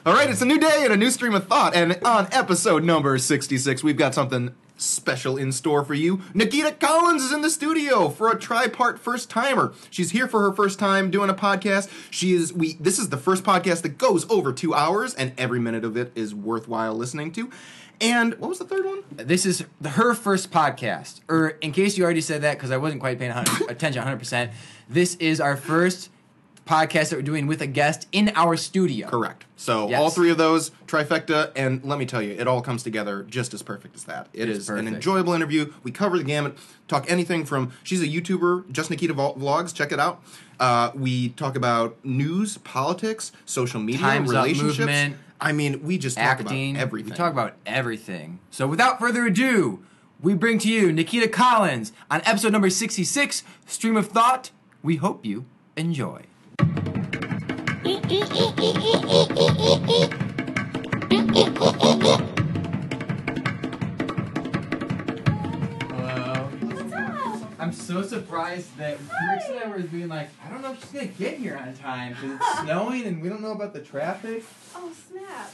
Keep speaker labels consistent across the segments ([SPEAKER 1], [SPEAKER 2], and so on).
[SPEAKER 1] All right, it's a new day and a new stream of thought, and on episode number 66, we've got something special in store for you. Nakita Collins is in the studio for a tri-part first-timer. She's here for her first time doing a podcast. This is the first podcast that goes over 2 hours, and every minute of it is worthwhile listening to. And what was the third one?
[SPEAKER 2] This is her first podcast. Or in case you already said that, because I wasn't quite paying attention 100%, this is our first podcast that we're doing with a guest in our studio.
[SPEAKER 1] Correct. So
[SPEAKER 2] yes.
[SPEAKER 1] All three of those, trifecta, and let me tell you, it all comes together just as perfect as that. It is
[SPEAKER 2] perfect.
[SPEAKER 1] An enjoyable interview. We cover the gamut, talk anything from, she's a YouTuber, JustNakitaVlogs, check it out. We talk about news, politics, social media,
[SPEAKER 2] Time's
[SPEAKER 1] relationships.
[SPEAKER 2] Up movement,
[SPEAKER 1] I mean, we just talk
[SPEAKER 2] acting,
[SPEAKER 1] about everything.
[SPEAKER 2] We talk about everything. So without further ado, we bring to you Nakita Collins on episode number 66, Stream of Thought. We hope you enjoy. Hello.
[SPEAKER 3] What's up?
[SPEAKER 2] I'm so surprised that Rich and I were being like, I don't know if she's going to get here on time because it's snowing and we don't know about the traffic.
[SPEAKER 3] Oh, snap.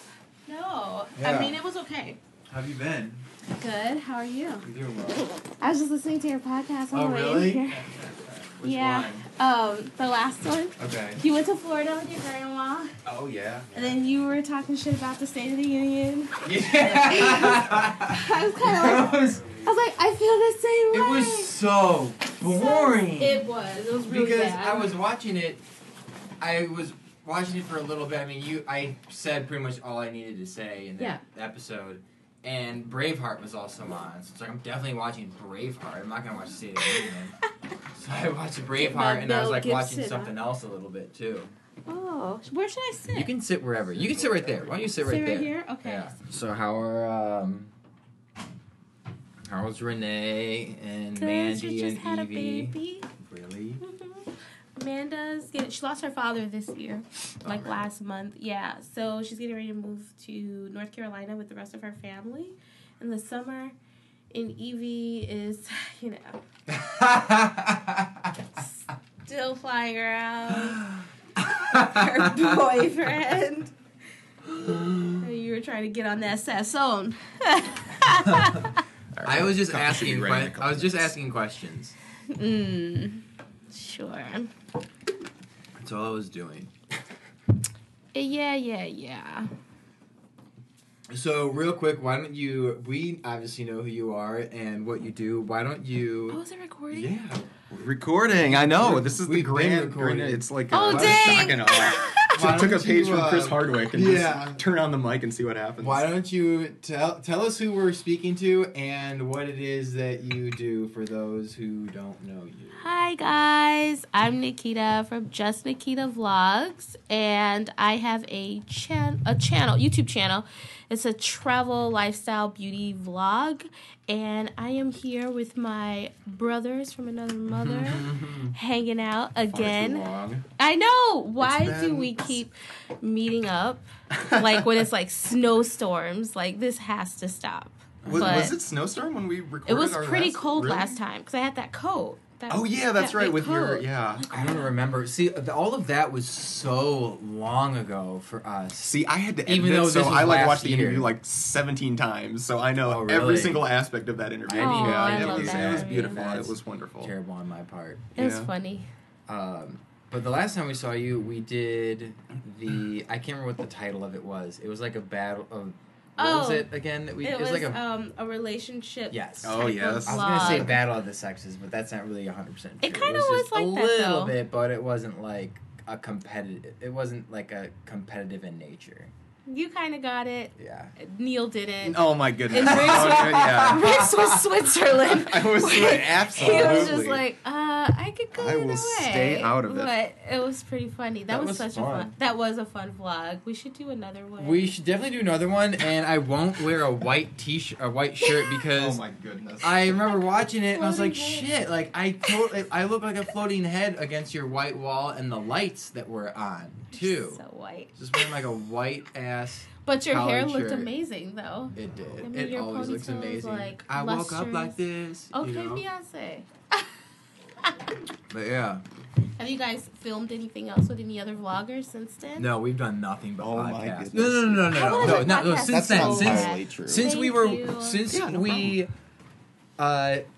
[SPEAKER 3] No.
[SPEAKER 2] Yeah.
[SPEAKER 3] I mean, it was okay.
[SPEAKER 2] How have you been?
[SPEAKER 3] Good. How are you?
[SPEAKER 2] I'm doing well.
[SPEAKER 3] I was just listening to your podcast on
[SPEAKER 2] Oh,
[SPEAKER 3] the way
[SPEAKER 2] really?
[SPEAKER 3] in here.
[SPEAKER 2] Which
[SPEAKER 3] Yeah.
[SPEAKER 2] one?
[SPEAKER 3] The last one.
[SPEAKER 2] Okay.
[SPEAKER 3] You went to Florida with your grandma,
[SPEAKER 2] Oh, yeah.
[SPEAKER 3] and then you were talking shit about the State of the Union.
[SPEAKER 2] Yeah.
[SPEAKER 3] I was kind of like, I feel the same
[SPEAKER 2] It
[SPEAKER 3] way.
[SPEAKER 2] was so boring.
[SPEAKER 3] It was really
[SPEAKER 2] because
[SPEAKER 3] bad.
[SPEAKER 2] I was watching it for a little bit. I mean, I said pretty much all I needed to say in that episode. And Braveheart was also on. So it's like, I'm definitely watching Braveheart. I'm not going to watch State of the Union. So I watched Braveheart, and I was like watching something else a little bit, too.
[SPEAKER 3] Oh, where should I sit?
[SPEAKER 2] You can sit wherever. You can sit right there. Why don't you sit right there?
[SPEAKER 3] Sit right here? Okay.
[SPEAKER 2] Yeah. So how's Renee and
[SPEAKER 3] Good.
[SPEAKER 2] Mandy
[SPEAKER 3] She just
[SPEAKER 2] and
[SPEAKER 3] had a
[SPEAKER 2] Evie?
[SPEAKER 3] baby.
[SPEAKER 2] Really?
[SPEAKER 3] Amanda's she lost her father this year, like last month. Yeah, so she's getting ready to move to North Carolina with the rest of her family in the summer. And Evie is, still flying around her boyfriend. You were trying to get on that Sassone.
[SPEAKER 2] I was just asking. I was just asking questions.
[SPEAKER 3] Sure.
[SPEAKER 2] That's all I was doing.
[SPEAKER 3] Yeah.
[SPEAKER 2] So, real quick, why don't you... We obviously know who you are and what you do. Why don't you...
[SPEAKER 3] Oh, is it recording?
[SPEAKER 2] Yeah.
[SPEAKER 1] Recording, I know. This is the
[SPEAKER 2] We've been
[SPEAKER 1] grand...
[SPEAKER 2] recording.
[SPEAKER 1] It's like
[SPEAKER 3] Oh, dang!
[SPEAKER 1] Took a page from Chris Hardwick and
[SPEAKER 2] yeah.
[SPEAKER 1] just turn on the mic and see what happens.
[SPEAKER 2] Why don't you tell us who we're speaking to and what it is that you do for those who don't know you.
[SPEAKER 3] Hi guys, I'm Nakita from JustNakitaVlogs, and I have a YouTube channel. It's a travel, lifestyle, beauty vlog, and I am here with my brothers from another mother, hanging out again.
[SPEAKER 1] Far too long.
[SPEAKER 3] I know. Why do we keep meeting up? Like when it's like snowstorms. Like this has to stop.
[SPEAKER 1] Was it snowstorm when we recorded?
[SPEAKER 3] It was
[SPEAKER 1] our
[SPEAKER 3] pretty
[SPEAKER 1] last-
[SPEAKER 3] cold
[SPEAKER 1] really?
[SPEAKER 3] last time because I had that coat.
[SPEAKER 1] Oh yeah, that's right.
[SPEAKER 3] big
[SPEAKER 1] With your
[SPEAKER 3] coat.
[SPEAKER 2] I don't remember. See, all of that was so long ago for us.
[SPEAKER 1] See, I had to edit
[SPEAKER 2] Even though
[SPEAKER 1] it, so
[SPEAKER 2] this was
[SPEAKER 1] I
[SPEAKER 2] last
[SPEAKER 1] watched the
[SPEAKER 2] year.
[SPEAKER 1] interview like 17 times, so I know
[SPEAKER 2] Oh, really?
[SPEAKER 1] every single aspect of that interview.
[SPEAKER 2] I didn't even- I
[SPEAKER 1] it
[SPEAKER 2] love
[SPEAKER 1] was,
[SPEAKER 2] that.
[SPEAKER 1] it was beautiful.
[SPEAKER 2] That's
[SPEAKER 1] It was wonderful.
[SPEAKER 2] Terrible on my part.
[SPEAKER 3] It was
[SPEAKER 1] Yeah.
[SPEAKER 3] funny.
[SPEAKER 2] But the last time we saw you, we did I can't remember what the title of it was. It was like a battle of... What was it again? That
[SPEAKER 3] It was
[SPEAKER 2] like a
[SPEAKER 3] relationship.
[SPEAKER 2] Yes.
[SPEAKER 1] Oh,
[SPEAKER 3] type
[SPEAKER 1] yes.
[SPEAKER 3] of
[SPEAKER 2] I was going to say
[SPEAKER 3] vlog.
[SPEAKER 2] Battle of the Sexes, but that's not really 100% true.
[SPEAKER 3] It kinda was
[SPEAKER 2] just
[SPEAKER 3] like
[SPEAKER 2] a
[SPEAKER 3] that,
[SPEAKER 2] little
[SPEAKER 3] though.
[SPEAKER 2] bit, but it wasn't like a competitive. It wasn't like a competitive in nature.
[SPEAKER 3] You kind of got it.
[SPEAKER 2] Yeah.
[SPEAKER 3] Neil didn't.
[SPEAKER 1] Oh my goodness.
[SPEAKER 3] And Rick's
[SPEAKER 1] Oh, yeah.
[SPEAKER 3] Rick's was Switzerland.
[SPEAKER 1] I was absolutely.
[SPEAKER 3] He was just like, I could go
[SPEAKER 1] I
[SPEAKER 3] either
[SPEAKER 1] will
[SPEAKER 3] way.
[SPEAKER 1] stay out of it.
[SPEAKER 3] But it was pretty funny. That was such
[SPEAKER 2] fun.
[SPEAKER 3] a fun. That was a fun vlog. We should do another one.
[SPEAKER 2] We should definitely do another one, and I won't wear a white t-shirt, a white shirt because
[SPEAKER 1] Oh my goodness.
[SPEAKER 2] I remember watching it and I was like,
[SPEAKER 3] Floating
[SPEAKER 2] shit, like I look like a floating head against your white wall and the lights that were on too.
[SPEAKER 3] So white.
[SPEAKER 2] Just wearing like a white ass.
[SPEAKER 3] But your hair
[SPEAKER 2] collared
[SPEAKER 3] looked
[SPEAKER 2] shirt.
[SPEAKER 3] amazing though.
[SPEAKER 2] It did.
[SPEAKER 3] I mean,
[SPEAKER 2] it
[SPEAKER 3] your
[SPEAKER 2] always looks
[SPEAKER 3] ponytail was,
[SPEAKER 2] amazing.
[SPEAKER 3] like,
[SPEAKER 2] I woke up
[SPEAKER 3] lustrous.
[SPEAKER 2] like this.
[SPEAKER 3] Okay,
[SPEAKER 2] you know?
[SPEAKER 3] Beyonce.
[SPEAKER 2] But yeah.
[SPEAKER 3] Have you guys filmed anything else with any other vloggers since then?
[SPEAKER 2] No, we've done nothing but podcasts.
[SPEAKER 1] No.
[SPEAKER 2] Since
[SPEAKER 1] That's not entirely true.
[SPEAKER 2] Since we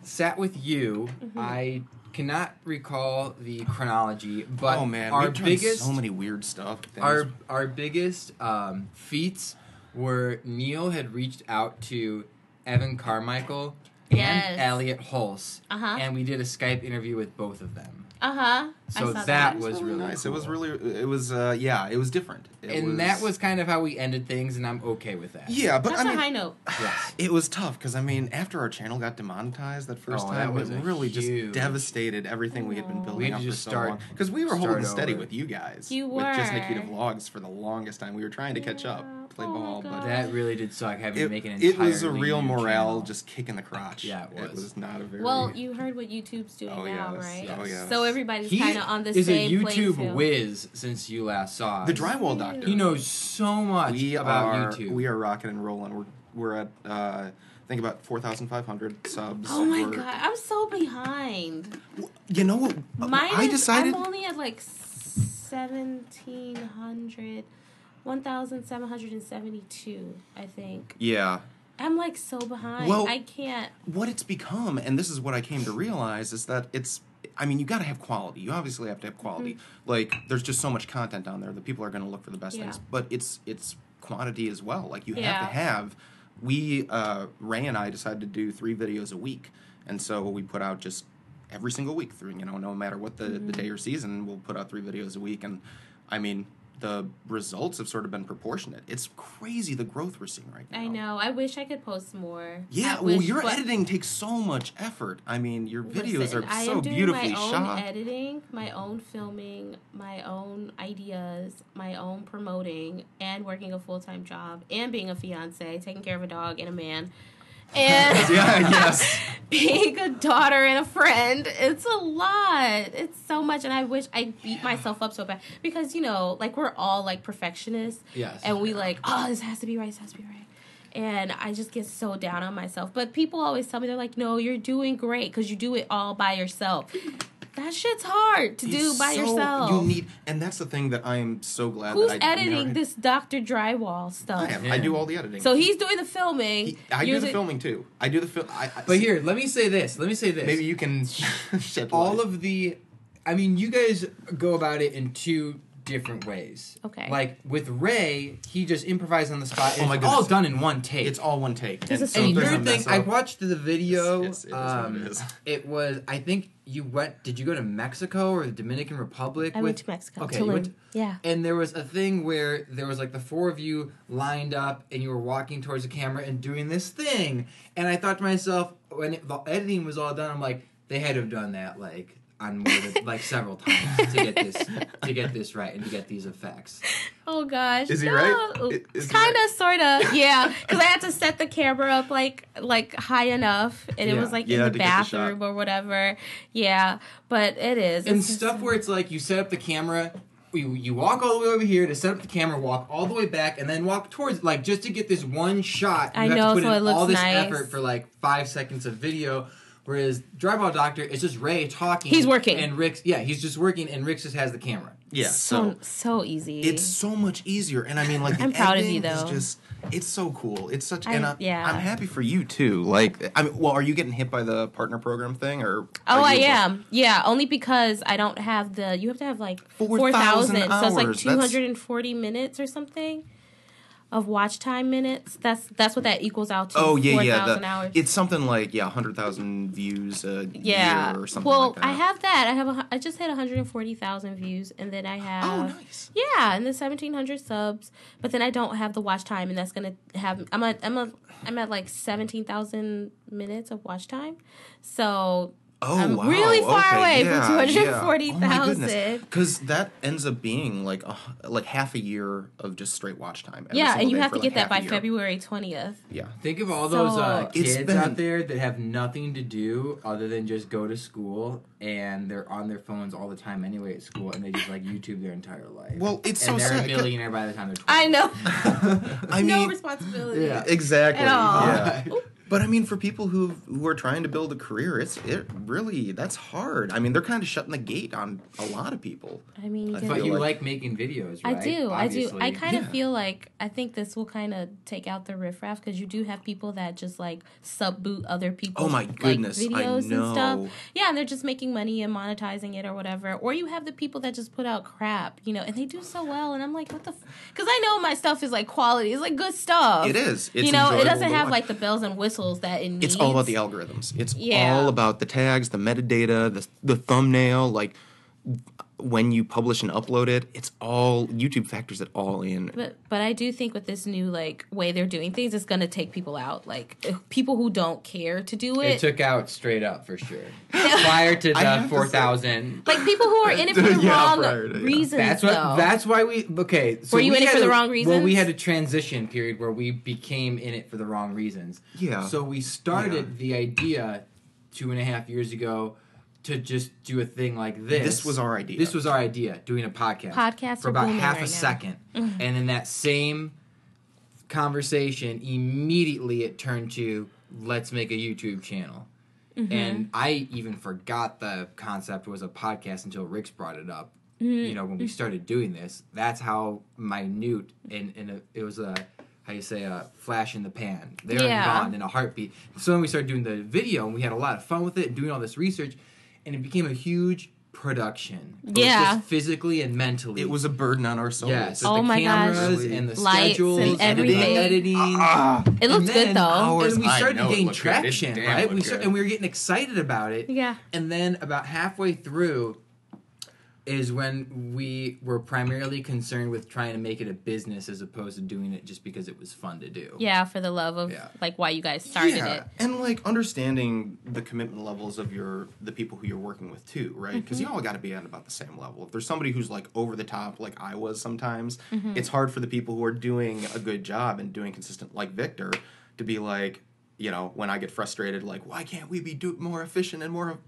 [SPEAKER 2] sat with you,
[SPEAKER 3] Mm-hmm.
[SPEAKER 2] I cannot recall the chronology, but
[SPEAKER 1] our biggest so many weird stuff.
[SPEAKER 2] Our biggest feats were Neil had reached out to Evan Carmichael and Elliot Hulse, and we did a Skype interview with both of them. So that was really
[SPEAKER 1] nice.
[SPEAKER 2] Cool.
[SPEAKER 1] It was different.
[SPEAKER 2] That was kind of how we ended things, and I'm okay with that.
[SPEAKER 1] Yeah, but
[SPEAKER 3] that's a high note.
[SPEAKER 2] Yes.
[SPEAKER 1] It was tough because after our channel got demonetized that first time, it really just devastated everything we had been building up for so long. Because we were holding steady with you guys.
[SPEAKER 3] You were.
[SPEAKER 1] With Just Nakita Vlogs for the longest time. We were trying to catch up, play ball, but
[SPEAKER 2] that really did suck having to make an entire
[SPEAKER 1] It was a real morale
[SPEAKER 2] channel.
[SPEAKER 1] just kicking the crotch.
[SPEAKER 2] Yeah, it was.
[SPEAKER 1] It was not a very...
[SPEAKER 3] Well, you heard what YouTube's doing now, right?
[SPEAKER 1] Oh, yes.
[SPEAKER 3] So everybody's kind of on the same
[SPEAKER 2] He is a YouTube
[SPEAKER 3] playing
[SPEAKER 2] whiz since you last saw us.
[SPEAKER 1] The Drywall Doctor.
[SPEAKER 2] He knows so much about YouTube.
[SPEAKER 1] We are rocking and rolling. We're at, I think, about 4,500 subs.
[SPEAKER 3] Oh my god, I'm so behind.
[SPEAKER 1] You know what? I decided...
[SPEAKER 3] I'm only at like 1,772, I think.
[SPEAKER 1] Yeah.
[SPEAKER 3] I'm like so behind.
[SPEAKER 1] Well,
[SPEAKER 3] I can't.
[SPEAKER 1] What it's become, and this is what I came to realize, is that you got to have quality. You obviously have to have quality.
[SPEAKER 3] Mm-hmm.
[SPEAKER 1] Like, the's just so much content on there that people are going to look for the best things. But it's quantity as well. Like, you have to have... Ray and I decided to do 3 videos a week. And so we put out just every single week, no matter what the day or season, we'll put out 3 videos a week. And, the results have sort of been proportionate. It's crazy the growth we're seeing right now.
[SPEAKER 3] I know. I wish I could post more.
[SPEAKER 1] Yeah, your editing takes so much effort. Your videos are so beautifully shot.
[SPEAKER 3] I am doing my own editing, my own filming, my own ideas, my own promoting, and working a full-time job, and being a fiance, taking care of a dog and a man. And being a daughter and a friend, it's a lot. It's so much, and I wish I beat myself up so bad because we're all perfectionists.
[SPEAKER 2] Yes.
[SPEAKER 3] And we this has to be right. This has to be right. And I just get so down on myself. But people always tell me, they're like, "No, you're doing great because you do it all by yourself." That shit's hard to do by yourself.
[SPEAKER 1] And that's the thing that I am so glad
[SPEAKER 3] Who's
[SPEAKER 1] that I
[SPEAKER 3] editing this Dr. Drywall stuff?
[SPEAKER 1] I do all the editing.
[SPEAKER 3] So he's doing the filming.
[SPEAKER 1] I do the filming too. I do the film.
[SPEAKER 2] But here, let me say this.
[SPEAKER 1] Maybe you can shed
[SPEAKER 2] all
[SPEAKER 1] light.
[SPEAKER 2] of the. You guys go about it in 2 different ways.
[SPEAKER 3] Okay.
[SPEAKER 2] Like with Ray, he just improvised on the spot.
[SPEAKER 1] Oh my
[SPEAKER 2] it's
[SPEAKER 1] goodness.
[SPEAKER 2] all done in 1 take.
[SPEAKER 1] It's all 1 take.
[SPEAKER 3] And
[SPEAKER 2] your thing, I watched the video.
[SPEAKER 1] It is what it is.
[SPEAKER 2] It was. I think you went. Did you go to Mexico or the Dominican Republic?
[SPEAKER 3] I went to Mexico.
[SPEAKER 2] Okay.
[SPEAKER 3] Yeah.
[SPEAKER 2] And there was a thing where there was the 4 of you lined up, and you were walking towards the camera and doing this thing. And I thought to myself, when the editing was all done, I'm like, they had to have done that on more than several times to get this right and to get these effects.
[SPEAKER 3] Oh gosh.
[SPEAKER 1] Is he right?
[SPEAKER 3] Kind of, sort of, yeah. Because I had to set the camera up like high enough, and it was in the bathroom or whatever. Yeah, but it is.
[SPEAKER 2] And stuff where it's you set up the camera. You walk all the way over here to set up the camera, walk all the way back, and then walk towards just to get this one shot. You have to put in all this effort for 5 seconds of video. Whereas Drywall Doctor, it's just Ray talking.
[SPEAKER 3] He's working.
[SPEAKER 2] And Rick, he's just working, and Rick just has the camera.
[SPEAKER 1] Yeah.
[SPEAKER 3] So easy.
[SPEAKER 1] It's so much easier. And the
[SPEAKER 3] I'm proud of you, though.
[SPEAKER 1] It's so cool. It's such,
[SPEAKER 3] I'm
[SPEAKER 1] happy for you, too. Are you getting hit by the partner program thing, or?
[SPEAKER 3] I am. Yeah, only because I don't have you have to have 4,000
[SPEAKER 1] hours.
[SPEAKER 3] So it's 240 minutes or something. Of watch time minutes. That's what that equals out to. 4,000 hours.
[SPEAKER 1] It's something 100,000 views a year or something like that.
[SPEAKER 3] I have that. I just hit 140,000 views, and then I have.
[SPEAKER 1] Oh, nice.
[SPEAKER 3] Yeah, and then 1,700 subs, but then I don't have the watch time, and that's gonna have. I'm at 17,000 minutes of watch time, so. I'm really far away from 240,000.
[SPEAKER 1] Because that ends up being half a year of just straight watch time.
[SPEAKER 3] Yeah, and you have to get that by February 20th.
[SPEAKER 1] Yeah.
[SPEAKER 2] Think of all those kids out there that have nothing to do other than just go to school, and they're on their phones all the time anyway at school, and they just YouTube their entire life.
[SPEAKER 1] Well, it's
[SPEAKER 2] and
[SPEAKER 1] so sad.
[SPEAKER 2] And they're a millionaire by the time they're 20.
[SPEAKER 3] I know. No responsibility.
[SPEAKER 1] Yeah, exactly.
[SPEAKER 3] At all.
[SPEAKER 1] Yeah. But I mean, for people who are trying to build a career, that's hard. I mean, they're kind of shutting the gate on a lot of people.
[SPEAKER 3] I mean,
[SPEAKER 2] but you like making videos, right?
[SPEAKER 3] I do.
[SPEAKER 2] Obviously.
[SPEAKER 3] I kind of feel like I think this will kind of take out the riffraff because you do have people that just like sub-boot other people's videos and stuff. Yeah, and they're just making money and monetizing it or whatever. Or you have the people that just put out crap, and they do so well. And I'm like, what the? Because I know my stuff is like quality. It's like good stuff.
[SPEAKER 1] It is. It's
[SPEAKER 3] it doesn't have like the bells and whistles that it needs.
[SPEAKER 1] It's all about the algorithms. It's all about the tags, the metadata, the thumbnail. Like when you publish and upload it, it's all YouTube factors it all in.
[SPEAKER 3] But I do think with this new way they're doing things, it's gonna take people out. Like people who don't care to do it.
[SPEAKER 2] It took out straight up for sure. Prior to the 4,000.
[SPEAKER 3] Like people who are in it for the wrong reasons.
[SPEAKER 2] That's why we So
[SPEAKER 3] were you in it for the wrong reasons?
[SPEAKER 2] Well, we had a transition period where we became in it for the wrong reasons.
[SPEAKER 1] Yeah.
[SPEAKER 2] So we started the idea 2.5 years ago to just do a thing like this.
[SPEAKER 1] This was our idea.
[SPEAKER 2] Doing a podcast.
[SPEAKER 3] Podcasts
[SPEAKER 2] for about half a second. And in that same conversation, immediately it turned to, let's make a YouTube channel. Mm-hmm. And I even forgot the concept was a podcast until Rick's brought it up. Mm-hmm. When we started doing this, that's how minute and it was a flash in the pan. They're gone in a heartbeat. So then we started doing the video, and we had a lot of fun with it and doing all this research, and it became a huge production. Just physically and mentally.
[SPEAKER 1] It was a burden on our souls.
[SPEAKER 2] Yes. The cameras and the
[SPEAKER 3] lights
[SPEAKER 2] schedules
[SPEAKER 3] and everything.
[SPEAKER 2] editing.
[SPEAKER 3] It looks good though.
[SPEAKER 2] And we started to gain traction, right? And we were getting excited about it.
[SPEAKER 3] Yeah.
[SPEAKER 2] And then about halfway through is when we were primarily concerned with trying to make it a business as opposed to doing it just because it was fun to do.
[SPEAKER 3] Yeah, for the love of why you guys started it.
[SPEAKER 1] And understanding the commitment levels of the people who you're working with too, right? Because you all got to be at about the same level. If there's somebody who's over the top like I was sometimes, it's hard for the people who are doing a good job and doing consistent like Victor to be like, when I get frustrated, why can't we be more efficient and more,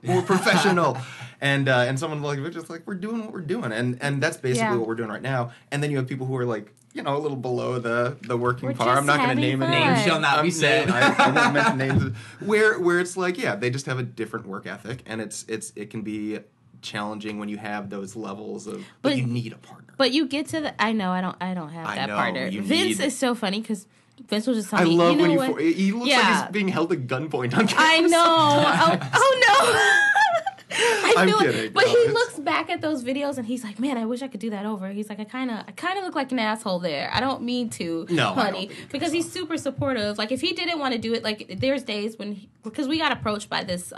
[SPEAKER 1] more professional? And someone like Victor's like, we're doing what we're doing. And that's basically what we're doing right now. And then you have people who are a little below the working par. I'm not going to name a name.
[SPEAKER 2] Shall not be said.
[SPEAKER 1] I won't mention names. Where it's they just have a different work ethic, and it can be challenging when you have those levels of, but you need a partner.
[SPEAKER 3] But you get to I don't have that partner. Vince is so funny because Vince will just tell me,
[SPEAKER 1] I love when he looks like he's being held at gunpoint on camera.
[SPEAKER 3] I know. Oh no. I'm
[SPEAKER 1] kidding.
[SPEAKER 3] But he looks back at those videos and he's like, man, I wish I could do that over. He's like, I kind of look like an asshole there. I don't mean to, honey. Because he's super supportive. Like, if he didn't want to do it, there's days when, because we got approached by this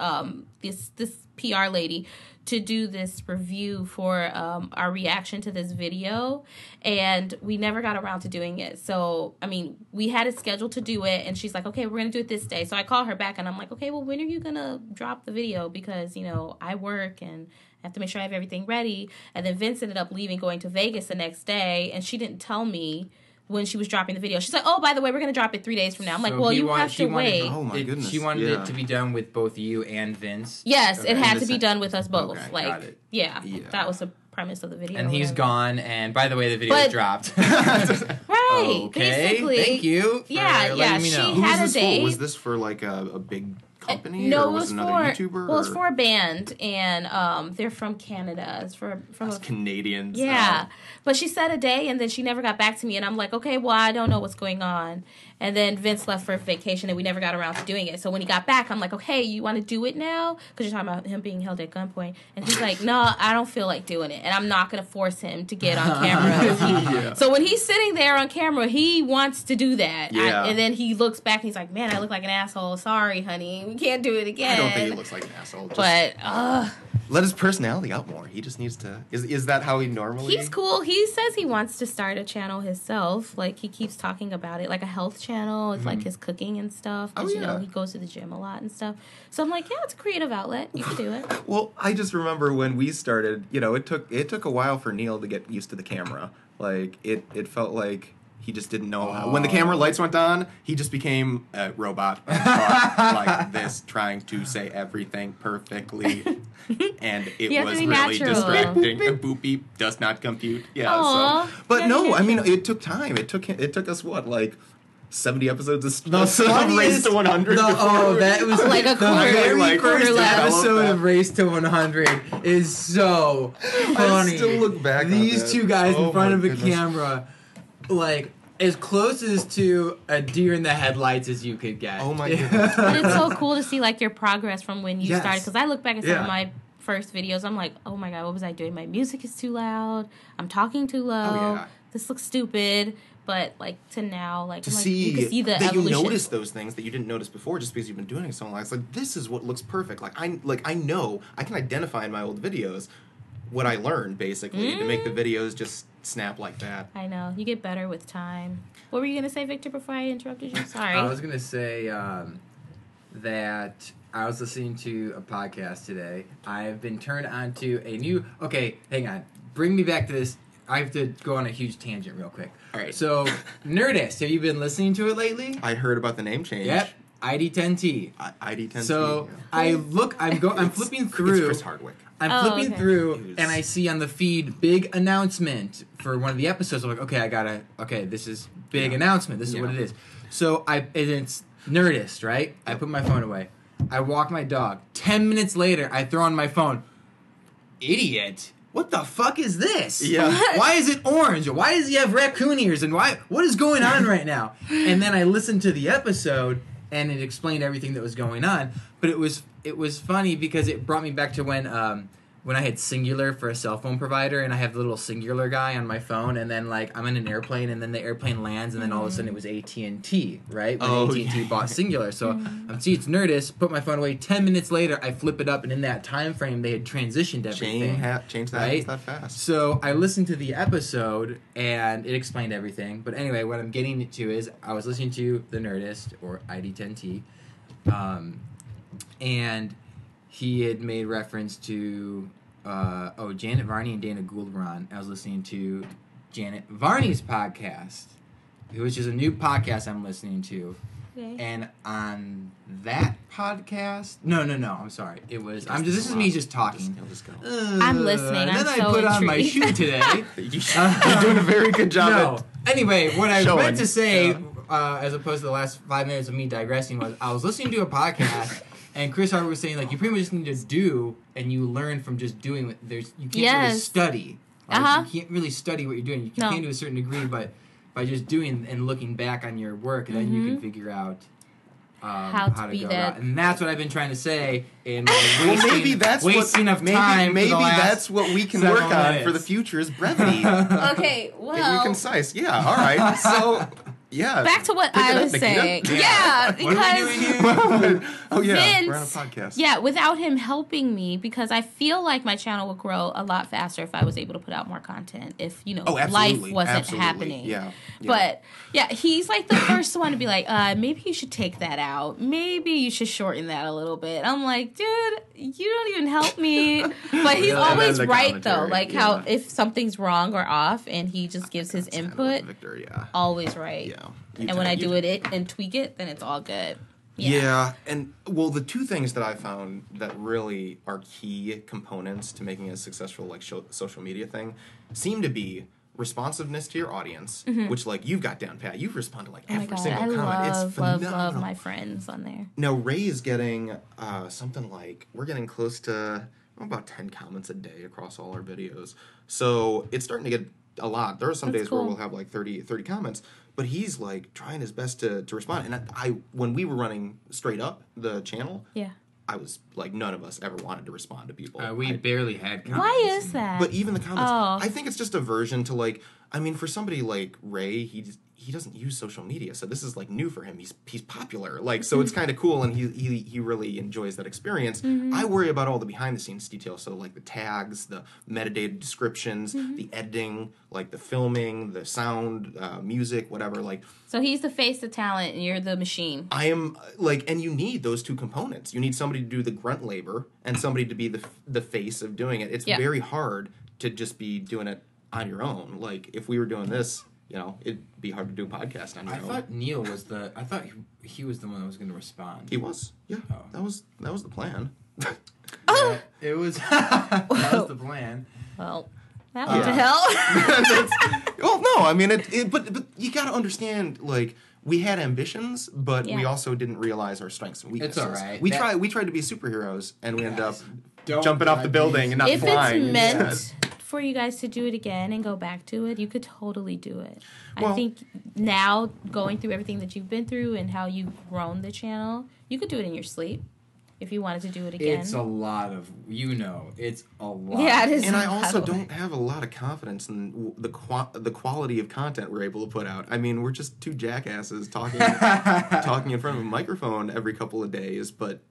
[SPEAKER 3] PR lady to do this review for our reaction to this video, and we never got around to doing it. So, I mean, we had it scheduled to do it, and she's like, okay, we're going to do it this day. So I call her back, and I'm like, okay, well, when are you going to drop the video? Because, I work, and I have to make sure I have everything ready. And then Vince ended up leaving, going to Vegas the next day, and she didn't tell me when she was dropping the video. She's like, oh, by the way, we're going to drop it 3 days from now. I'm like, well, you have to wait.
[SPEAKER 1] Oh, my goodness.
[SPEAKER 2] She wanted it to be done with both you and Vince?
[SPEAKER 3] Yes, it had to be done with us both.
[SPEAKER 1] Okay, got it.
[SPEAKER 3] Yeah, that was the premise of the video.
[SPEAKER 2] And he's gone, and by the way, the video dropped.
[SPEAKER 3] Right, basically.
[SPEAKER 2] Thank you for letting me know.
[SPEAKER 3] She had a date.
[SPEAKER 1] Was this for, a big company?
[SPEAKER 3] No,
[SPEAKER 1] or was it another YouTuber?
[SPEAKER 3] Well, it's for a band, and they're from Canada. It's from
[SPEAKER 1] Canadians.
[SPEAKER 3] Yeah, but she said a day, and then she never got back to me, and I'm like, okay, well, I don't know what's going on. And then Vince left for vacation, and we never got around to doing it. So when he got back, I'm like, okay, you want to do it now? Because you're talking about him being held at gunpoint. And he's like, no, I don't feel like doing it, and I'm not going to force him to get on camera. So when he's sitting there on camera, he wants to do that.
[SPEAKER 1] Yeah.
[SPEAKER 3] And then he looks back, and he's like, man, I look like an asshole. Sorry, honey. We can't do it again.
[SPEAKER 1] I don't think he looks like an asshole.
[SPEAKER 3] But,
[SPEAKER 1] let his personality out more. He just needs to... Is that how he normally...
[SPEAKER 3] He's cool. He says he wants to start a channel himself. He keeps talking about it. A health channel. It's his cooking and stuff. Because, he goes to the gym a lot and stuff. So I'm like, yeah, it's a creative outlet. You can do it.
[SPEAKER 1] Well, I just remember when we started, it took a while for Neil to get used to the camera. It felt like... He just didn't know how. When the camera lights went on, he just became a robot and talked like this, trying to say everything perfectly. And it was really distracting. A boop beep does not compute. Yeah.
[SPEAKER 3] Aww,
[SPEAKER 1] but no, I mean, it took time. It took us what, 70 episodes of
[SPEAKER 4] The funniest,
[SPEAKER 1] Race to 100.
[SPEAKER 4] That was
[SPEAKER 3] like a
[SPEAKER 4] the very
[SPEAKER 3] quarter
[SPEAKER 4] first
[SPEAKER 3] left.
[SPEAKER 4] episode of Race to 100 is so funny.
[SPEAKER 1] I still look back
[SPEAKER 4] These
[SPEAKER 1] on
[SPEAKER 4] two guys in front
[SPEAKER 1] my
[SPEAKER 4] of a
[SPEAKER 1] goodness.
[SPEAKER 4] camera, like as close as to a deer in the headlights as you could get.
[SPEAKER 1] Oh my goodness.
[SPEAKER 3] But it's so cool to see like your progress from when you
[SPEAKER 4] Yes.
[SPEAKER 3] started. Because I look back at some
[SPEAKER 4] Yeah.
[SPEAKER 3] of my first videos, I'm like, oh my god, what was I doing? My music is too loud. I'm talking too low.
[SPEAKER 1] Oh, yeah.
[SPEAKER 3] This looks stupid. But like to now, like,
[SPEAKER 1] To
[SPEAKER 3] I'm like,
[SPEAKER 1] see,
[SPEAKER 3] you can see the
[SPEAKER 1] that
[SPEAKER 3] evolution.
[SPEAKER 1] you notice those things that you didn't notice before just because you've been doing it so long. It's like, this is what looks perfect. I know I can identify in my old videos what I learned basically to make the videos just snap like that.
[SPEAKER 3] I know. You get better with time. What were you gonna say, Victor, before I interrupted you? Sorry.
[SPEAKER 4] I was going to say that I was listening to a podcast today. I've been turned on to a new... Okay, hang on. Bring me back to this. I have to go on a huge tangent real quick.
[SPEAKER 1] All right.
[SPEAKER 4] So, Nerdist, have you been listening to it lately?
[SPEAKER 1] I heard about the name change.
[SPEAKER 4] Yep. ID10T.
[SPEAKER 1] ID10T.
[SPEAKER 4] So,
[SPEAKER 1] yeah.
[SPEAKER 4] I'm flipping through...
[SPEAKER 1] It's Chris Hardwick.
[SPEAKER 4] I'm flipping
[SPEAKER 3] okay.
[SPEAKER 4] through, and I see on the feed big announcement for one of the episodes. I'm like, okay, this is big announcement. This is what it is. So and it's Nerdist, right? I put my phone away. I walk my dog. 10 minutes later, I throw on my phone. Idiot! What the fuck is this?
[SPEAKER 1] Yeah.
[SPEAKER 4] Why is it orange? Why does he have raccoon ears? And what is going on right now? And then I listened to the episode, and it explained everything that was going on. But it was funny because it brought me back to when I had Singular for a cell phone provider, and I have the little Singular guy on my phone, and then like I'm in an airplane, and then the airplane lands, and then all of a sudden it was AT&T, right? When AT&T bought Singular. So I'm see it's Nerdist. Put my phone away. 10 minutes later, I flip it up, and in that time frame, they had transitioned everything.
[SPEAKER 1] Change that
[SPEAKER 4] right?
[SPEAKER 1] that fast.
[SPEAKER 4] So I listened to the episode, and it explained everything. But anyway, what I'm getting to is I was listening to the Nerdist, or ID10T, and he had made reference to Janet Varney and Dana Gould were on. I was listening to Janet Varney's podcast, which is a new podcast I'm listening to.
[SPEAKER 3] Okay.
[SPEAKER 4] And on that podcast, no, I'm sorry. It was. This is me just talking.
[SPEAKER 1] He'll just go.
[SPEAKER 3] I'm listening.
[SPEAKER 4] And then
[SPEAKER 3] I'm
[SPEAKER 4] I
[SPEAKER 3] so
[SPEAKER 4] put on my
[SPEAKER 3] intrigued.
[SPEAKER 4] shoe today.
[SPEAKER 1] You're doing a very good job.
[SPEAKER 4] No. Anyway, what I
[SPEAKER 1] Showing.
[SPEAKER 4] meant to say,
[SPEAKER 1] Yeah.
[SPEAKER 4] as opposed to the last 5 minutes of me digressing, was I was listening to a podcast, and Chris Hardwick was saying, like, you pretty much just need to do, and you learn from just doing it. You can't really study. You can't really study what you're doing. You can to a certain degree, but by just doing and looking back on your work, then you can figure out how to go about it. And that's what I've been trying to say in my wasting of time.
[SPEAKER 1] Maybe
[SPEAKER 4] for the last
[SPEAKER 1] that's what we can
[SPEAKER 4] 7
[SPEAKER 1] work on
[SPEAKER 4] minutes.
[SPEAKER 1] for the future is brevity.
[SPEAKER 3] Okay,
[SPEAKER 1] Be
[SPEAKER 3] well,
[SPEAKER 1] concise. Yeah. All right. So. Yeah.
[SPEAKER 3] back to what
[SPEAKER 1] Pick it
[SPEAKER 3] I
[SPEAKER 1] up,
[SPEAKER 3] was
[SPEAKER 1] Nakita.
[SPEAKER 3] saying.
[SPEAKER 4] Yeah.
[SPEAKER 3] Yeah,
[SPEAKER 4] What are we
[SPEAKER 3] because
[SPEAKER 4] doing here?
[SPEAKER 1] Oh yeah,
[SPEAKER 3] Vince,
[SPEAKER 1] we're on a podcast.
[SPEAKER 3] yeah, without him helping me, because I feel like my channel would grow a lot faster if I was able to put out more content. If life
[SPEAKER 1] Absolutely.
[SPEAKER 3] wasn't
[SPEAKER 1] Absolutely.
[SPEAKER 3] happening.
[SPEAKER 1] Yeah.
[SPEAKER 3] But yeah, he's like the first one to be like, maybe you should take that out. Maybe you should shorten that a little bit. I'm like, dude, you don't even help me. But he's
[SPEAKER 1] Yeah, and
[SPEAKER 3] always
[SPEAKER 1] then the
[SPEAKER 3] right though.
[SPEAKER 1] commentary,
[SPEAKER 3] Like how if something's wrong or off, and he just gives his input.
[SPEAKER 1] Victor, yeah.
[SPEAKER 3] Always right.
[SPEAKER 1] Yeah.
[SPEAKER 3] And when I do it and tweak it, then it's all good.
[SPEAKER 1] Yeah, and well, the two things that I found that really are key components to making a successful like social media thing seem to be responsiveness to your audience, which like you've got down pat. You've responded like
[SPEAKER 3] Oh my
[SPEAKER 1] every
[SPEAKER 3] God,
[SPEAKER 1] single
[SPEAKER 3] I
[SPEAKER 1] comment. It's phenomenal.
[SPEAKER 3] love my friends on there.
[SPEAKER 1] Now Ray is getting something like we're getting close to about 10 comments a day across all our videos. So it's starting to get a lot. There are some
[SPEAKER 3] That's
[SPEAKER 1] days where
[SPEAKER 3] cool.
[SPEAKER 1] we'll have like 30 comments, but he's like trying his best to respond. And I when we were running straight up the channel,
[SPEAKER 3] Yeah.
[SPEAKER 1] I was like, none of us ever wanted to respond to people.
[SPEAKER 4] We barely had comments.
[SPEAKER 3] Why is that?
[SPEAKER 1] But even the comments,
[SPEAKER 3] Oh.
[SPEAKER 1] I think it's just aversion to like, I mean, for somebody like Ray, he doesn't use social media, so this is like new for him. He's popular, like, so it's kind of cool, and he really enjoys that experience. I worry about all the behind the scenes details, so like the tags, the metadata descriptions, the editing, like the filming, the sound, music, whatever. Like,
[SPEAKER 3] So he's the face of talent, and you're the machine.
[SPEAKER 1] I am like, and you need those two components. You need somebody to do the grunt labor and somebody to be the face of doing it. It's very hard to just be doing it on your own. Like if we were doing this, it'd be hard to do a podcast on your own.
[SPEAKER 4] I thought Neil was I thought he was the one that was going to respond.
[SPEAKER 1] He was. Yeah.
[SPEAKER 4] Oh.
[SPEAKER 1] That was the plan.
[SPEAKER 4] Yeah, it was. That was the plan.
[SPEAKER 3] Well, that went to hell.
[SPEAKER 1] Well, no, I mean, but you got to understand, like, we had ambitions, but we
[SPEAKER 3] Yeah.
[SPEAKER 1] also didn't realize our strengths and weaknesses.
[SPEAKER 2] It's all right.
[SPEAKER 1] We tried to be superheroes, and we ended up
[SPEAKER 2] Don't
[SPEAKER 1] jumping off the building and not
[SPEAKER 3] If
[SPEAKER 1] flying.
[SPEAKER 3] it's meant
[SPEAKER 1] instead.
[SPEAKER 3] for you guys to do it again and go back to it, you could totally do it.
[SPEAKER 1] Well-
[SPEAKER 3] I think now, going through everything that you've been through and how you've grown the channel, you could do it in your sleep if you wanted to do it again.
[SPEAKER 2] It's a lot of, it's a lot.
[SPEAKER 3] Yeah, it is.
[SPEAKER 1] And I
[SPEAKER 3] a lot
[SPEAKER 1] also
[SPEAKER 3] of
[SPEAKER 1] don't have a lot of confidence in the quality of content we're able to put out. I mean, we're just two jackasses talking in front of a microphone every couple of days, but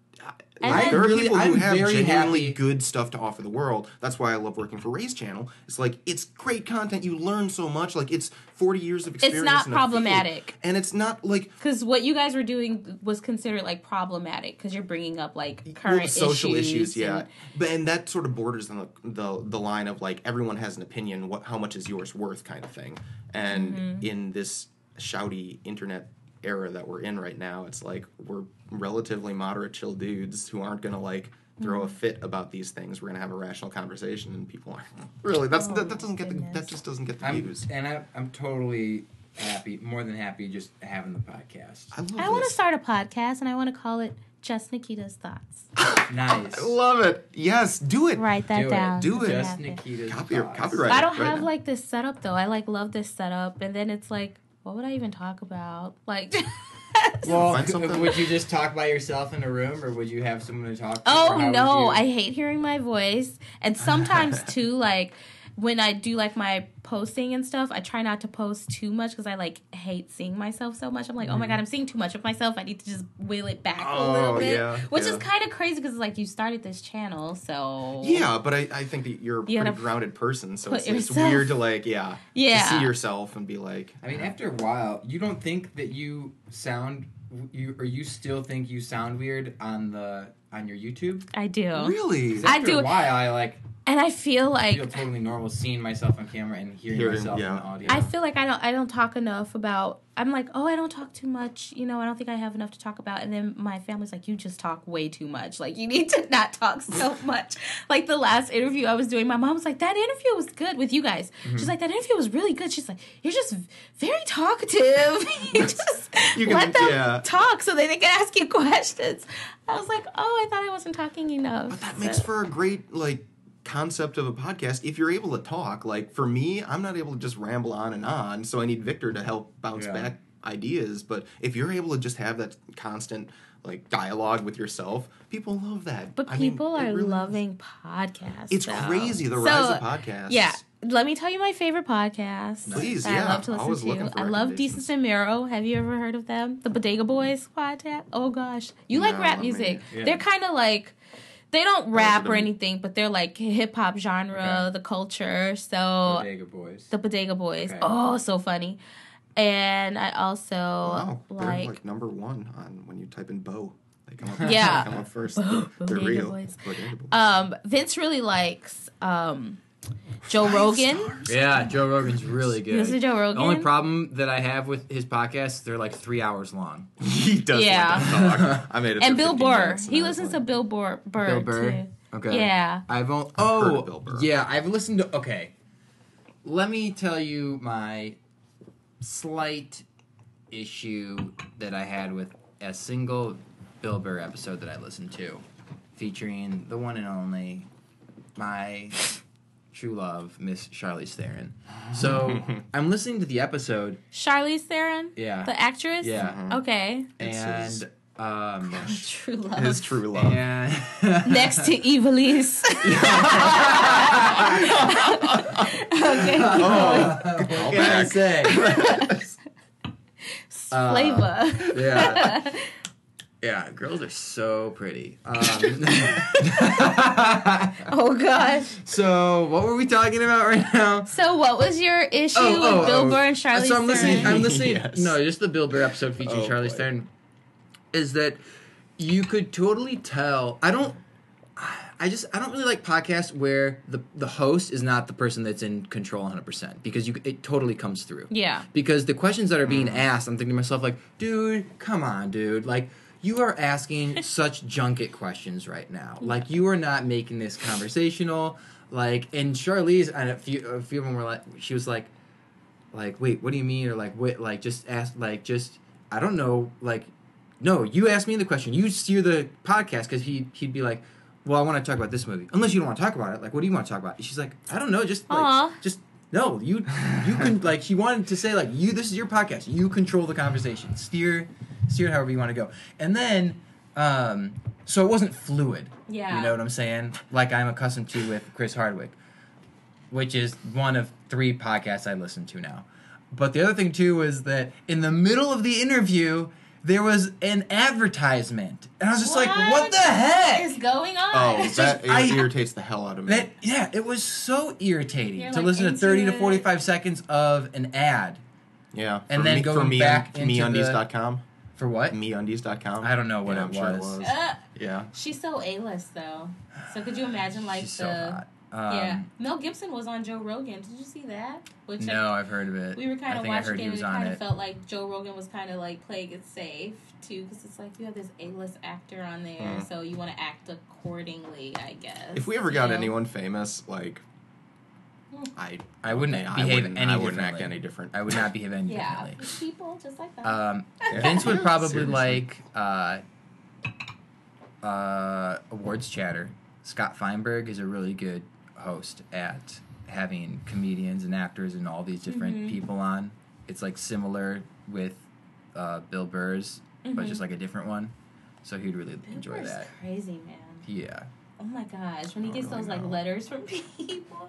[SPEAKER 1] there are people who have genuinely good stuff to offer the world. That's why I love working for Ray's channel. It's like, it's great content. You learn so much. Like, it's 40 years of experience.
[SPEAKER 3] It's not
[SPEAKER 1] in a
[SPEAKER 3] problematic.
[SPEAKER 1] field, and it's not like...
[SPEAKER 3] Because what you guys were doing was considered, like, problematic, because you're bringing up, like, current
[SPEAKER 1] social issues,
[SPEAKER 3] and,
[SPEAKER 1] and that sort of borders on the line of, like, everyone has an opinion, how much is yours worth kind of thing. And in this shouty internet era that we're in right now, it's like we're relatively moderate, chill dudes who aren't gonna like throw a fit about these things. We're gonna have a rational conversation, and people aren't really. That just doesn't get the views.
[SPEAKER 2] And I'm totally happy, more than happy, just having the podcast.
[SPEAKER 3] I want to start a podcast, and I want to call it Just Nakita's Thoughts.
[SPEAKER 2] Nice.
[SPEAKER 1] I love it. Yes, do it.
[SPEAKER 3] Write that down.
[SPEAKER 1] Do it.
[SPEAKER 2] Just Nakita's Thoughts.
[SPEAKER 1] Copyright.
[SPEAKER 3] I don't
[SPEAKER 1] right
[SPEAKER 3] have
[SPEAKER 1] now.
[SPEAKER 3] like this setup though. I like love this setup, and then it's like, what would I even talk about? Like,
[SPEAKER 2] Well,
[SPEAKER 1] Find something.
[SPEAKER 2] would you just talk by yourself in a room, or would you have someone to talk to?
[SPEAKER 3] oh
[SPEAKER 2] or how
[SPEAKER 3] no,
[SPEAKER 2] would you...
[SPEAKER 3] I hate hearing my voice, and sometimes too, like when I do like my posting and stuff, I try not to post too much because I like hate seeing myself so much. I'm like, oh my god, I'm seeing too much of myself. I need to just wheel it back a little bit, which is kind of crazy because like you started this channel, so
[SPEAKER 1] Yeah, but I think that you're a pretty
[SPEAKER 3] gotta
[SPEAKER 1] grounded person, so
[SPEAKER 3] put
[SPEAKER 1] it's
[SPEAKER 3] yourself-
[SPEAKER 1] weird to like, to see yourself and be like.
[SPEAKER 2] I mean, after a while, you don't think that you sound you still think you sound weird on your YouTube?
[SPEAKER 3] I do.
[SPEAKER 1] Really?
[SPEAKER 2] After
[SPEAKER 3] I do.
[SPEAKER 2] a while, I
[SPEAKER 3] And I feel like
[SPEAKER 2] feel totally normal seeing myself on camera and hearing myself in the audio.
[SPEAKER 3] I feel like I don't talk enough about. I'm like, oh, I don't talk too much. You know, I don't think I have enough to talk about. And then my family's like, you just talk way too much. Like, you need to not talk so much. Like the last interview I was doing, my mom was like, that interview was good with you guys. She's like, that interview was really good. She's like, you're just very talkative. you let them talk so they can ask you questions. I was like, oh, I thought I wasn't talking enough.
[SPEAKER 1] But that makes for a great like concept of a podcast if you're able to talk. Like for me, I'm not able to just ramble on and on, so I need Victor to help bounce back ideas. But if you're able to just have that constant like dialogue with yourself, people love that.
[SPEAKER 3] But people are really loving podcasts.
[SPEAKER 1] It's crazy, the rise of podcasts.
[SPEAKER 3] Yeah. Let me tell you my favorite podcast.
[SPEAKER 1] Please,
[SPEAKER 3] I love to listen to. I love Decent and Miro. Have you ever heard of them? The Bodega Boys podcast. Oh gosh, you like rap music?
[SPEAKER 2] Yeah.
[SPEAKER 3] They're kind of like. They don't rap or anything, but they're like hip hop genre, the culture. So
[SPEAKER 2] Bodega Boys.
[SPEAKER 3] The Bodega Boys.
[SPEAKER 2] Okay.
[SPEAKER 3] Oh, so funny. And I also
[SPEAKER 1] they're like number one on when you type in Bo. They come up,
[SPEAKER 3] Yeah.
[SPEAKER 1] they come up first.
[SPEAKER 3] Bo,
[SPEAKER 1] They're
[SPEAKER 3] Bodega
[SPEAKER 1] real.
[SPEAKER 3] Boys.
[SPEAKER 1] Bodega Boys.
[SPEAKER 3] Vince really likes Joe Rogan.
[SPEAKER 2] Yeah, Joe Rogan's really good.
[SPEAKER 3] You listen to Joe Rogan?
[SPEAKER 2] The only problem that I have with his podcasts, they're like 3 hours long.
[SPEAKER 1] He does
[SPEAKER 3] Yeah.
[SPEAKER 1] like to talk. I made it.
[SPEAKER 3] And
[SPEAKER 1] for
[SPEAKER 3] Bill
[SPEAKER 1] 15
[SPEAKER 3] Burr.
[SPEAKER 1] minutes, and
[SPEAKER 3] He
[SPEAKER 1] I was
[SPEAKER 3] listens to
[SPEAKER 1] like,
[SPEAKER 3] Bill Burr
[SPEAKER 2] Bill Burr?
[SPEAKER 3] too.
[SPEAKER 2] Okay.
[SPEAKER 3] Yeah.
[SPEAKER 2] I've
[SPEAKER 1] heard of Bill Burr.
[SPEAKER 2] Yeah, I've listened to. Okay, let me tell you my slight issue that I had with a single Bill Burr episode that I listened to, featuring the one and only my true love, Miss Charlize Theron. So I'm listening to the episode.
[SPEAKER 3] Charlize Theron?
[SPEAKER 2] Yeah.
[SPEAKER 3] The actress?
[SPEAKER 2] Yeah.
[SPEAKER 3] Okay.
[SPEAKER 2] And
[SPEAKER 3] True love.
[SPEAKER 1] His true love.
[SPEAKER 2] and
[SPEAKER 3] Next to Evilise. Okay.
[SPEAKER 2] what can I say?
[SPEAKER 3] Flavor.
[SPEAKER 2] Yeah. Yeah, girls are so pretty.
[SPEAKER 3] Oh gosh.
[SPEAKER 2] So, what were we talking about right now?
[SPEAKER 3] So what was your issue with Bill Burr and Charlize
[SPEAKER 2] So I'm listening.
[SPEAKER 3] Theron?
[SPEAKER 2] I'm listening.
[SPEAKER 1] Yes.
[SPEAKER 2] No, just the Bill Burr episode featuring Charlize Theron. Is that you could totally tell? I don't really like podcasts where the host is not the person that's in control 100% because it totally comes through.
[SPEAKER 3] Yeah.
[SPEAKER 2] Because the questions that are being asked, I'm thinking to myself like, dude, come on, dude, like. You are asking such junket questions right now. Like, you are not making this conversational. Like, and Charlize, and a few of them were like, she was like, wait, what do you mean? Or like, wait, like, just ask, like, just,
[SPEAKER 4] I don't know, like, no, you ask me the question. You steer the podcast, because he'd be like, well, I want to talk about this movie. Unless you don't want to talk about it. Like, what do you want to talk about? She's like, I don't know, just no, you can, like, she wanted to say, like, this is your podcast. You control the conversation. Steer it however you want to go. And then, so it wasn't fluid.
[SPEAKER 3] Yeah.
[SPEAKER 4] You know what I'm saying? Like I'm accustomed to with Chris Hardwick, which is one of 3 podcasts I listen to now. But the other thing, too, was that in the middle of the interview, there was an advertisement. And I was just like, what the heck
[SPEAKER 3] is going on?
[SPEAKER 1] Oh, that irritates the hell out of me.
[SPEAKER 4] It was so irritating
[SPEAKER 3] You're
[SPEAKER 4] to
[SPEAKER 3] like
[SPEAKER 4] listen to 30 to
[SPEAKER 3] into
[SPEAKER 4] 45 seconds of an ad.
[SPEAKER 1] Yeah.
[SPEAKER 4] And then going back into
[SPEAKER 1] MeUndies.com.
[SPEAKER 4] For what?
[SPEAKER 1] MeUndies.com.
[SPEAKER 4] I don't know what
[SPEAKER 1] yeah,
[SPEAKER 4] it
[SPEAKER 1] I'm sure
[SPEAKER 4] was.
[SPEAKER 1] it was. Yeah.
[SPEAKER 3] She's so A-list, though. So could you imagine, like,
[SPEAKER 4] She's so hot.
[SPEAKER 3] yeah. Mel Gibson was on Joe Rogan. Did you see that?
[SPEAKER 4] No, I've heard of it.
[SPEAKER 3] We were kind of watching it, and it kind of
[SPEAKER 4] it.
[SPEAKER 3] felt like Joe Rogan was kind of, like, playing it safe, too, because it's like, you have this A-list actor on there, so you want to act accordingly, I guess.
[SPEAKER 1] If we ever got anyone famous, like,
[SPEAKER 4] I wouldn't behave any differently.
[SPEAKER 1] I wouldn't act any different.
[SPEAKER 4] I would not behave any
[SPEAKER 3] yeah,
[SPEAKER 4] differently.
[SPEAKER 3] people just like that.
[SPEAKER 4] Vince would probably
[SPEAKER 1] Seriously.
[SPEAKER 4] like awards chatter. Scott Feinberg is a really good host at having comedians and actors and all these different people on. It's like similar with Bill Burr's, but just like a different one. So he'd really enjoy
[SPEAKER 3] Burr's
[SPEAKER 4] that.
[SPEAKER 3] Crazy, man.
[SPEAKER 4] Yeah.
[SPEAKER 3] Oh my gosh, when he gets
[SPEAKER 1] really
[SPEAKER 3] those like
[SPEAKER 1] know.
[SPEAKER 3] letters from people.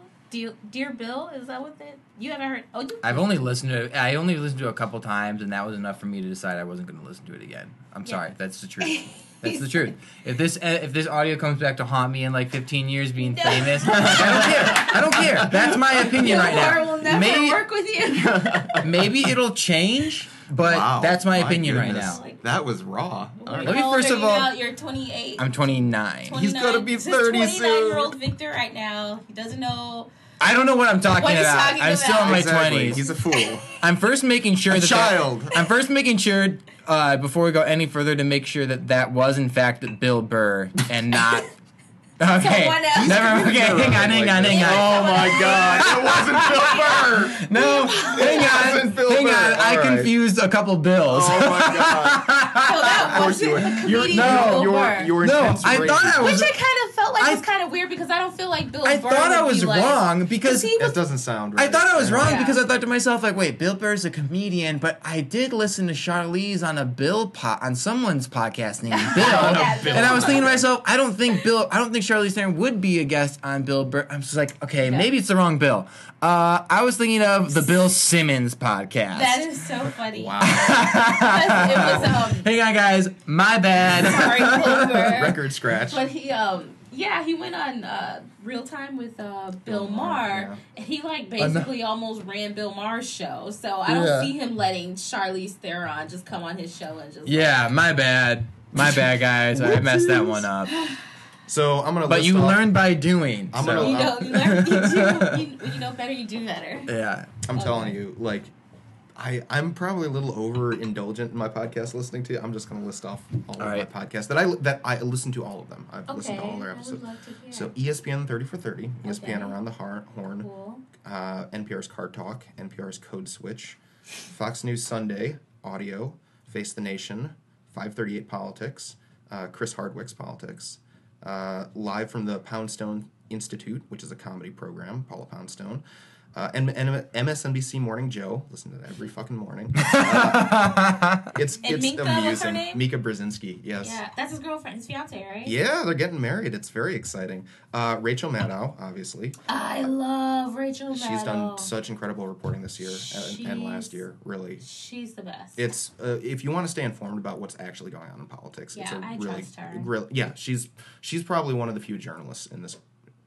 [SPEAKER 3] Dear Bill, is that what that? You haven't heard? Oh, you.
[SPEAKER 4] I only listened to it a couple times, and that was enough for me to decide I wasn't going to listen to it again. I'm sorry, that's the truth. That's the truth. If this audio comes back to haunt me in like 15 years being famous, I don't care. That's my opinion right now.
[SPEAKER 3] Will never work with you.
[SPEAKER 4] Maybe it'll change, but that's my opinion
[SPEAKER 1] goodness.
[SPEAKER 4] right now.
[SPEAKER 1] That was raw. All right.
[SPEAKER 4] Let me first of all.
[SPEAKER 3] You're 28.
[SPEAKER 4] I'm 29.
[SPEAKER 1] He's gonna be 30 soon.
[SPEAKER 3] 29-year-old Victor right now. He doesn't know.
[SPEAKER 4] I don't know what I'm talking
[SPEAKER 3] What he's
[SPEAKER 4] about.
[SPEAKER 3] talking
[SPEAKER 4] I'm still in my
[SPEAKER 1] Exactly.
[SPEAKER 4] 20s.
[SPEAKER 1] He's a fool.
[SPEAKER 4] I'm first making sure I'm first making sure before we go any further to make sure that was in fact Bill Burr and not. Okay.
[SPEAKER 3] Someone else.
[SPEAKER 4] Never. Okay. Hang on.
[SPEAKER 1] Oh my God! It wasn't Bill Burr.
[SPEAKER 4] No. Hang on. I confused a couple Bills.
[SPEAKER 1] Oh my God!
[SPEAKER 3] So that
[SPEAKER 1] Of course you
[SPEAKER 3] wasn't
[SPEAKER 1] were.
[SPEAKER 3] the
[SPEAKER 1] You're
[SPEAKER 3] comedian Bill Burr.
[SPEAKER 1] you're
[SPEAKER 4] No,
[SPEAKER 1] intense
[SPEAKER 4] I
[SPEAKER 1] racist.
[SPEAKER 4] thought I was.
[SPEAKER 3] Which I kind of felt like was kind of weird because I don't feel like Bill Burr.
[SPEAKER 4] I thought I was wrong because
[SPEAKER 3] he was.
[SPEAKER 1] That doesn't sound right.
[SPEAKER 4] I thought I was wrong
[SPEAKER 3] Yeah.
[SPEAKER 4] because I thought to myself like, wait, Bill Burr's a comedian, but I did listen to Charlize on on someone's podcast named Bill,
[SPEAKER 3] Yeah, Bill.
[SPEAKER 4] and I was thinking to myself, I don't think Charlize Theron would be a guest on Bill Burr. I'm just like, okay, maybe it's the wrong Bill. I was thinking of the Bill Simmons podcast.
[SPEAKER 3] That is so funny.
[SPEAKER 1] Wow.
[SPEAKER 3] It was
[SPEAKER 4] Hang on, guys, my bad.
[SPEAKER 3] sorry, Bill Burr.
[SPEAKER 1] Record scratch.
[SPEAKER 3] But he he went on Real Time with Bill Maher, and he like basically almost ran Bill Maher's show. So I don't see him letting Charlize Theron just come on his show and just
[SPEAKER 4] Yeah, my bad, guys. I messed that one up.
[SPEAKER 1] So I'm gonna.
[SPEAKER 4] But you learn by doing.
[SPEAKER 1] I'm
[SPEAKER 4] so.
[SPEAKER 1] gonna-
[SPEAKER 3] you know better, you do better.
[SPEAKER 4] Yeah.
[SPEAKER 1] I'm telling you, like, I'm probably a little overindulgent in my podcast listening to. I'm just gonna list off all of my podcasts that I listen to all of them. I've listened to all their episodes. So ESPN 30 for 30, ESPN Around the Horn,
[SPEAKER 3] Cool.
[SPEAKER 1] NPR's Card Talk, NPR's Code Switch, Fox News Sunday Audio, Face the Nation, 538 Politics, Chris Hardwick's Politics. Live from the Poundstone Institute, which is a comedy program, Paula Poundstone, and MSNBC Morning Joe. Listen to that every fucking morning. It's
[SPEAKER 3] Minka,
[SPEAKER 1] amusing.
[SPEAKER 3] what's her name?
[SPEAKER 1] Mika Brzezinski, yes.
[SPEAKER 3] Yeah, that's his girlfriend, his fiance, right?
[SPEAKER 1] Yeah, they're getting married. It's very exciting. Rachel Maddow, obviously.
[SPEAKER 3] I love Rachel Maddow.
[SPEAKER 1] She's done such incredible reporting this year and last year, really.
[SPEAKER 3] She's the best.
[SPEAKER 1] It's if you want to stay informed about what's actually going on in politics, it's a
[SPEAKER 3] I
[SPEAKER 1] really,
[SPEAKER 3] trust her.
[SPEAKER 1] really, she's probably one of the few journalists in this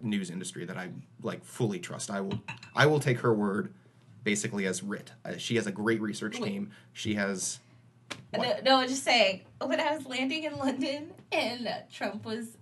[SPEAKER 1] news industry that I like fully trust. I will take her word basically as writ. She has a great research team. She has.
[SPEAKER 3] No, just saying. When I was landing in London and Trump was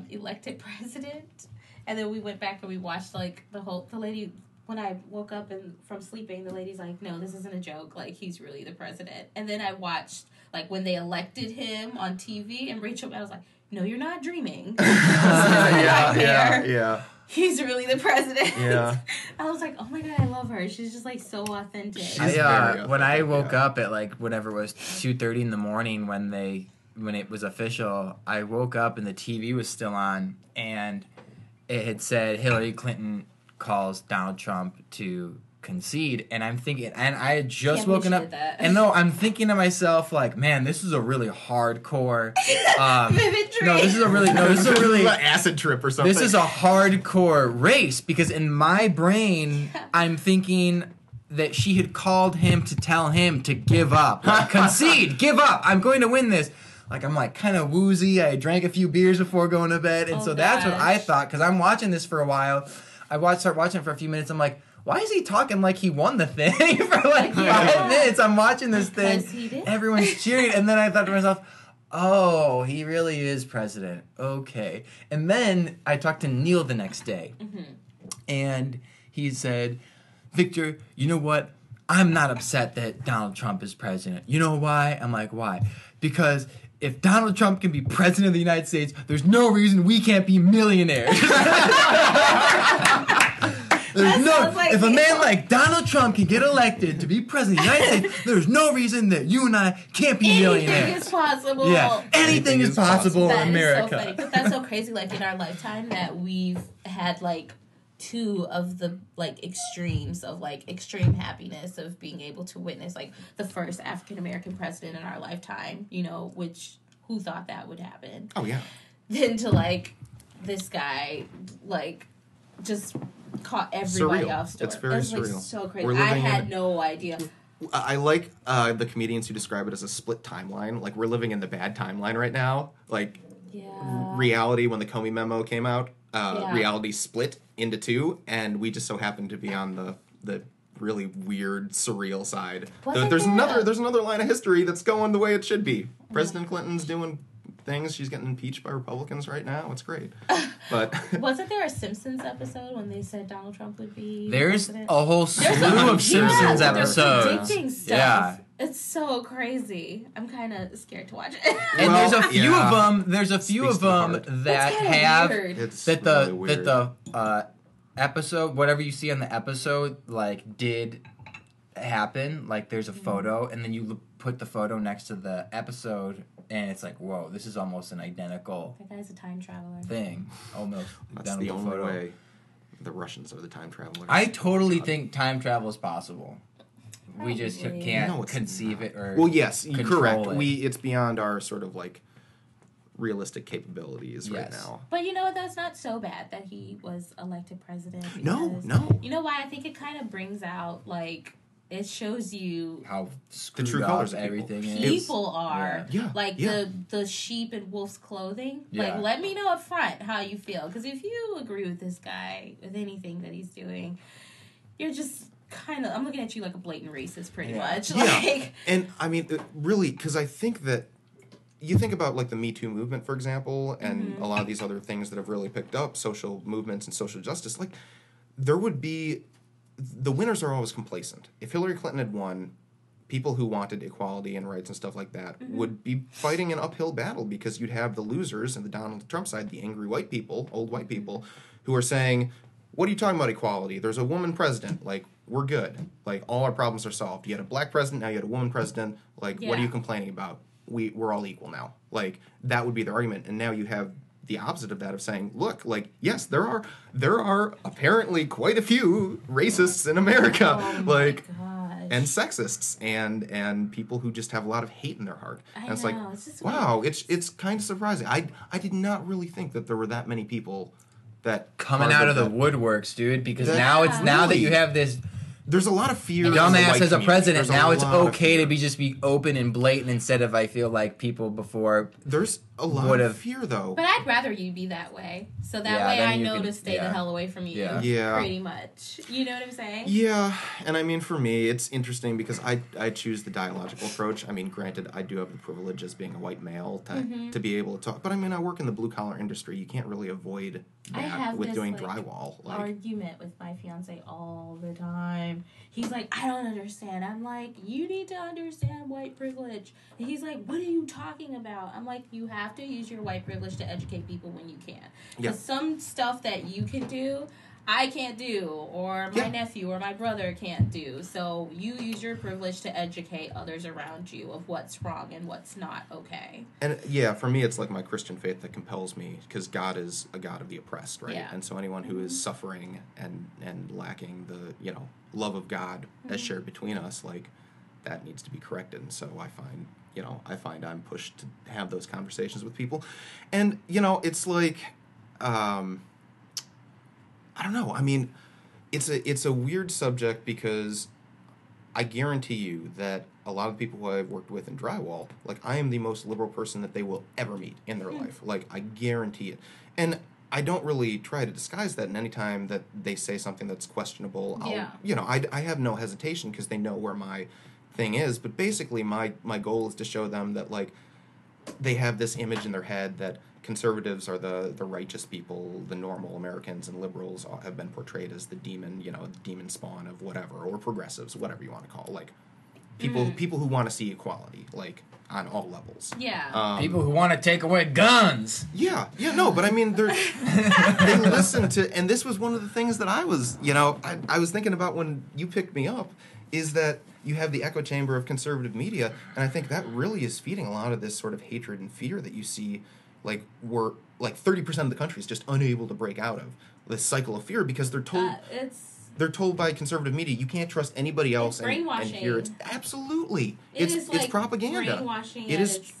[SPEAKER 3] elected president, and then we went back and we watched like the lady. When I woke up from sleeping, the lady's like, "No, this isn't a joke. Like he's really the president." And then I watched like when they elected him on TV, and Rachel Maddow was like, "No, you're not dreaming."
[SPEAKER 1] Yeah.
[SPEAKER 3] he's really the president.
[SPEAKER 1] Yeah.
[SPEAKER 3] I was like, oh my god, I love her. She's just like so authentic.
[SPEAKER 4] When I woke up at like whatever it was 2:30 in the morning when it was official, I woke up and the TV was still on and it had said Hillary Clinton calls Donald Trump to concede, and I'm thinking, and I had just woken up, and no, I'm thinking to myself like, man, this is a really hardcore.
[SPEAKER 3] Vivid dream.
[SPEAKER 4] This is a really
[SPEAKER 1] acid trip or something.
[SPEAKER 4] This is a hardcore race because in my brain, I'm thinking that she had called him to tell him to give up, like, concede, give up. I'm going to win this. Like, I'm like kind of woozy. I drank a few beers before going to bed, and that's what I thought because I'm watching this for a while. Start watching it for a few minutes. I'm like, why is he talking like he won the thing for like 5 minutes? I'm watching this thing.
[SPEAKER 3] He did.
[SPEAKER 4] Everyone's cheering. And then I thought to myself, oh, he really is president. Okay. And then I talked to Neil the next day. Mm-hmm. And he said, Victor, you know what? I'm not upset that Donald Trump is president. You know why? I'm like, why? Because if Donald Trump can be president of the United States, there's no reason we can't be millionaires. If a man like Donald Trump can get elected to be president of the United States, there's no reason that you and I can't be millionaires.
[SPEAKER 3] Anything is possible.
[SPEAKER 4] Yeah, anything is possible in America.
[SPEAKER 3] So funny. But that's so crazy. Like in our lifetime, that we've had like 2 of the like extremes of like extreme happiness of being able to witness like the first African American president in our lifetime. You know, which who thought that would happen?
[SPEAKER 1] Oh yeah.
[SPEAKER 3] Then to like this guy like just caught everybody off.
[SPEAKER 1] It's very surreal.
[SPEAKER 3] Like, so crazy. I had no idea.
[SPEAKER 1] I like the comedians who describe it as a split timeline. Like, we're living in the bad timeline right now. Like, reality, when the Comey memo came out, reality split into 2, and we just so happen to be on the really weird, surreal side. There's another line of history that's going the way it should be. President Clinton's doing things. She's getting impeached by Republicans right now. It's great. But
[SPEAKER 3] wasn't there a Simpsons episode when they said Donald Trump would be
[SPEAKER 4] There's
[SPEAKER 3] president?
[SPEAKER 4] a whole slew of Simpsons episodes.
[SPEAKER 3] They're predicting stuff.
[SPEAKER 4] Yeah.
[SPEAKER 3] It's so crazy. I'm kind of scared to watch it.
[SPEAKER 4] And there's a few of them. There's a few of them that have the episode, whatever you see on the episode, like did happen. Like there's a photo, and then you put the photo next to the episode. And it's like, whoa, this is almost an identical
[SPEAKER 3] That guy's a time traveler.
[SPEAKER 4] thing. Almost.
[SPEAKER 1] That's the only way the Russians are the time travelers.
[SPEAKER 4] I totally think time travel is possible. Probably. We just can't conceive it or
[SPEAKER 1] correct.
[SPEAKER 4] It.
[SPEAKER 1] It's beyond our sort of like realistic capabilities right now.
[SPEAKER 3] But you know what? That's not so bad that he was elected president.
[SPEAKER 1] No.
[SPEAKER 3] You know why? I think it kind of brings out like it shows you
[SPEAKER 4] how
[SPEAKER 1] the true colors of
[SPEAKER 3] people are. The sheep in wolf's clothing.
[SPEAKER 4] Yeah.
[SPEAKER 3] Like, let me know up front how you feel, because if you agree with this guy with anything that he's doing, you're just kind of. I'm looking at you like a blatant racist, pretty much. Like,
[SPEAKER 1] and I mean, really, because I think that you think about like the Me Too movement, for example, and a lot of these other things that have really picked up, social movements and social justice. Like, there would be. The winners are always complacent. If Hillary Clinton had won, people who wanted equality and rights and stuff like that would be fighting an uphill battle, because you'd have the losers and the Donald Trump side, the angry white people, old white people, who are saying, what are you talking about equality? There's a woman president. Like, we're good. Like, all our problems are solved. You had a black president, now you had a woman president. Like, what are you complaining about? We're all equal now. Like, that would be the argument. And now you have the opposite of that, of saying, look, like, yes, there are apparently quite a few racists in America, and sexists and people who just have a lot of hate in their heart. It's like, wow, it's kind of surprising. I did not really think that there were that many people that
[SPEAKER 4] coming out of the woodworks, dude, because now that you have this.
[SPEAKER 1] There's a lot of fear.
[SPEAKER 4] Dumbass as a president. Now it's okay to be open and blatant instead of, I feel like, people before.
[SPEAKER 1] There's a lot of fear, though.
[SPEAKER 3] But I'd rather you be that way. So that way I know to stay the hell away from you.
[SPEAKER 1] Yeah.
[SPEAKER 3] Pretty much. You know what I'm saying?
[SPEAKER 1] Yeah. And I mean, for me, it's interesting because I choose the dialogical approach. I mean, granted, I do have the privilege as being a white male to be able to talk. But I mean, I work in the blue-collar industry. You can't really avoid that with doing drywall.
[SPEAKER 3] Argument with my fiance all the time. He's like, I don't understand. I'm like, you need to understand white privilege. And he's like, what are you talking about? I'm like, you have have to use your white privilege to educate people when you can.
[SPEAKER 1] Yeah.
[SPEAKER 3] Because some stuff that you can do, I can't do, or my nephew or my brother can't do. So you use your privilege to educate others around you of what's wrong and what's not okay.
[SPEAKER 1] And for me, it's like my Christian faith that compels me, because God is a God of the oppressed, right?
[SPEAKER 3] Yeah.
[SPEAKER 1] And so anyone who is suffering and lacking the love of God as shared between us, like, that needs to be corrected. And so I find I'm pushed to have those conversations with people, and it's like. I don't know. I mean, it's a weird subject, because I guarantee you that a lot of people who I've worked with in drywall, like, I am the most liberal person that they will ever meet in their life. Like, I guarantee it. And I don't really try to disguise that. And any time that they say something that's questionable, I have no hesitation, because they know where my thing is. But basically, my goal is to show them that, like, they have this image in their head that conservatives are the righteous people, the normal Americans, and liberals have been portrayed as the demon, demon spawn of whatever, or progressives, whatever you want to call it. Like, people who want to see equality, like, on all levels.
[SPEAKER 3] Yeah.
[SPEAKER 4] People who want to take away guns.
[SPEAKER 1] No, but I mean, they listen to, and this was one of the things that I was, I was thinking about when you picked me up, is that you have the echo chamber of conservative media, and I think that really is feeding a lot of this sort of hatred and fear that you see. Like, we're like 30% of the country is just unable to break out of this cycle of fear, because they're told they're told by conservative media you can't trust anybody else, and hear it. Absolutely, it's propaganda.
[SPEAKER 3] Brainwashing
[SPEAKER 1] it is
[SPEAKER 3] its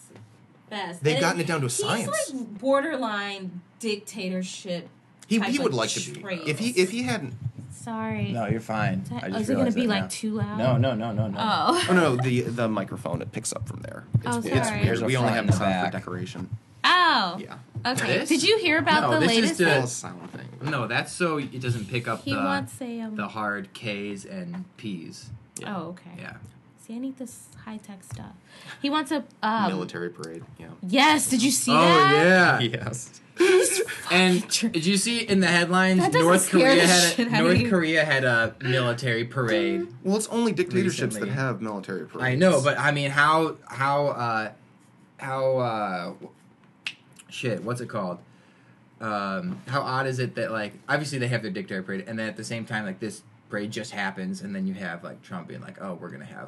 [SPEAKER 3] best.
[SPEAKER 1] They've gotten it down to a science.
[SPEAKER 3] He's like borderline dictatorship.
[SPEAKER 1] He would like to be if he hadn't.
[SPEAKER 3] Sorry.
[SPEAKER 4] No, you're fine.
[SPEAKER 3] Is it going to be like too loud?
[SPEAKER 4] No.
[SPEAKER 3] Oh.
[SPEAKER 1] Oh no, the microphone, it picks up from there.
[SPEAKER 3] Sorry.
[SPEAKER 1] It's weird. We only have the sound for
[SPEAKER 4] back.
[SPEAKER 1] decoration.
[SPEAKER 3] Oh.
[SPEAKER 1] Yeah.
[SPEAKER 3] Okay. Did you hear about the latest?
[SPEAKER 4] This is
[SPEAKER 1] a sound thing.
[SPEAKER 4] No, that's so it doesn't pick up
[SPEAKER 3] the
[SPEAKER 4] hard K's and P's.
[SPEAKER 3] Yeah. Oh, okay.
[SPEAKER 4] Yeah.
[SPEAKER 3] See, I need this high-tech stuff. He wants a...
[SPEAKER 1] military parade, yeah.
[SPEAKER 3] Yes, did you see that?
[SPEAKER 4] Oh, yeah.
[SPEAKER 1] Yes.
[SPEAKER 4] And did you see in the headlines, North Korea had a military parade?
[SPEAKER 1] Well, it's only dictatorships that have military parades.
[SPEAKER 4] I know, but I mean, how what's it called? How odd is it that, like, obviously they have their dictator parade, and then at the same time, like, this parade just happens, and then you have, like, Trump being like, oh, we're gonna have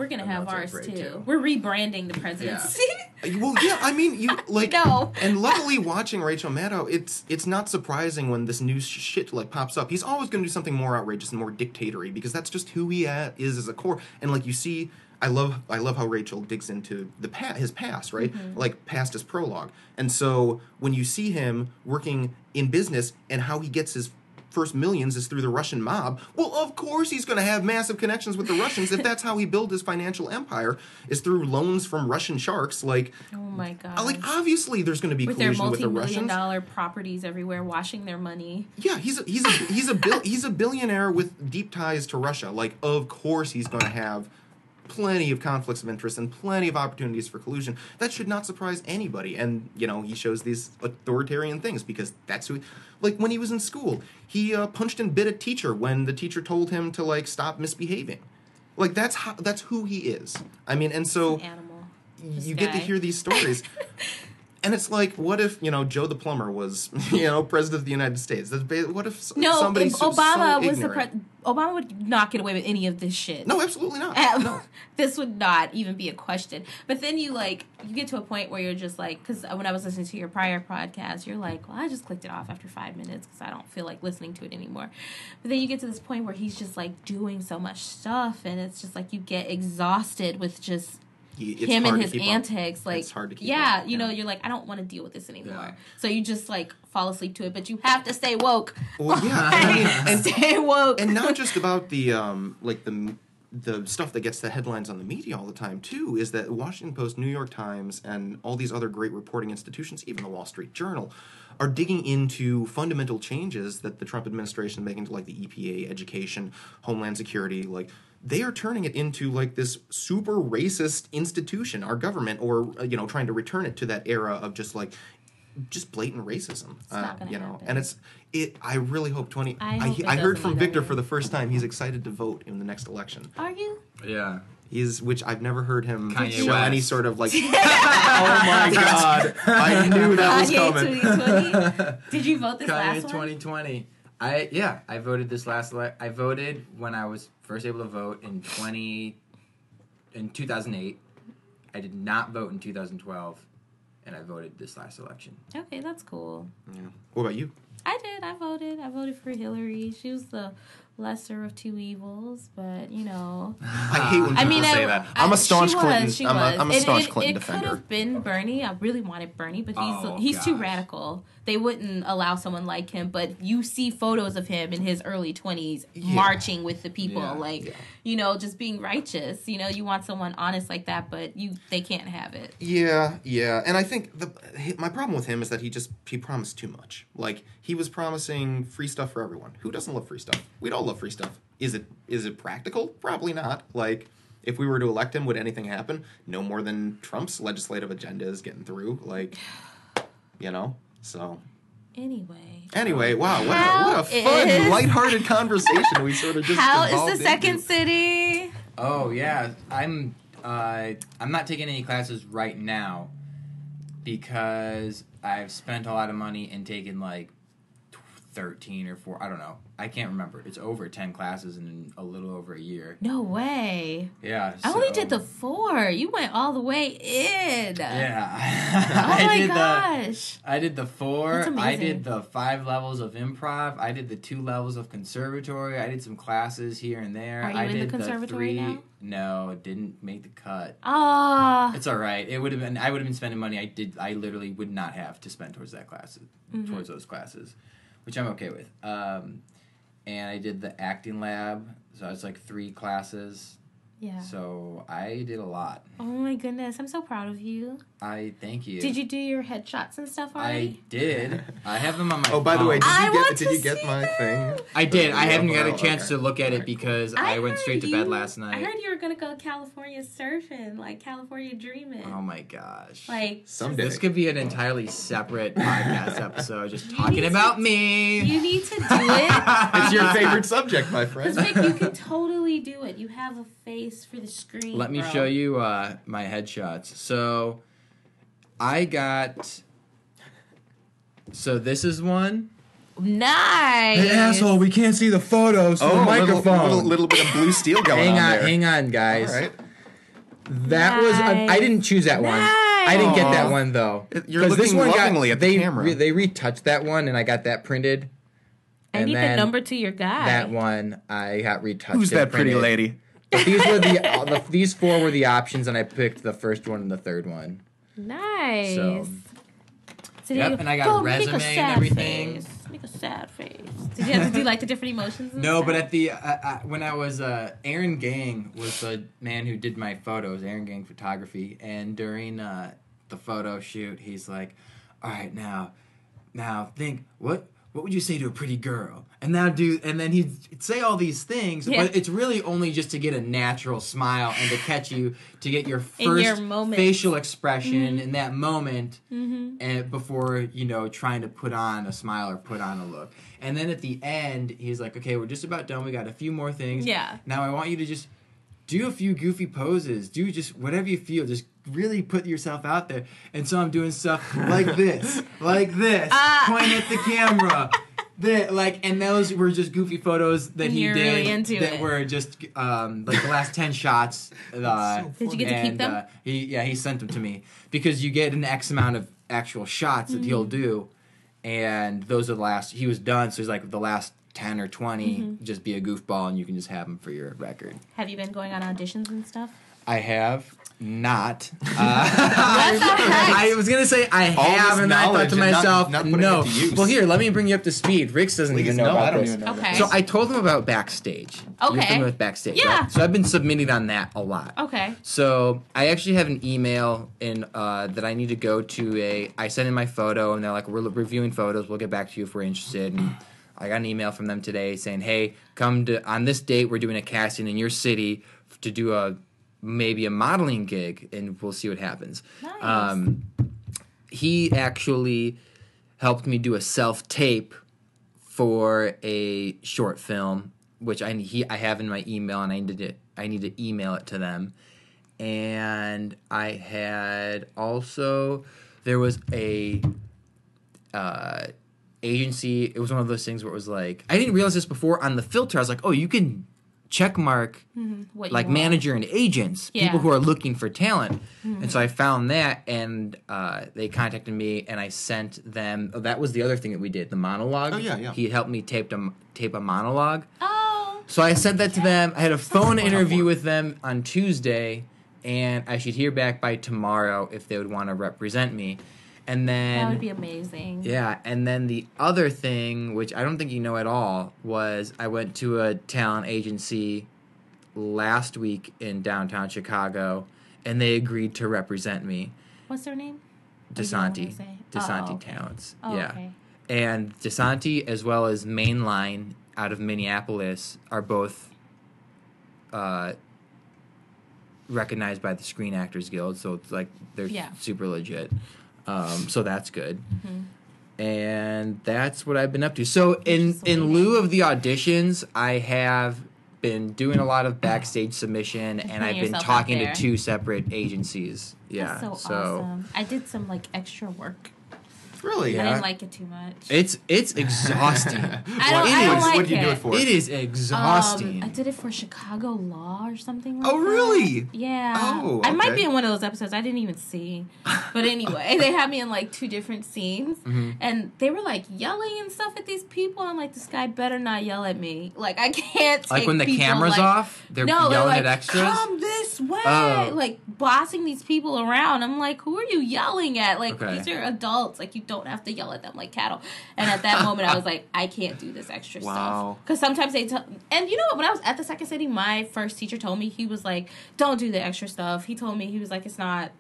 [SPEAKER 3] ours
[SPEAKER 4] too.
[SPEAKER 3] too. We're rebranding the presidency.
[SPEAKER 1] Yeah. Well, yeah, I mean, you, like,
[SPEAKER 3] No.
[SPEAKER 1] And luckily watching Rachel Maddow, it's not surprising when this new shit, like, pops up. He's always gonna do something more outrageous and more dictatory, because that's just who he is as a core. And, like, you see, I love how Rachel digs into his past, right?
[SPEAKER 3] Mm-hmm.
[SPEAKER 1] Like, past his prologue. And so when you see him working in business and how he gets his first millions is through the Russian mob, well, of course he's going to have massive connections with the Russians if that's how he built his financial empire, is through loans from Russian sharks. Like,
[SPEAKER 3] oh my god!
[SPEAKER 1] Like, obviously there's going to be collusion with the Russians.
[SPEAKER 3] With their multi-million-dollar properties everywhere, washing their money.
[SPEAKER 1] Yeah, he's a billionaire with deep ties to Russia. Like, of course he's going to have plenty of conflicts of interest and plenty of opportunities for collusion. That should not surprise anybody. And, he shows these authoritarian things because that's who... Like, when he was in school, he punched and bit a teacher when the teacher told him to, like, stop misbehaving. Like, that's who he is. I mean, and so...
[SPEAKER 3] An animal.
[SPEAKER 1] You get to hear these stories. And it's like, what if, Joe the plumber was, president of the United States? What if somebody
[SPEAKER 3] if Obama was
[SPEAKER 1] ignorant?
[SPEAKER 3] Obama would not get away with any of this shit.
[SPEAKER 1] No, absolutely not. No.
[SPEAKER 3] This would not even be a question. But then you get to a point where you're just like, because when I was listening to your prior podcast, you're like, well, I just clicked it off after 5 minutes because I don't feel like listening to it anymore. But then you get to this point where he's just like doing so much stuff, and it's just like you get exhausted with just... him and his antics, like,
[SPEAKER 1] it's hard to keep
[SPEAKER 3] yeah,
[SPEAKER 1] up.
[SPEAKER 3] You're like, I don't want to deal with this anymore. Yeah. So you just like fall asleep to it, but you have to stay woke.
[SPEAKER 1] Well, yeah,
[SPEAKER 3] and stay woke,
[SPEAKER 1] and not just about the the stuff that gets the headlines on the media all the time too. Is that Washington Post, New York Times, and all these other great reporting institutions, even the Wall Street Journal, are digging into fundamental changes that the Trump administration is making to, like, the EPA, education, Homeland Security, like. They are turning it into, like, this super racist institution, our government, or, trying to return it to that era of just blatant racism.
[SPEAKER 3] It's not gonna happen.
[SPEAKER 1] And I really hope
[SPEAKER 3] I
[SPEAKER 1] heard from Victor for the first time. He's excited to vote in the next election.
[SPEAKER 3] Are you?
[SPEAKER 4] Yeah.
[SPEAKER 1] Which I've never heard him
[SPEAKER 2] Kanye
[SPEAKER 1] show
[SPEAKER 2] West.
[SPEAKER 1] any sort of like. Oh my God! I knew that was coming.
[SPEAKER 3] 2020. Did you vote this
[SPEAKER 4] Kanye
[SPEAKER 3] last one?
[SPEAKER 4] 2020. I voted this last. I voted when I was first able to vote in 2008. I did not vote in 2012, and I voted this last election.
[SPEAKER 3] Okay, that's cool.
[SPEAKER 1] Yeah. What about you?
[SPEAKER 3] I did. I voted for Hillary. She was the lesser of two evils, but you know.
[SPEAKER 1] I hate when people say that. I'm a staunch Clinton. I'm a staunch Clinton defender.
[SPEAKER 3] It could have been Bernie. I really wanted Bernie, but he's too radical. They wouldn't allow someone like him. But you see photos of him in his early 20s marching with the people, you know, just being righteous. You know, you want someone honest like that, but they can't have it.
[SPEAKER 1] Yeah, and I think my problem with him is that he promised too much. Like, he was promising free stuff for everyone. Who doesn't love free stuff? We'd all love free stuff. Is it practical? Probably not. Like, if we were to elect him, would anything happen? No more than Trump's legislative agenda is getting through. Like, you know, so.
[SPEAKER 3] Anyway,
[SPEAKER 1] wow, what a fun, lighthearted conversation we sort of just
[SPEAKER 3] How
[SPEAKER 1] evolved
[SPEAKER 3] is the second
[SPEAKER 1] into.
[SPEAKER 3] city?
[SPEAKER 4] Oh yeah, I'm not taking any classes right now because I've spent a lot of money and taken like 13 or 4, I don't know. I can't remember. It's over 10 classes in a little over a year.
[SPEAKER 3] No way.
[SPEAKER 4] Yeah.
[SPEAKER 3] I only did the 4. You went all the way in.
[SPEAKER 4] Yeah.
[SPEAKER 3] Oh my gosh.
[SPEAKER 4] I did the 4.
[SPEAKER 3] That's amazing.
[SPEAKER 4] I did the 5 levels of improv. I did the 2 levels of conservatory. I did some classes here and there.
[SPEAKER 3] Are you in the conservatory now?
[SPEAKER 4] No, it didn't make the cut.
[SPEAKER 3] Ah.
[SPEAKER 4] It's all right. I would have been spending money I literally would not have to spend towards those classes, which I'm okay with. And I did the acting lab, so it's like 3 classes.
[SPEAKER 3] Yeah.
[SPEAKER 4] So I did a lot.
[SPEAKER 3] Oh my goodness, I'm so proud of you.
[SPEAKER 4] Thank you.
[SPEAKER 3] Did you do your headshots and stuff already?
[SPEAKER 4] I did. I have them on my phone.
[SPEAKER 1] Oh, by the way, did you get
[SPEAKER 3] see
[SPEAKER 1] my thing?
[SPEAKER 4] I did. I haven't got a chance to look at it because I went straight to bed last night.
[SPEAKER 3] I heard you were going to go California surfing, like California dreaming.
[SPEAKER 4] Oh my gosh.
[SPEAKER 3] Like,
[SPEAKER 1] someday.
[SPEAKER 4] This could be an entirely separate podcast episode just talking about me.
[SPEAKER 3] You need to do it.
[SPEAKER 1] It's your favorite subject, my friend.
[SPEAKER 3] Because, Vic, you can totally do it. You have a face for the screen.
[SPEAKER 4] Let me show you my headshots. So, this is one.
[SPEAKER 3] Nice.
[SPEAKER 4] Hey, asshole, we can't see the photos from the microphone.
[SPEAKER 1] Little bit of blue steel going on there.
[SPEAKER 4] Hang on, guys.
[SPEAKER 1] All right.
[SPEAKER 4] That was... I didn't choose that one. I didn't get that one, though.
[SPEAKER 1] You're looking lovingly at the camera.
[SPEAKER 4] They retouched that one, and I got that printed.
[SPEAKER 3] I need the number to your guy.
[SPEAKER 4] That one, I got retouched.
[SPEAKER 1] Who's that pretty
[SPEAKER 4] printed.
[SPEAKER 1] lady?
[SPEAKER 4] But these 4 were the options, and I picked the first one and the third one.
[SPEAKER 3] Nice.
[SPEAKER 4] So, yep, and I got a resume and everything.
[SPEAKER 3] Make a sad face. Did you have to do like the different emotions?
[SPEAKER 4] No, but at the when I was Aaron Gang was the man who did my photos. Aaron Gang Photography, and during the photo shoot, he's like, "All right, now think what would you say to a pretty girl?" And then he'd say all these things, but it's really only just to get a natural smile and to catch you, to get your first facial expression in that moment, and before, trying to put on a smile or put on a look. And then at the end, he's like, "Okay, we're just about done. We got a few more things.
[SPEAKER 3] Yeah.
[SPEAKER 4] Now I want you to just do a few goofy poses. Do just whatever you feel. Just really put yourself out there." And so I'm doing stuff like this, pointing at the camera. And those were just goofy photos that he did were just like the last 10 shots.
[SPEAKER 3] Did you get to keep them?
[SPEAKER 4] He sent them to me because you get an X amount of actual shots that he'll do, and those are the last. He was done, so he's like the last 10 or 20. Just be a goofball, and you can just have them for your record.
[SPEAKER 3] Have you been going on auditions and stuff?
[SPEAKER 4] I have not. I was gonna say I have, and I thought to myself, no. Well, here, let me bring you up to speed. Rix doesn't even know about this.
[SPEAKER 3] Okay.
[SPEAKER 4] So I told him about Backstage.
[SPEAKER 3] Okay.
[SPEAKER 4] You're familiar with Backstage,
[SPEAKER 3] yeah.
[SPEAKER 4] right? So I've been submitting on that a lot.
[SPEAKER 3] Okay.
[SPEAKER 4] So I actually have an email that I need to go to I sent in my photo, and they're like, "We're reviewing photos. We'll get back to you if we're interested." And I got an email from them today saying, "Hey, come on this date. We're doing a casting in your city to do maybe a modeling gig, and we'll see what happens."
[SPEAKER 3] Nice.
[SPEAKER 4] He actually helped me do a self-tape for a short film, which I have in my email, and I need to email it to them. And I had also, there was a agency. It was one of those things where it was like, I didn't realize this before on the filter. I was like, oh, you can check mark like manager and agents, people who are looking for talent. And so I found that, and they contacted me, and I sent them. Oh, that was the other thing that we did, the monologue.
[SPEAKER 1] Oh yeah.
[SPEAKER 4] He helped me tape a monologue.
[SPEAKER 3] Oh.
[SPEAKER 4] So I sent that to them. I had a phone interview with them on Tuesday, and I should hear back by tomorrow if they would want to represent me. And then
[SPEAKER 3] that would be amazing.
[SPEAKER 4] Yeah, and then the other thing, which I don't think you know at all, was I went to a talent agency last week in downtown Chicago, and they agreed to represent me.
[SPEAKER 3] What's their name?
[SPEAKER 4] DeSanti. DeSanti
[SPEAKER 3] okay.
[SPEAKER 4] Talents.
[SPEAKER 3] Oh,
[SPEAKER 4] yeah.
[SPEAKER 3] okay.
[SPEAKER 4] And DeSanti, as well as Mainline out of Minneapolis, are both recognized by the Screen Actors Guild, so it's like they're super legit. So that's good. And that's what I've been up to. So in lieu of the auditions, I have been doing a lot of backstage submission, and I've been talking to 2 separate agencies. Yeah.
[SPEAKER 3] That's so awesome. I did some like extra work.
[SPEAKER 1] Really?
[SPEAKER 3] I didn't like it too much.
[SPEAKER 4] It's exhausting.
[SPEAKER 3] I don't like
[SPEAKER 1] what did you do it for?
[SPEAKER 4] It is exhausting.
[SPEAKER 3] I did it for Chicago Law or something like
[SPEAKER 1] Oh, really?
[SPEAKER 3] that. Yeah.
[SPEAKER 1] Oh, okay.
[SPEAKER 3] I might be in one of those episodes. I didn't even see. But anyway, they had me in like 2 different scenes. And they were like yelling and stuff at these people. I'm like, this guy better not yell at me. Like, I can't take
[SPEAKER 4] like when the
[SPEAKER 3] people,
[SPEAKER 4] camera's
[SPEAKER 3] like,
[SPEAKER 4] off, they're yelling
[SPEAKER 3] like,
[SPEAKER 4] at extras.
[SPEAKER 3] Come this way. Like, bossing these people around. I'm like, who are you yelling at? Like, these are adults. Like, you don't have to yell at them like cattle. And at that moment, I was like, I can't do this extra stuff. Because sometimes they tell... And you know what? When I was at the second city, my first teacher told me, he was like, don't do the extra stuff. He told me, he was like, it's not...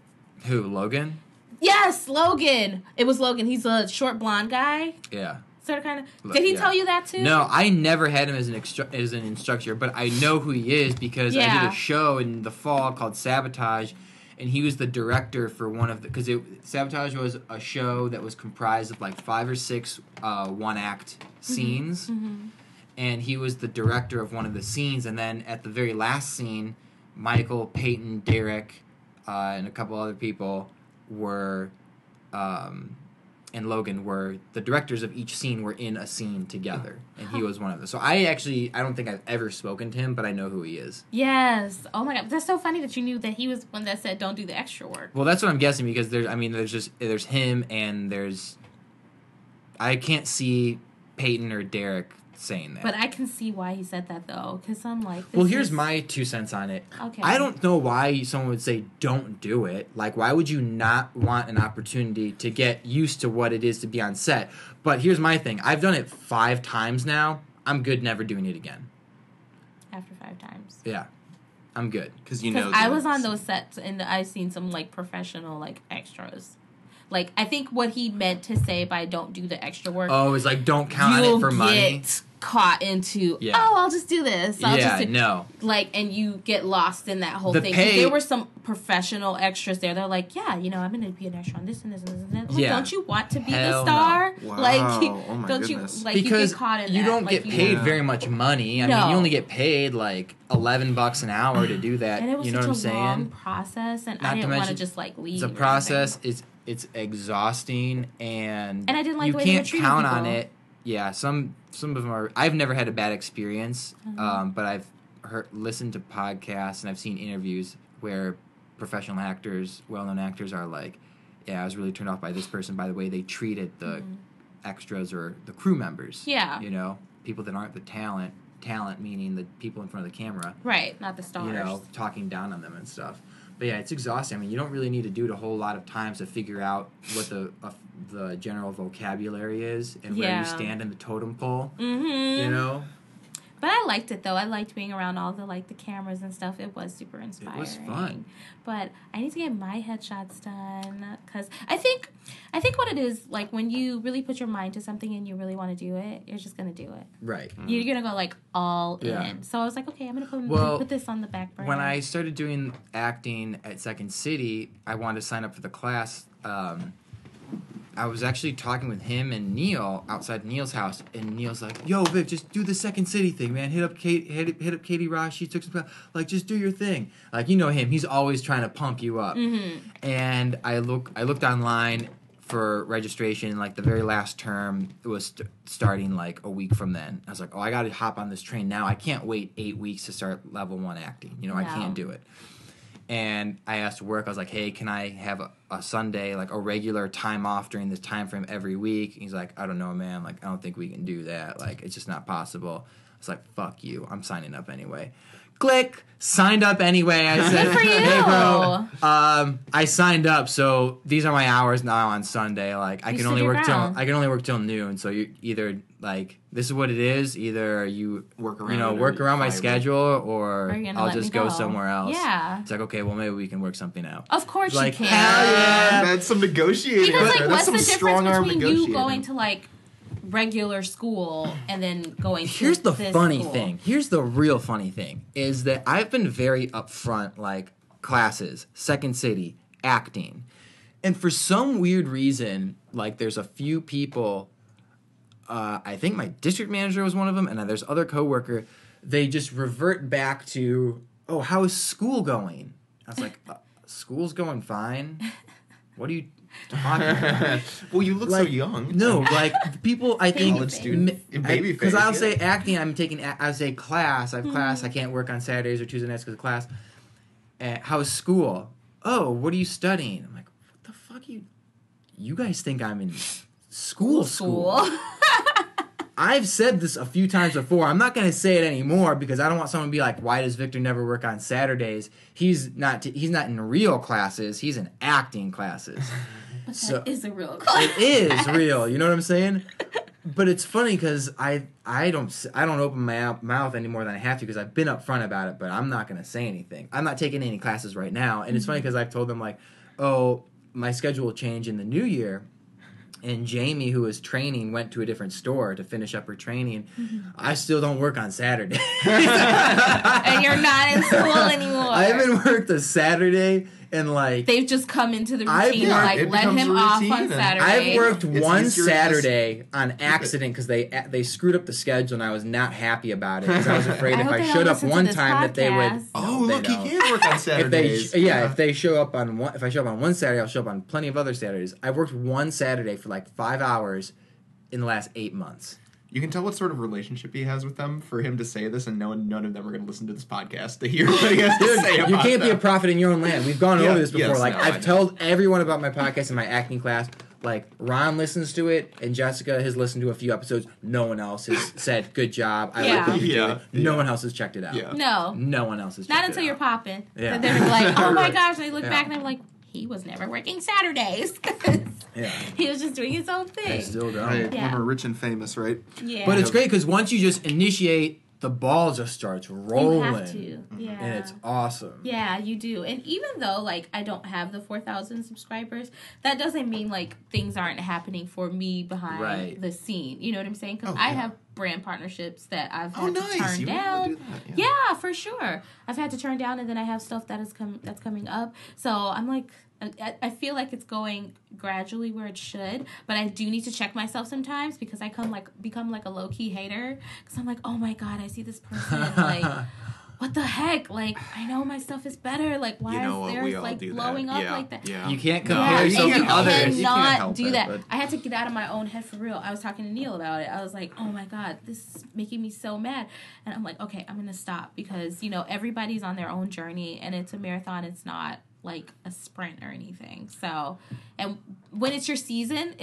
[SPEAKER 4] Who, Logan?
[SPEAKER 3] Yes, Logan. It was Logan. He's a short blonde guy.
[SPEAKER 4] Yeah.
[SPEAKER 3] Sort of kind of... Did he tell you that too?
[SPEAKER 4] No, I never had him as an instructor, but I know who he is because I did a show in the fall called Sabotage, and he was the director for one of the... Because Sabotage was a show that was comprised of like 5 or 6 one-act scenes, and he was the director of one of the scenes, and then at the very last scene, Michael, Peyton, Derek, and a couple other people were... and Logan were the directors of each scene were in a scene together, and he was one of them. So I don't think I've ever spoken to him, but I know who he is.
[SPEAKER 3] Yes. Oh my God, that's so funny that you knew that he was one that said don't do the extra work.
[SPEAKER 4] Well, that's what I'm guessing because there's him and I can't see Peyton or Derek saying that.
[SPEAKER 3] But I can see why he said that though, because I'm like.
[SPEAKER 4] Well, here's my 2 cents on it.
[SPEAKER 3] Okay.
[SPEAKER 4] I don't know why someone would say don't do it. Like, why would you not want an opportunity to get used to what it is to be on set? But here's my thing. I've done it 5 times now. I'm good never doing it again.
[SPEAKER 3] After 5 times.
[SPEAKER 4] Yeah. I'm good.
[SPEAKER 1] Because you know.
[SPEAKER 3] I was on those sets and I've seen some like professional like extras. Like, I think what he meant to say by don't do the extra work.
[SPEAKER 4] Oh, it's like don't count on it for money.
[SPEAKER 3] Get caught into, I'll just do this.
[SPEAKER 4] No.
[SPEAKER 3] Like, and you get lost in that whole thing.
[SPEAKER 4] Pay,
[SPEAKER 3] there were some professional extras there. They're like, I'm going to be an extra on this and this and this and that. Like, don't you want to be the star?
[SPEAKER 1] No. Wow.
[SPEAKER 3] Like,
[SPEAKER 1] oh my
[SPEAKER 3] don't
[SPEAKER 1] goodness.
[SPEAKER 3] you, like,
[SPEAKER 4] because
[SPEAKER 3] you get caught in that.
[SPEAKER 4] You don't get paid very much money. I mean, you only get paid like $11 an hour to do that.
[SPEAKER 3] And it was
[SPEAKER 4] you know
[SPEAKER 3] such
[SPEAKER 4] what I'm
[SPEAKER 3] a long
[SPEAKER 4] saying?
[SPEAKER 3] process, and
[SPEAKER 4] Not
[SPEAKER 3] I didn't
[SPEAKER 4] to
[SPEAKER 3] want to
[SPEAKER 4] mention,
[SPEAKER 3] just like leave.
[SPEAKER 4] The process is exhausting, and
[SPEAKER 3] I didn't like
[SPEAKER 4] you
[SPEAKER 3] the way they were
[SPEAKER 4] can't
[SPEAKER 3] treating
[SPEAKER 4] count
[SPEAKER 3] people.
[SPEAKER 4] on it. Yeah, some of them are. I've never had a bad experience, but I've listened to podcasts and I've seen interviews where professional actors, well-known actors, are like, "Yeah, I was really turned off by this person by the way they treated the extras or the crew members."
[SPEAKER 3] Yeah,
[SPEAKER 4] you know, people that aren't the talent meaning the people in front of the camera,
[SPEAKER 3] right? Not the stars.
[SPEAKER 4] You know, talking down on them and stuff. But yeah, it's exhausting. I mean, you don't really need to do it a whole lot of times to figure out what the general vocabulary is and where you stand in the totem pole. You know.
[SPEAKER 3] But I liked it though. I liked being around all the the cameras and stuff. It was super inspiring.
[SPEAKER 4] It was fun.
[SPEAKER 3] But I need to get my headshots done because I think what it is, like, when you really put your mind to something and you really want to do it, you're just gonna do it.
[SPEAKER 4] Right.
[SPEAKER 3] You're gonna go like all in. So I was like, okay, I'm gonna put this on the back burner.
[SPEAKER 4] When I started doing acting at Second City, I wanted to sign up for the class. I was actually talking with him and Neil outside Neil's house, and Neil's like, "Yo, Vic, just do the Second City thing, man. Hit up Katie Ross. She took some, like, just do your thing. Like, you know him. He's always trying to pump you up."
[SPEAKER 3] Mm-hmm.
[SPEAKER 4] And I looked online for registration. Like the very last term was starting like a week from then. I was like, "Oh, I got to hop on this train now. I can't wait 8 weeks to start level 1 acting. You know, I can't do it." And I asked work, I was like, "Hey, can I have a Sunday, like a regular time off during this time frame every week?" And he's like, "I don't know, man. Like, I don't think we can do that. Like, it's just not possible." I was like, "Fuck you. I'm signing up anyway." Click. Signed up anyway. I said,
[SPEAKER 3] Good for you.
[SPEAKER 4] "Hey, bro. I signed up, so these are my hours now on Sunday. Like, I can only work till noon. So you either like this is what it is. Either you work around my schedule, or I'll just go somewhere else."
[SPEAKER 3] Yeah.
[SPEAKER 4] It's like, okay, well maybe we can work something out.
[SPEAKER 3] Of course
[SPEAKER 4] like,
[SPEAKER 3] you can.
[SPEAKER 4] Hell yeah.
[SPEAKER 1] That's some negotiating.
[SPEAKER 3] Because like, what's
[SPEAKER 1] That's
[SPEAKER 3] the
[SPEAKER 1] some strong
[SPEAKER 3] difference
[SPEAKER 1] arm
[SPEAKER 3] between
[SPEAKER 1] negotiating.
[SPEAKER 3] you going to like regular school and then going to
[SPEAKER 4] Here's the
[SPEAKER 3] this
[SPEAKER 4] funny
[SPEAKER 3] school?
[SPEAKER 4] thing. Here's the real funny thing is that I've been very upfront, like classes, Second City, acting. And for some weird reason, like there's a few people, I think my district manager was one of them, and there's other coworker, they just revert back to, "Oh, how is school going?" I was like, "School's going fine. What are you talking about?"
[SPEAKER 1] Well, you look
[SPEAKER 4] like,
[SPEAKER 1] so young.
[SPEAKER 4] No, like people, I think,
[SPEAKER 1] College student, baby
[SPEAKER 4] because
[SPEAKER 1] face,
[SPEAKER 4] I'll
[SPEAKER 1] yeah.
[SPEAKER 4] say acting. I'm taking. I say class. I have class. I can't work on Saturdays or Tuesday nights because of class. How's school? "Oh, what are you studying?" I'm like, "What the fuck you guys think I'm in school?" I've said this a few times before. I'm not going to say it anymore because I don't want someone to be like, "Why does Victor never work on Saturdays?" He's not in real classes. He's in acting classes.
[SPEAKER 3] But that is a real class.
[SPEAKER 4] It is real. You know what I'm saying? But it's funny because I don't open my mouth any more than I have to because I've been upfront about it. But I'm not going to say anything. I'm not taking any classes right now. And it's funny because I've told them like, "Oh, my schedule will change in the new year." And Jamie, who was training, went to a different store to finish up her training. I still don't work on Saturday.
[SPEAKER 3] And you're not in school anymore.
[SPEAKER 4] I haven't worked a Saturday in like...
[SPEAKER 3] They've just come into the routine, like, let him off on Saturday.
[SPEAKER 4] I've worked one Saturday on accident because they screwed up the schedule and I was not happy about it because I was afraid if I showed up one time that they would...
[SPEAKER 1] Oh, look, he can work on Saturdays.
[SPEAKER 4] If I show up on one Saturday, I'll show up on plenty of other Saturdays. I've worked one Saturday for like 5 hours in the last 8 months.
[SPEAKER 1] You can tell what sort of relationship he has with them for him to say this, and none of them are going to listen to this podcast to hear what he has to say about
[SPEAKER 4] You can't be a
[SPEAKER 1] them.
[SPEAKER 4] prophet in your own land. We've gone over this before.
[SPEAKER 1] Yes,
[SPEAKER 4] I've told everyone about my podcast in my acting class. Like, Ron listens to it, and Jessica has listened to a few episodes. No one else has said, "Good job, I like what you do." No one else has checked it out.
[SPEAKER 1] Yeah.
[SPEAKER 3] No
[SPEAKER 4] one else has checked it out.
[SPEAKER 3] Not until you're popping.
[SPEAKER 4] Yeah.
[SPEAKER 3] Then they're like, "Oh my gosh," and they look back and they're like, "He was never working Saturdays."
[SPEAKER 4] Yeah.
[SPEAKER 3] He was just doing his own thing.
[SPEAKER 4] I still don't.
[SPEAKER 1] Right.
[SPEAKER 3] Yeah.
[SPEAKER 1] When we're rich and famous, right?
[SPEAKER 3] Yeah.
[SPEAKER 4] But it's great because once you just initiate, the ball just starts rolling.
[SPEAKER 3] You have to. Yeah.
[SPEAKER 4] And it's awesome.
[SPEAKER 3] Yeah, you do. And even though, like, I don't have the 4,000 subscribers, that doesn't mean, like, things aren't happening for me behind the scene. You know what I'm saying? Because I have brand partnerships that I've had to turn down. Yeah, for sure. I've had to turn down, and then I have stuff that's coming up. So I'm like... I feel like it's going gradually where it should, but I do need to check myself sometimes because I become like a low-key hater because I'm like, oh my god, I see this person, like, what the heck? Like, I know my stuff is better. Like, why is theirs like blowing up like that?
[SPEAKER 1] Yeah.
[SPEAKER 4] You can't compare yourself to others.
[SPEAKER 3] You cannot
[SPEAKER 1] help
[SPEAKER 3] do
[SPEAKER 1] it,
[SPEAKER 3] that.
[SPEAKER 1] but...
[SPEAKER 3] I had to get out of my own head for real. I was talking to Neil about it. I was like, oh my god, this is making me so mad. And I'm like, okay, I'm gonna stop because everybody's on their own journey and it's a marathon. It's not like a sprint or anything. So, and when it's your season,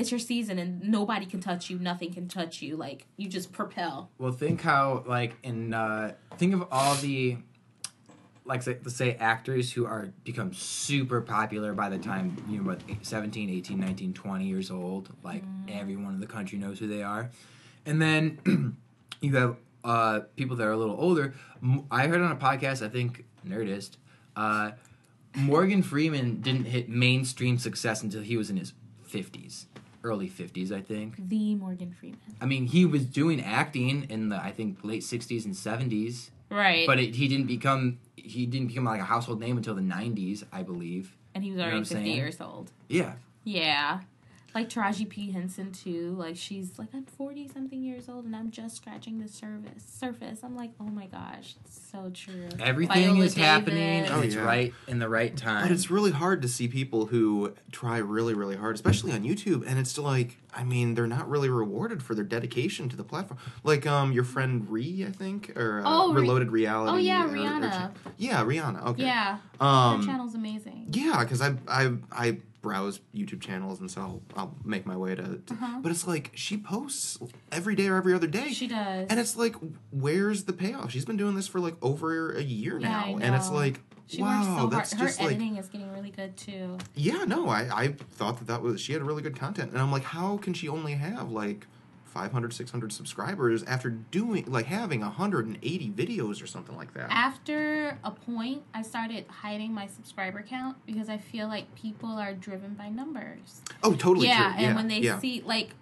[SPEAKER 3] and nobody can touch you, nothing can touch you. Like, you just propel.
[SPEAKER 4] Well, think how, like, think of all the, like, let's say actors who become super popular by the time, 17, 18, 19, 20 years old. Like, everyone in the country knows who they are. And then you have people that are a little older. I heard on a podcast, I think Nerdist, Morgan Freeman didn't hit mainstream success until he was in his 50s. Early 50s, I think.
[SPEAKER 3] The Morgan Freeman.
[SPEAKER 4] I mean, he was doing acting in the, I think, late 60s and 70s.
[SPEAKER 3] Right.
[SPEAKER 4] But he didn't become like a household name until the 90s, I believe.
[SPEAKER 3] And he was already 50 years old.
[SPEAKER 4] Yeah.
[SPEAKER 3] Yeah. Like Taraji P. Henson too. Like she's like, I'm 40-something years old and I'm just scratching the surface. I'm like, oh my gosh, it's so true.
[SPEAKER 4] Everything
[SPEAKER 3] Viola
[SPEAKER 4] is happening
[SPEAKER 3] Davis.
[SPEAKER 4] and it's right in the right time.
[SPEAKER 1] But it's really hard to see people who try really, really hard, especially on YouTube, and it's like, I mean, they're not really rewarded for their dedication to the platform. Like your friend Ree, I think, or Reloaded Reality.
[SPEAKER 3] Oh yeah,
[SPEAKER 1] or
[SPEAKER 3] Rihanna.
[SPEAKER 1] Yeah, Rihanna. Okay.
[SPEAKER 3] Yeah. Her channel's amazing.
[SPEAKER 1] Yeah, because I browse YouTube channels, and so I'll make my way to but it's like she posts every day or every other day.
[SPEAKER 3] She does.
[SPEAKER 1] And it's like, where's the payoff? She's been doing this for like over a year now.
[SPEAKER 3] I know.
[SPEAKER 1] And it's like,
[SPEAKER 3] she
[SPEAKER 1] wow,
[SPEAKER 3] works so
[SPEAKER 1] that's
[SPEAKER 3] hard.
[SPEAKER 1] just
[SPEAKER 3] Her
[SPEAKER 1] like,
[SPEAKER 3] editing is getting really good too.
[SPEAKER 1] yeah, no, I thought that was, she had really good content. And I'm like, how can she only have like 500, 600 subscribers after having 180 videos or something like that?
[SPEAKER 3] After a point, I started hiding my subscriber count because I feel like people are driven by numbers.
[SPEAKER 1] Oh, totally true.
[SPEAKER 3] Yeah, and when they see, like,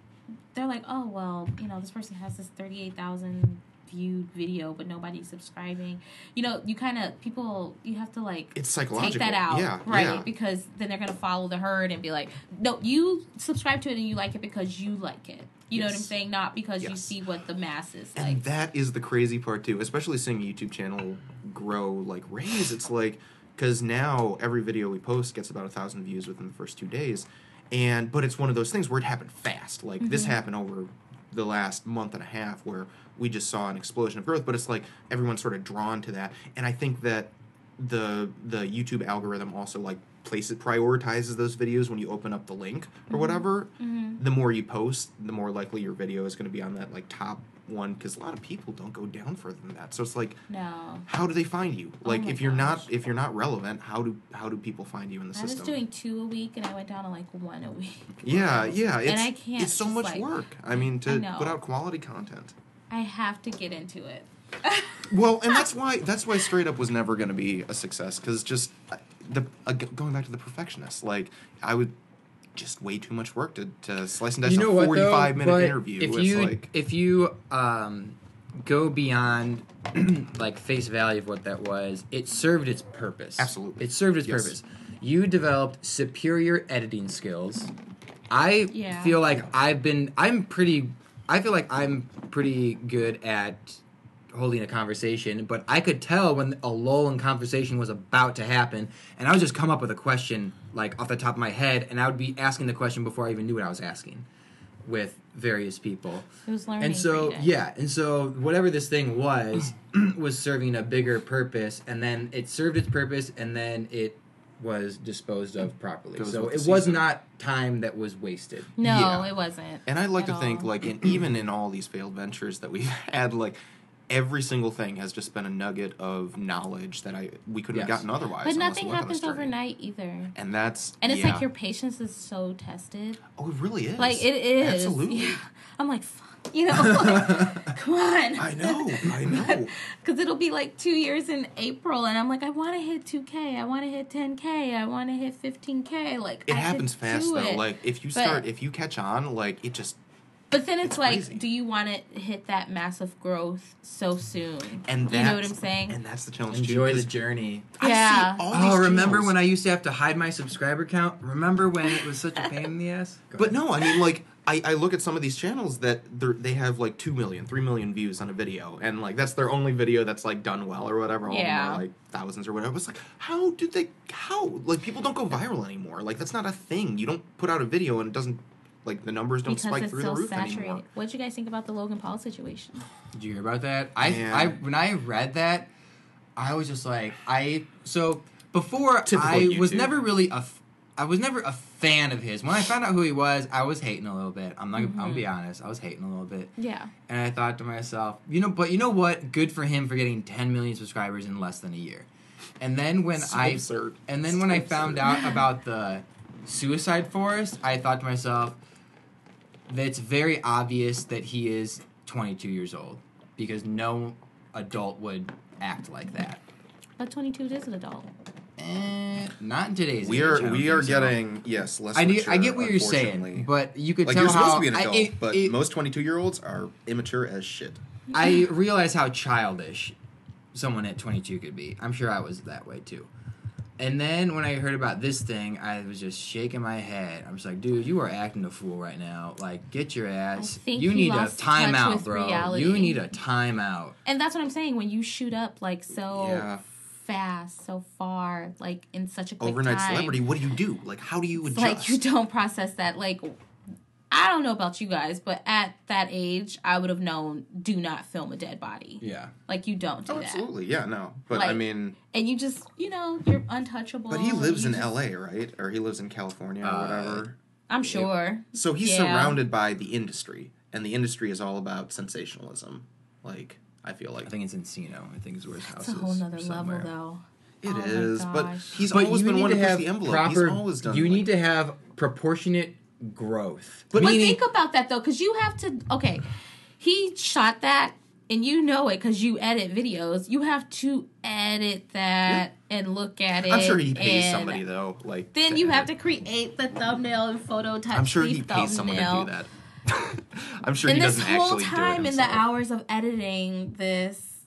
[SPEAKER 3] they're like, oh, well, you know, this person has this 38,000 viewed video, but nobody's subscribing. You know, you kind of, you have to, like,
[SPEAKER 1] it's psychological.
[SPEAKER 3] Take that out.
[SPEAKER 1] Yeah,
[SPEAKER 3] right?
[SPEAKER 1] yeah. Because
[SPEAKER 3] then they're going to follow the herd and be like, no, you subscribe to it and you like it because you like it. You know what I'm saying? Not because you see what the masses like.
[SPEAKER 1] And that is the crazy part, too. Especially seeing a YouTube channel grow like raise. It's like, because now every video we post gets about 1,000 views within the first 2 days. But it's one of those things where it happened fast. Like, this happened over the last month and a half where we just saw an explosion of growth. But it's like everyone's sort of drawn to that. And I think that the YouTube algorithm also, like, prioritizes those videos when you open up the link or whatever. The more you post, the more likely your video is going to be on that like top one, because a lot of people don't go down further than that. So it's like,
[SPEAKER 3] no,
[SPEAKER 1] how do they find you? Like, if you're not relevant, how do people find you in the system?
[SPEAKER 3] I was doing 2 a week and I went down to like 1 a week.
[SPEAKER 1] Yeah,
[SPEAKER 3] and I can't.
[SPEAKER 1] It's so much work. I mean, to put out quality content.
[SPEAKER 3] I have to get into it.
[SPEAKER 1] Well, and that's why Straight Up was never going to be a success, because just going back to the perfectionist, like, I would just way too much work to slice and dice a 45-minute interview.
[SPEAKER 4] If you go beyond like face value of what that was, it served its purpose.
[SPEAKER 1] Absolutely,
[SPEAKER 4] it served its purpose. You developed superior editing skills. I feel like I'm pretty good at holding a conversation, but I could tell when a lull in conversation was about to happen, and I would just come up with a question like off the top of my head, and I would be asking the question before I even knew what I was asking with various people.
[SPEAKER 3] It was learning.
[SPEAKER 4] And so whatever this thing was serving a bigger purpose, and then it served its purpose, and then it was disposed of properly. So it was not time that was wasted.
[SPEAKER 3] No, it wasn't.
[SPEAKER 1] And I'd like to think, like, even in all these failed ventures that we've had, like, every single thing has just been a nugget of knowledge that we couldn't have gotten otherwise.
[SPEAKER 3] But nothing happens overnight either.
[SPEAKER 1] And that's...
[SPEAKER 3] And it's like your patience is so tested.
[SPEAKER 1] Oh, it really is.
[SPEAKER 3] Like, it is.
[SPEAKER 1] Absolutely.
[SPEAKER 3] Yeah. I'm like, fuck. You know, like, come on.
[SPEAKER 1] I know.
[SPEAKER 3] Because it'll be like 2 years in April, and I'm like, I want to hit 2K. I want to hit 10K. I want to hit 15K. Like,
[SPEAKER 1] it happens fast, though. Like, if you catch on, like, it just...
[SPEAKER 3] But then it's like, do you want to hit that massive growth so soon?
[SPEAKER 1] And
[SPEAKER 3] you know what I'm saying?
[SPEAKER 1] And that's the challenge.
[SPEAKER 4] Enjoy the journey.
[SPEAKER 3] Yeah.
[SPEAKER 4] Remember when I used to have to hide my subscriber count? Remember when it was such a pain in the ass?
[SPEAKER 1] But no, I mean, like, I look at some of these channels that they have like 2 million, 3 million views on a video, and like that's their only video that's like done well or whatever. All of them are like thousands or whatever. It's like, how like, people don't go viral anymore. Like, that's not a thing. You don't put out a video and it doesn't, like, the numbers don't spike through the roof anymore.
[SPEAKER 3] What'd you guys think about the Logan Paul situation?
[SPEAKER 4] Did you hear about that? When I read that, I was just like, before I was never really I was never a fan of his. When I found out who he was, I was hating a little bit. I'm gonna be honest. I was hating a little bit.
[SPEAKER 3] Yeah.
[SPEAKER 4] And I thought to myself, you know what? Good for him for getting 10 million subscribers in less than a year. And then when I found out about the suicide forest, I thought to myself, that it's very obvious that he is 22 years old, because no adult would act like that.
[SPEAKER 3] But 22 is an adult.
[SPEAKER 4] Not in today's age.
[SPEAKER 1] We are getting less mature.
[SPEAKER 4] I get what you're saying, but you could
[SPEAKER 1] like,
[SPEAKER 4] tell
[SPEAKER 1] you're supposed
[SPEAKER 4] how
[SPEAKER 1] to be an adult, but most 22-year-olds are immature as shit.
[SPEAKER 4] I realize how childish someone at 22 could be. I'm sure I was that way too. And then when I heard about this thing, I was just shaking my head. I'm just like, dude, you are acting a fool right now. Like, get your ass. You need a timeout, bro.
[SPEAKER 3] Reality.
[SPEAKER 4] You need a timeout.
[SPEAKER 3] And that's what I'm saying. When you shoot up like so fast, so far, like in such a quick
[SPEAKER 1] overnight
[SPEAKER 3] time,
[SPEAKER 1] celebrity, what do? Like, how do you adjust?
[SPEAKER 3] Like, you don't process that. Like, I don't know about you guys, but at that age, I would have known, do not film a dead body.
[SPEAKER 4] Yeah.
[SPEAKER 3] Like, you don't do that.
[SPEAKER 1] Absolutely, yeah, no. But,
[SPEAKER 3] like,
[SPEAKER 1] I mean...
[SPEAKER 3] And you just, you're untouchable.
[SPEAKER 1] But he lives in L.A., right? Or he lives in California or whatever.
[SPEAKER 3] I'm sure.
[SPEAKER 1] So he's surrounded by the industry. And the industry is all about sensationalism. Like, I feel like...
[SPEAKER 4] I think it's Encino. I think is where his house is.
[SPEAKER 3] It's a whole nother level, though.
[SPEAKER 1] It is, but he's
[SPEAKER 4] but
[SPEAKER 1] always been one to push the envelope. He's always done.
[SPEAKER 4] You need to have proportionate growth.
[SPEAKER 3] But think about that, though, because you have to... Okay, he shot that, and you know it because you edit videos. You have to edit that and look at it.
[SPEAKER 1] I'm sure he pays somebody, though. Like
[SPEAKER 3] then you have to create the thumbnail and photo type.
[SPEAKER 1] I'm sure he pays someone to do that. I'm sure he doesn't actually do it himself. And this whole time in the hours
[SPEAKER 3] of editing this,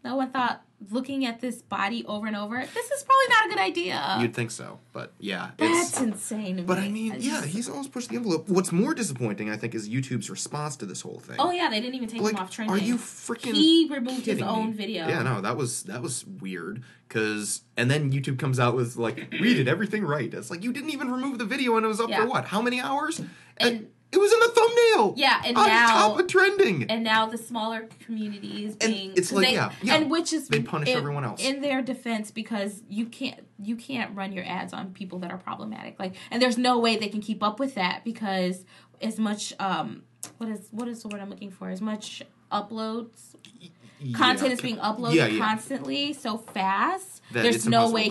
[SPEAKER 3] no one thought... Looking at this body over and over, this is probably not a good idea.
[SPEAKER 1] You'd think so, but yeah.
[SPEAKER 3] That's insane to me.
[SPEAKER 1] But I mean, he's always pushed the envelope. What's more disappointing, I think, is YouTube's response to this whole thing.
[SPEAKER 3] Oh yeah, they didn't even take him off trending.
[SPEAKER 1] Are you freaking
[SPEAKER 3] He removed his own video.
[SPEAKER 1] Yeah, no, that was weird. And then YouTube comes out with, like, we did everything right. It's like, you didn't even remove the video and it was up for what? How many hours? And it was in the thumbnail.
[SPEAKER 3] Yeah, and
[SPEAKER 1] on
[SPEAKER 3] now
[SPEAKER 1] top of trending.
[SPEAKER 3] And now the smaller community is being.
[SPEAKER 1] And it's like
[SPEAKER 3] and which is
[SPEAKER 1] they punish everyone else
[SPEAKER 3] in their defense because you can't run your ads on people that are problematic. Like, and there's no way they can keep up with that because as much what is the word I'm looking for? As much uploads. Content is being uploaded constantly so fast. There's no way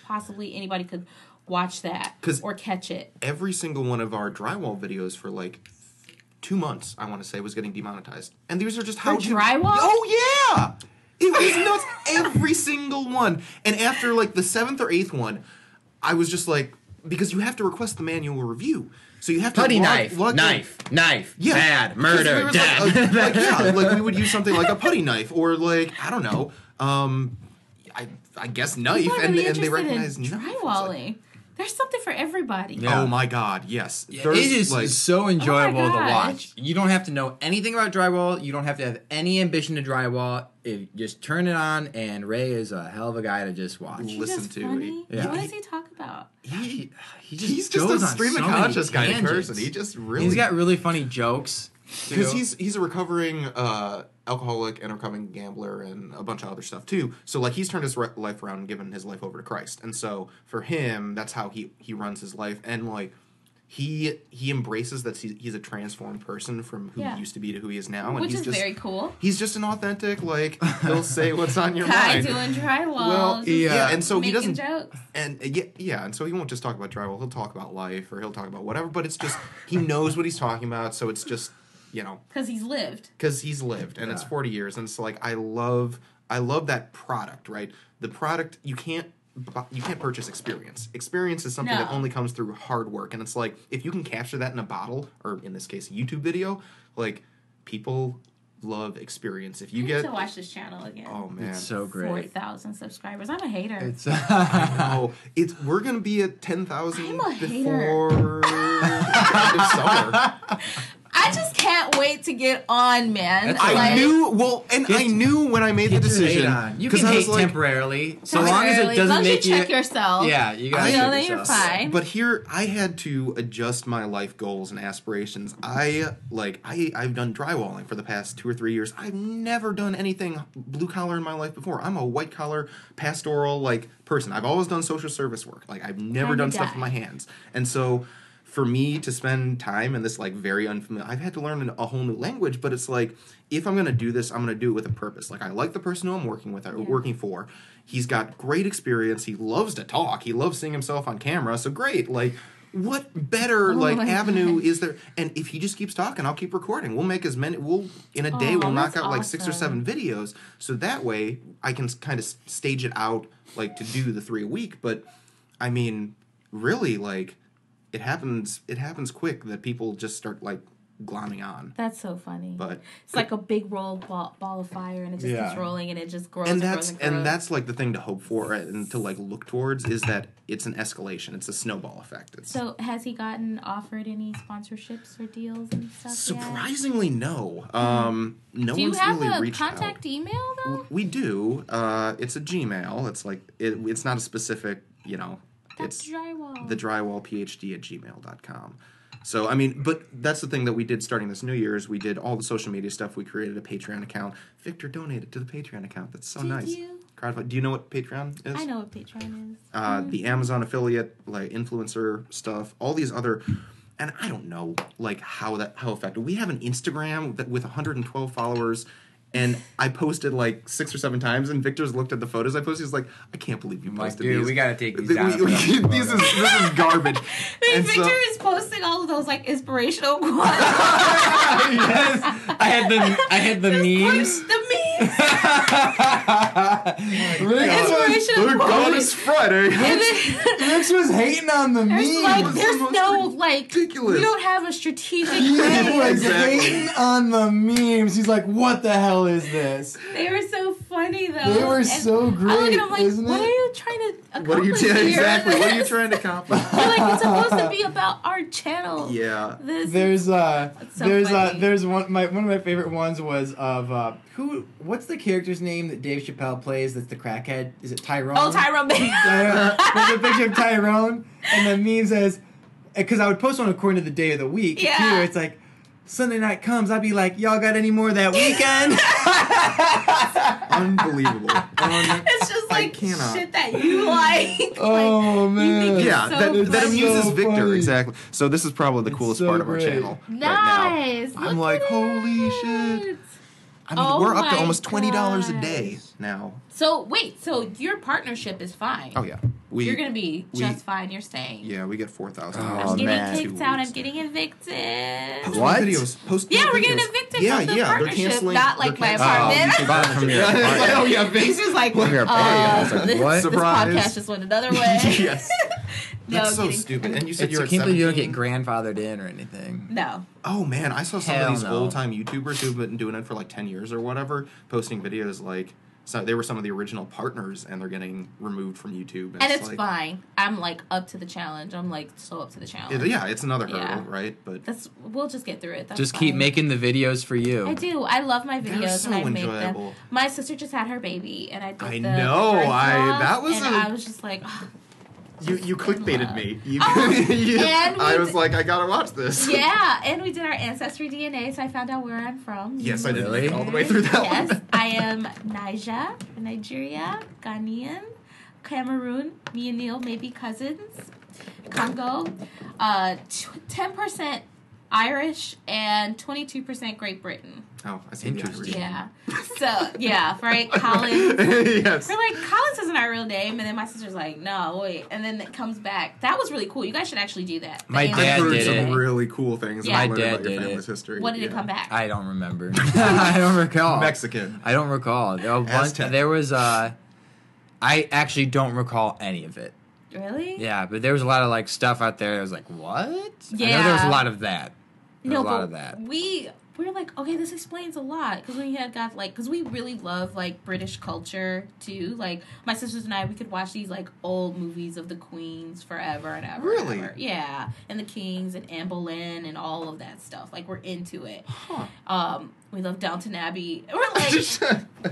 [SPEAKER 3] possibly anybody could watch that or catch it.
[SPEAKER 1] Every single one of our drywall videos for like 2 months, I want to say, was getting demonetized. And these are just how
[SPEAKER 3] drywall?
[SPEAKER 1] Oh yeah! It was nuts. Every single one. And after like the 7th or 8th one, I was just like, because you have to request the manual review. So you have to
[SPEAKER 4] putty knife, bad, murder, death.
[SPEAKER 1] Like we would use something like a putty knife or like, I don't know, I guess knife, and they recognize
[SPEAKER 3] drywalling. There's something for everybody.
[SPEAKER 1] Yeah. Oh my god, yes.
[SPEAKER 4] It is like, so enjoyable to watch. You don't have to know anything about drywall. You don't have to have any ambition to drywall. Just turn it on, and Ray is a hell of a guy to just watch.
[SPEAKER 3] Listen to. Yeah. What does he talk about?
[SPEAKER 1] He's just a stream of conscious kind of person. He's
[SPEAKER 4] got really funny jokes.
[SPEAKER 1] Because he's a recovering alcoholic and a recovering gambler and a bunch of other stuff too. So like he's turned his life around and given his life over to Christ. And so for him, that's how he runs his life. And like he embraces that he's a transformed person from who he used to be to who he is now. And
[SPEAKER 3] which is very cool.
[SPEAKER 1] He's just an authentic, like, he'll say what's on your
[SPEAKER 3] guy
[SPEAKER 1] mind.
[SPEAKER 3] doing drywall.
[SPEAKER 1] Well, and so he doesn't
[SPEAKER 3] jokes.
[SPEAKER 1] And and so he won't just talk about drywall. He'll talk about life or he'll talk about whatever. But it's just he knows what he's talking about. So it's just.
[SPEAKER 3] Because he's lived.
[SPEAKER 1] And it's 40 years, and it's like I love that product, right? The product you can't purchase experience. Experience is something that only comes through hard work, and it's like if you can capture that in a bottle, or in this case, a YouTube video, like people love experience. If you get
[SPEAKER 3] to watch this channel again,
[SPEAKER 1] oh man,
[SPEAKER 4] it's so great.
[SPEAKER 3] 40,000 subscribers. I'm a hater.
[SPEAKER 1] I know. We're gonna be at 10,000 before end of summer.
[SPEAKER 3] I just can't wait to get on, man.
[SPEAKER 1] I knew when I made the decision.
[SPEAKER 4] You can hate temporarily, so long as it doesn't make you
[SPEAKER 3] check yourself.
[SPEAKER 4] Yeah, you gotta
[SPEAKER 3] know that you're fine.
[SPEAKER 1] But here, I had to adjust my life goals and aspirations. I've done drywalling for the past 2 or 3 years. I've never done anything blue collar in my life before. I'm a white collar, pastoral person. I've always done social service work. I've never done stuff with my hands, and so. For me to spend time in this very unfamiliar, I've had to learn a whole new language, but it's if I'm going to do this, I'm going to do it with a purpose. I like the person who I'm working with, or working for. He's got great experience. He loves to talk. He loves seeing himself on camera. So great. What better avenue is there? And if he just keeps talking, I'll keep recording. We'll make as many. In a day we'll knock out 6 or 7 videos. So that way I can kind of stage it out to do the 3 a week. But I mean, really It happens quick that people just start glomming on.
[SPEAKER 3] That's so funny.
[SPEAKER 1] But
[SPEAKER 3] it's like a big ball of fire, and it just keeps rolling, and it just grows
[SPEAKER 1] and
[SPEAKER 3] grows.
[SPEAKER 1] And that's like the thing to hope for and to like look towards is that it's an escalation. It's a snowball effect.
[SPEAKER 3] So has he gotten offered any sponsorships or deals and stuff?
[SPEAKER 1] Surprisingly, no. No
[SPEAKER 3] do you
[SPEAKER 1] one's
[SPEAKER 3] have
[SPEAKER 1] really
[SPEAKER 3] a
[SPEAKER 1] reached
[SPEAKER 3] contact
[SPEAKER 1] out.
[SPEAKER 3] email though?
[SPEAKER 1] We do. It's a Gmail. It's like it's not a specific.
[SPEAKER 3] That's
[SPEAKER 1] it's
[SPEAKER 3] drywall.
[SPEAKER 1] The drywallphd@gmail.com. So, I mean, but that's the thing that we did starting this New Year's. We did all the social media stuff. We created a Patreon account. Victor donated to the Patreon account. That's so nice.
[SPEAKER 3] You?
[SPEAKER 1] Do you know what Patreon is?
[SPEAKER 3] I know what Patreon is.
[SPEAKER 1] The Amazon affiliate, like influencer stuff, all these other, and I don't know, like how effective. We have an Instagram with 112 followers. And I posted like 6 or 7 times, and Victor's looked at the photos I posted. He's like, "I can't believe you posted
[SPEAKER 4] dude,
[SPEAKER 1] these.
[SPEAKER 4] we gotta take these down.
[SPEAKER 1] This is garbage."
[SPEAKER 3] And Victor is posting all of those like inspirational quotes.
[SPEAKER 4] Yes, I had the memes.
[SPEAKER 3] The memes.
[SPEAKER 1] Thank God it's Friday.
[SPEAKER 4] Rich was hating on the memes.
[SPEAKER 3] There's no like
[SPEAKER 1] ridiculous.
[SPEAKER 3] We don't have a strategic
[SPEAKER 4] He
[SPEAKER 3] plan.
[SPEAKER 4] was hating on the memes. He's like, "What the hell is this?"
[SPEAKER 3] They were so funny though.
[SPEAKER 4] They were
[SPEAKER 3] And
[SPEAKER 4] so great,
[SPEAKER 3] I look at him like,
[SPEAKER 4] isn't
[SPEAKER 3] what
[SPEAKER 4] it?
[SPEAKER 3] are you trying to accomplish
[SPEAKER 1] What are you
[SPEAKER 3] here?
[SPEAKER 1] exactly? What are you trying to accomplish?
[SPEAKER 3] You're like, it's supposed to be about our channel.
[SPEAKER 1] Yeah.
[SPEAKER 4] There's
[SPEAKER 3] funny.
[SPEAKER 4] there's one of my favorite ones was of what's the character's name that Dave Chappelle plays that's the crackhead? Is it Tyrone?
[SPEAKER 3] Oh, Tyrone Baby.
[SPEAKER 4] There's a picture of Tyrone, and the meme says, because I would post one according to the day of the week.
[SPEAKER 3] Yeah.
[SPEAKER 4] Too, it's like, Sunday night comes, I'd be like, y'all got any more of that weekend?
[SPEAKER 1] Unbelievable.
[SPEAKER 3] It's just like
[SPEAKER 1] cannot.
[SPEAKER 3] shit that you like.
[SPEAKER 4] Oh,
[SPEAKER 3] like,
[SPEAKER 4] man.
[SPEAKER 3] You think
[SPEAKER 1] Yeah,
[SPEAKER 3] it's so
[SPEAKER 1] that
[SPEAKER 3] funny.
[SPEAKER 1] amuses
[SPEAKER 4] So
[SPEAKER 1] Victor,
[SPEAKER 4] funny.
[SPEAKER 1] exactly. So this is probably the
[SPEAKER 4] It's
[SPEAKER 1] coolest
[SPEAKER 4] so
[SPEAKER 1] part of our
[SPEAKER 4] great.
[SPEAKER 1] channel
[SPEAKER 3] Nice.
[SPEAKER 1] right now. I'm
[SPEAKER 3] Look
[SPEAKER 1] like,
[SPEAKER 3] at
[SPEAKER 1] holy
[SPEAKER 3] it.
[SPEAKER 1] shit. I mean,
[SPEAKER 3] Oh
[SPEAKER 1] we're up to
[SPEAKER 3] my
[SPEAKER 1] almost $20 a
[SPEAKER 3] gosh.
[SPEAKER 1] day now.
[SPEAKER 3] So wait, so your partnership is fine.
[SPEAKER 1] Oh, yeah.
[SPEAKER 3] You're gonna be just fine. You're staying.
[SPEAKER 1] Yeah, we get 4,000.
[SPEAKER 4] Oh,
[SPEAKER 3] I'm getting
[SPEAKER 4] man.
[SPEAKER 3] kicked out. I'm getting evicted.
[SPEAKER 1] Post
[SPEAKER 4] What?
[SPEAKER 1] more videos. Post
[SPEAKER 3] Yeah,
[SPEAKER 1] more
[SPEAKER 3] we're getting
[SPEAKER 1] videos.
[SPEAKER 3] evicted
[SPEAKER 1] Yeah,
[SPEAKER 3] from the
[SPEAKER 1] yeah, they're
[SPEAKER 3] partnership,
[SPEAKER 1] canceling.
[SPEAKER 3] not like
[SPEAKER 1] they're
[SPEAKER 3] my
[SPEAKER 1] canceling-
[SPEAKER 3] apartment.
[SPEAKER 4] from your
[SPEAKER 1] Yeah, it's like,
[SPEAKER 4] apartment.
[SPEAKER 1] oh yeah,
[SPEAKER 3] He's
[SPEAKER 1] Vince.
[SPEAKER 3] just like,
[SPEAKER 4] From your apartment. It's like, what?
[SPEAKER 3] This
[SPEAKER 1] Surprise.
[SPEAKER 3] podcast just went another way.
[SPEAKER 1] Yes.
[SPEAKER 3] No,
[SPEAKER 1] That's so
[SPEAKER 3] kidding.
[SPEAKER 1] stupid. And you said you're
[SPEAKER 4] I
[SPEAKER 1] at
[SPEAKER 4] can't believe you don't
[SPEAKER 1] 17?
[SPEAKER 4] get grandfathered in or anything.
[SPEAKER 3] No.
[SPEAKER 1] Oh man, I saw some
[SPEAKER 4] Hell
[SPEAKER 1] of these
[SPEAKER 4] no.
[SPEAKER 1] old time YouTubers who've been doing it for like 10 years or whatever, posting videos like, so they were some of the original partners and they're getting removed from YouTube.
[SPEAKER 3] And it's
[SPEAKER 1] like,
[SPEAKER 3] fine. I'm like up to the challenge. I'm like so up to the challenge.
[SPEAKER 1] Yeah, it's another hurdle,
[SPEAKER 3] Yeah.
[SPEAKER 1] right? But
[SPEAKER 3] We'll just get through it. That's
[SPEAKER 4] Just
[SPEAKER 3] fine.
[SPEAKER 4] keep making the videos for you.
[SPEAKER 3] I do. I love my
[SPEAKER 1] They're
[SPEAKER 3] videos
[SPEAKER 1] so
[SPEAKER 3] and I make
[SPEAKER 1] enjoyable.
[SPEAKER 3] them. My sister just had her baby and I did
[SPEAKER 1] I
[SPEAKER 3] the
[SPEAKER 1] know,
[SPEAKER 3] birth
[SPEAKER 1] I-
[SPEAKER 3] vlog,
[SPEAKER 1] that was
[SPEAKER 3] and
[SPEAKER 1] a-
[SPEAKER 3] I was just like, oh,
[SPEAKER 1] you clickbaited me. You,
[SPEAKER 3] and
[SPEAKER 1] I
[SPEAKER 3] we
[SPEAKER 1] was like, I gotta watch this.
[SPEAKER 3] yeah, and we did our ancestry DNA, so I found out where I'm from.
[SPEAKER 1] Yes, I did.
[SPEAKER 4] Really?
[SPEAKER 1] All the way through that
[SPEAKER 3] Yes,
[SPEAKER 1] one.
[SPEAKER 3] I am Nigeria, Ghanaian, Cameroon. Me and Neil may be cousins. Congo, 10% Irish and 22% Great Britain.
[SPEAKER 1] Oh, I see.
[SPEAKER 4] Interesting.
[SPEAKER 3] Yeah. So yeah, right. Collins.
[SPEAKER 1] Yes.
[SPEAKER 3] We're like, Collins isn't our real name, and then my sister's like, no, wait, and then it comes back. That was really cool. You guys should actually do that.
[SPEAKER 4] My
[SPEAKER 3] The
[SPEAKER 4] dad
[SPEAKER 1] I've heard
[SPEAKER 4] did
[SPEAKER 1] some
[SPEAKER 4] it.
[SPEAKER 1] really cool things.
[SPEAKER 3] Yeah.
[SPEAKER 1] I've
[SPEAKER 4] My
[SPEAKER 1] learned
[SPEAKER 4] dad
[SPEAKER 1] about your
[SPEAKER 4] did
[SPEAKER 1] family's
[SPEAKER 4] it.
[SPEAKER 1] history.
[SPEAKER 3] What did it
[SPEAKER 1] Yeah.
[SPEAKER 3] come back?
[SPEAKER 4] I don't remember. I don't recall.
[SPEAKER 1] Mexican.
[SPEAKER 4] I don't recall.
[SPEAKER 1] Aztec.
[SPEAKER 4] There was I actually don't recall any of it.
[SPEAKER 3] Really?
[SPEAKER 4] Yeah, but there was a lot of like stuff out there. I was like, what? I know
[SPEAKER 3] Yeah.
[SPEAKER 4] there was a lot of that. There
[SPEAKER 3] No,
[SPEAKER 4] was a lot
[SPEAKER 3] but
[SPEAKER 4] of that.
[SPEAKER 3] we were like, okay, this explains a lot because we had got like, because we really love like British culture too. Like my sisters and I, we could watch these like old movies of the queens forever and ever.
[SPEAKER 1] Really?
[SPEAKER 3] And ever. Yeah, and the Kings and Anne Boleyn and all of that stuff. Like we're into it.
[SPEAKER 1] Huh.
[SPEAKER 3] We love Downton Abbey. We're like,